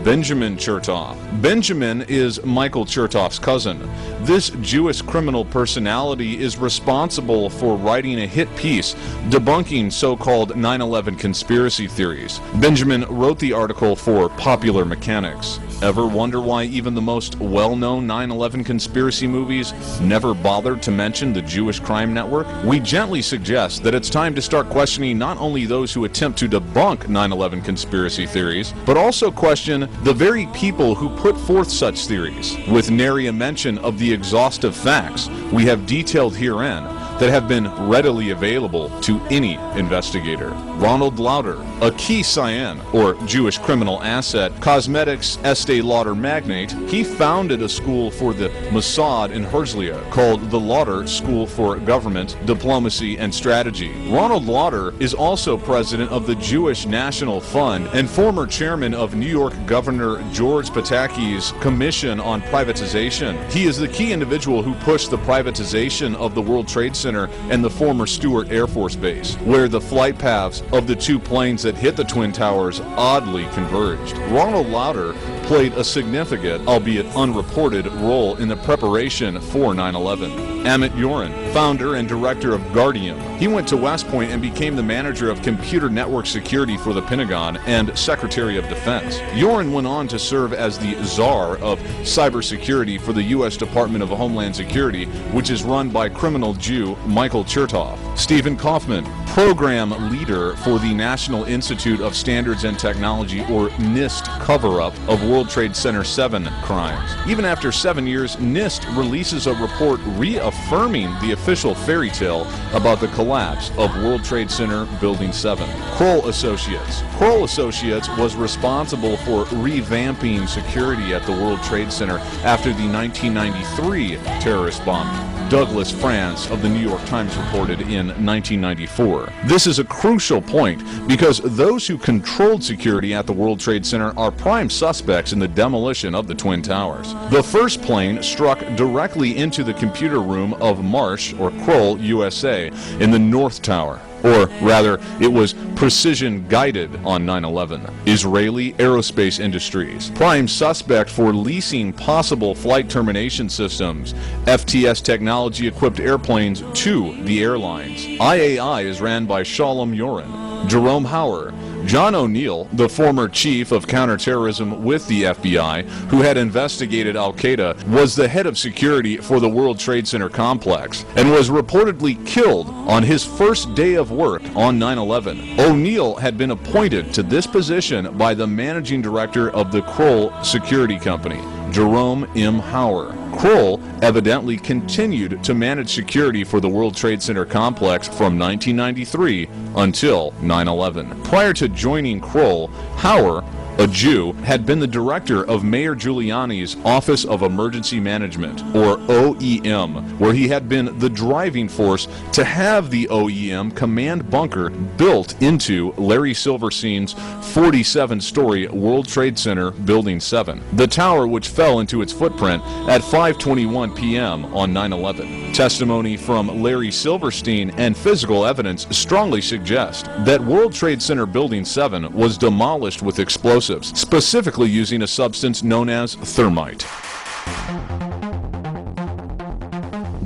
[SPEAKER 11] Benjamin Chertoff. Benjamin is Michael Chertoff's cousin. This Jewish criminal personality is responsible for writing a hit piece debunking so-called 9/11 conspiracy theories. Benjamin wrote the article for Popular Mechanics. Ever wonder why even the most well-known 9/11 conspiracy movies never bothered to mention the Jewish crime network? We gently suggest that it's time to start questioning not only those who attempt to debunk 9/11 conspiracy theories, but also question the very people who put forth such theories, with nary a mention of the exhaustive facts we have detailed herein that have been readily available to any investigator. Ronald Lauder, a key Cyan, or Jewish criminal asset, cosmetics Estee Lauder magnate, he founded a school for the Mossad in Herzliya called the Lauder School for Government, Diplomacy, and Strategy. Ronald Lauder is also president of the Jewish National Fund and former chairman of New York Governor George Pataki's Commission on Privatization. He is the key individual who pushed the privatization of the World Trade Center and the former Stewart Air Force Base, where the flight paths of the two planes that hit the Twin Towers oddly converged. Ronald Lauder played a significant, albeit unreported, role in the preparation for 9/11. Amit Yoren, founder and director of Guardium. He went to West Point and became the manager of computer network security for the Pentagon and Secretary of Defense. Yoren went on to serve as the czar of cybersecurity for the U.S. Department of Homeland Security, which is run by criminal Jew Michael Chertoff. Stephen Kaufman, program leader for the National Institute of Standards and Technology, or NIST, cover-up of World Trade Center 7 crimes. Even after 7 years, NIST releases a report reaffirming the official fairy tale about the collapse of World Trade Center Building 7. Kroll Associates. Kroll Associates was responsible for revamping security at the World Trade Center after the 1993 terrorist bombing. Douglas France of the New York Times reported in 1994. This is a crucial point because those who controlled security at the World Trade Center are prime suspects in the demolition of the Twin Towers. The first plane struck directly into the computer room of Marsh, or Kroll USA, in the North Tower. Or rather, it was precision-guided on 9/11. Israeli Aerospace Industries, prime suspect for leasing possible flight termination systems, FTS technology-equipped airplanes to the airlines. IAI is ran by Shalom Yoren. Jerome Hauer, John O'Neill, the former chief of counterterrorism with the FBI, who had investigated Al-Qaeda, was the head of security for the World Trade Center complex and was reportedly killed on his first day of work on 9/11. O'Neill had been appointed to this position by the managing director of the Kroll Security Company, Jerome M. Hauer. Kroll evidently continued to manage security for the World Trade Center complex from 1993 until 9/11. Prior to joining Kroll, Hauer, a Jew, had been the director of Mayor Giuliani's Office of Emergency Management, or OEM, where he had been the driving force to have the OEM command bunker built into Larry Silverstein's 47-story World Trade Center Building 7, the tower which fell into its footprint at 5:21 p.m. on 9/11. Testimony from Larry Silverstein and physical evidence strongly suggest that World Trade Center Building 7 was demolished with explosives, specifically using a substance known as thermite.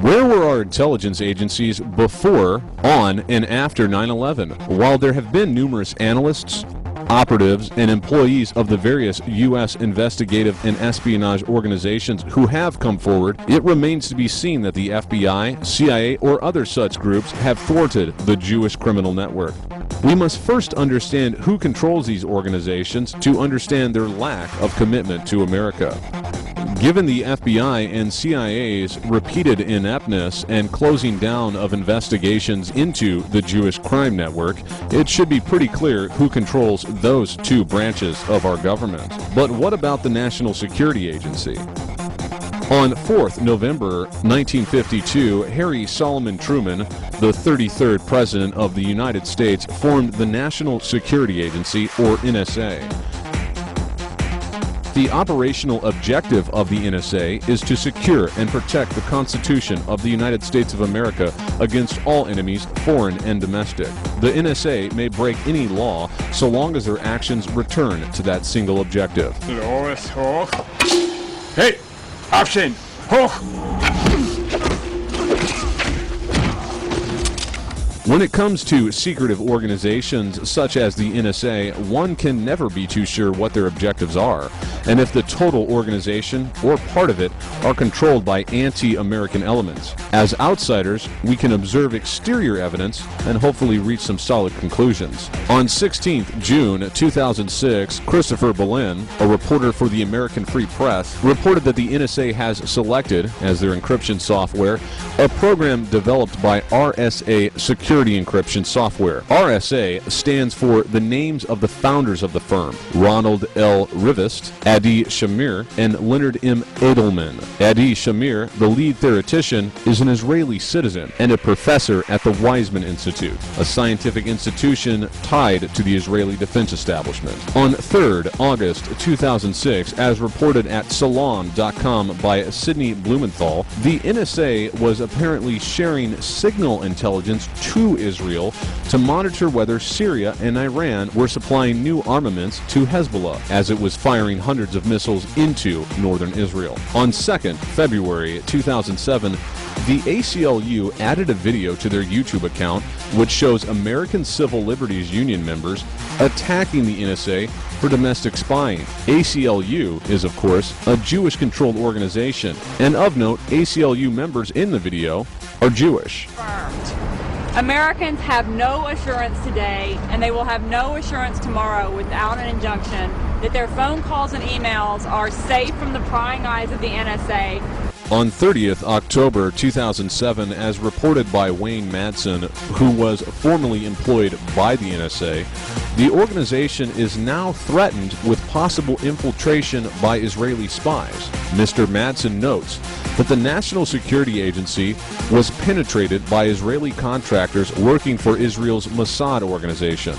[SPEAKER 11] Where were our intelligence agencies before, on, and after 9/11? While there have been numerous analysts, operatives, and employees of the various U.S. investigative and espionage organizations who have come forward, it remains to be seen that the FBI, CIA, or other such groups have thwarted the Jewish criminal network. We must first understand who controls these organizations to understand their lack of commitment to America. Given the FBI and CIA's repeated ineptness and closing down of investigations into the Jewish crime network, it should be pretty clear who controls those two branches of our government. But what about the National Security Agency? On 4th November 1952, Harry Solomon Truman, the 33rd President of the United States, formed the National Security Agency, or NSA. The operational objective of the NSA is to secure and protect the Constitution of the United States of America against all enemies, foreign and domestic. The NSA may break any law so long as their actions return to that single objective.
[SPEAKER 20] Los hoch. Hey, Aufstehen. Hoch.
[SPEAKER 11] When it comes to secretive organizations such as the NSA, one can never be too sure what their objectives are, and if the total organization or part of it are controlled by anti-American elements. As outsiders, we can observe exterior evidence and hopefully reach some solid conclusions. On 16th June 2006, Christopher Boleyn, a reporter for the American Free Press, reported that the NSA has selected, as their encryption software, a program developed by RSA Security Encryption Software. RSA stands for the names of the founders of the firm: Ronald L. Rivest, Adi Shamir, and Leonard M. Edelman. Adi Shamir, the lead theoretician, is an Israeli citizen and a professor at the Weizmann Institute, a scientific institution tied to the Israeli defense establishment. On 3rd August 2006, as reported at Salon.com by Sidney Blumenthal, the NSA was apparently sharing signal intelligence to Israel to monitor whether Syria and Iran were supplying new armaments to Hezbollah, as it was firing hundreds of missiles into northern Israel. On 2nd February 2007, the ACLU added a video to their YouTube account which shows American Civil Liberties Union members attacking the NSA for domestic spying. ACLU is, of course, a Jewish-controlled organization, and of note, ACLU members in the video are Jewish.
[SPEAKER 21] Americans have no assurance today, and they will have no assurance tomorrow without an injunction that their phone calls and emails are safe from the prying eyes of the NSA.
[SPEAKER 11] On 30th October 2007, as reported by Wayne Madsen, who was formerly employed by the NSA, the organization is now threatened with possible infiltration by Israeli spies. Mr. Madsen notes that the National Security Agency was penetrated by Israeli contractors working for Israel's Mossad organization.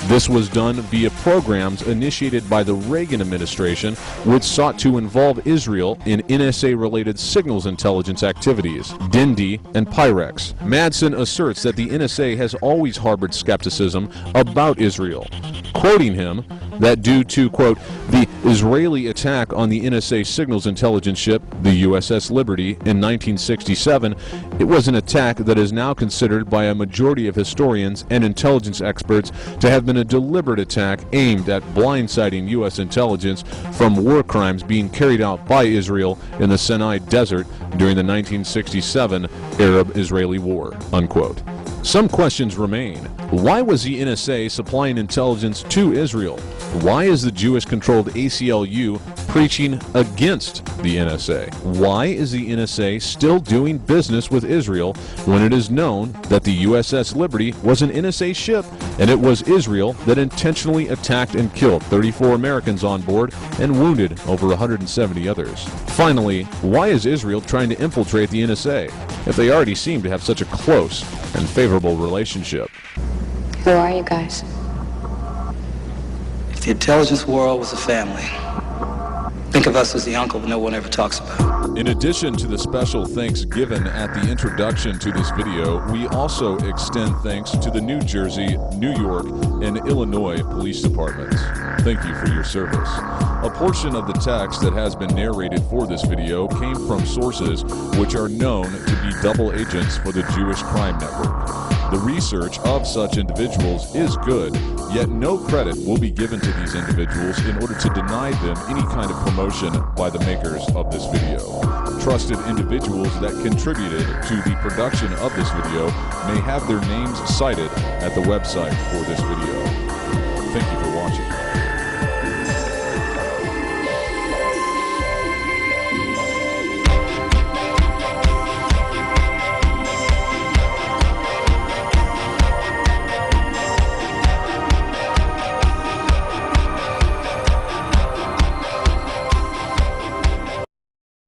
[SPEAKER 11] This was done via programs initiated by the Reagan administration, which sought to involve Israel in NSA-related signals intelligence activities, Dindy and Pyrex. Madsen asserts that the NSA has always harbored skepticism about Israel, quoting him that due to, quote, the Israeli attack on the NSA signals intelligence ship, the USS Liberty, in 1967, it was an attack that is now considered by a majority of historians and intelligence experts to have been a deliberate attack aimed at blindsiding U.S. intelligence from war crimes being carried out by Israel in the Sinai Desert during the 1967 Arab-Israeli War, unquote. Some questions remain. Why was the NSA supplying intelligence to Israel? Why is the Jewish-controlled ACLU preaching against the NSA? Why is the NSA still doing business with Israel when it is known that the USS Liberty was an NSA ship and it was Israel that intentionally attacked and killed 34 Americans on board and wounded over 170 others? Finally, why is Israel trying to infiltrate the NSA if they already seem to have such a close and favorable relationship?
[SPEAKER 22] Who are you guys?
[SPEAKER 23] If the intelligence world was a family, think of us as the uncle that no one ever talks about.
[SPEAKER 11] In addition to the special thanks given at the introduction to this video, we also extend thanks to the New Jersey, New York, and Illinois police departments. Thank you for your service. A portion of the text that has been narrated for this video came from sources which are known to be double agents for the Jewish Crime Network. The research of such individuals is good, yet no credit will be given to these individuals in order to deny them any kind of promotion by the makers of this video. Trusted individuals that contributed to the production of this video may have their names cited at the website for this video.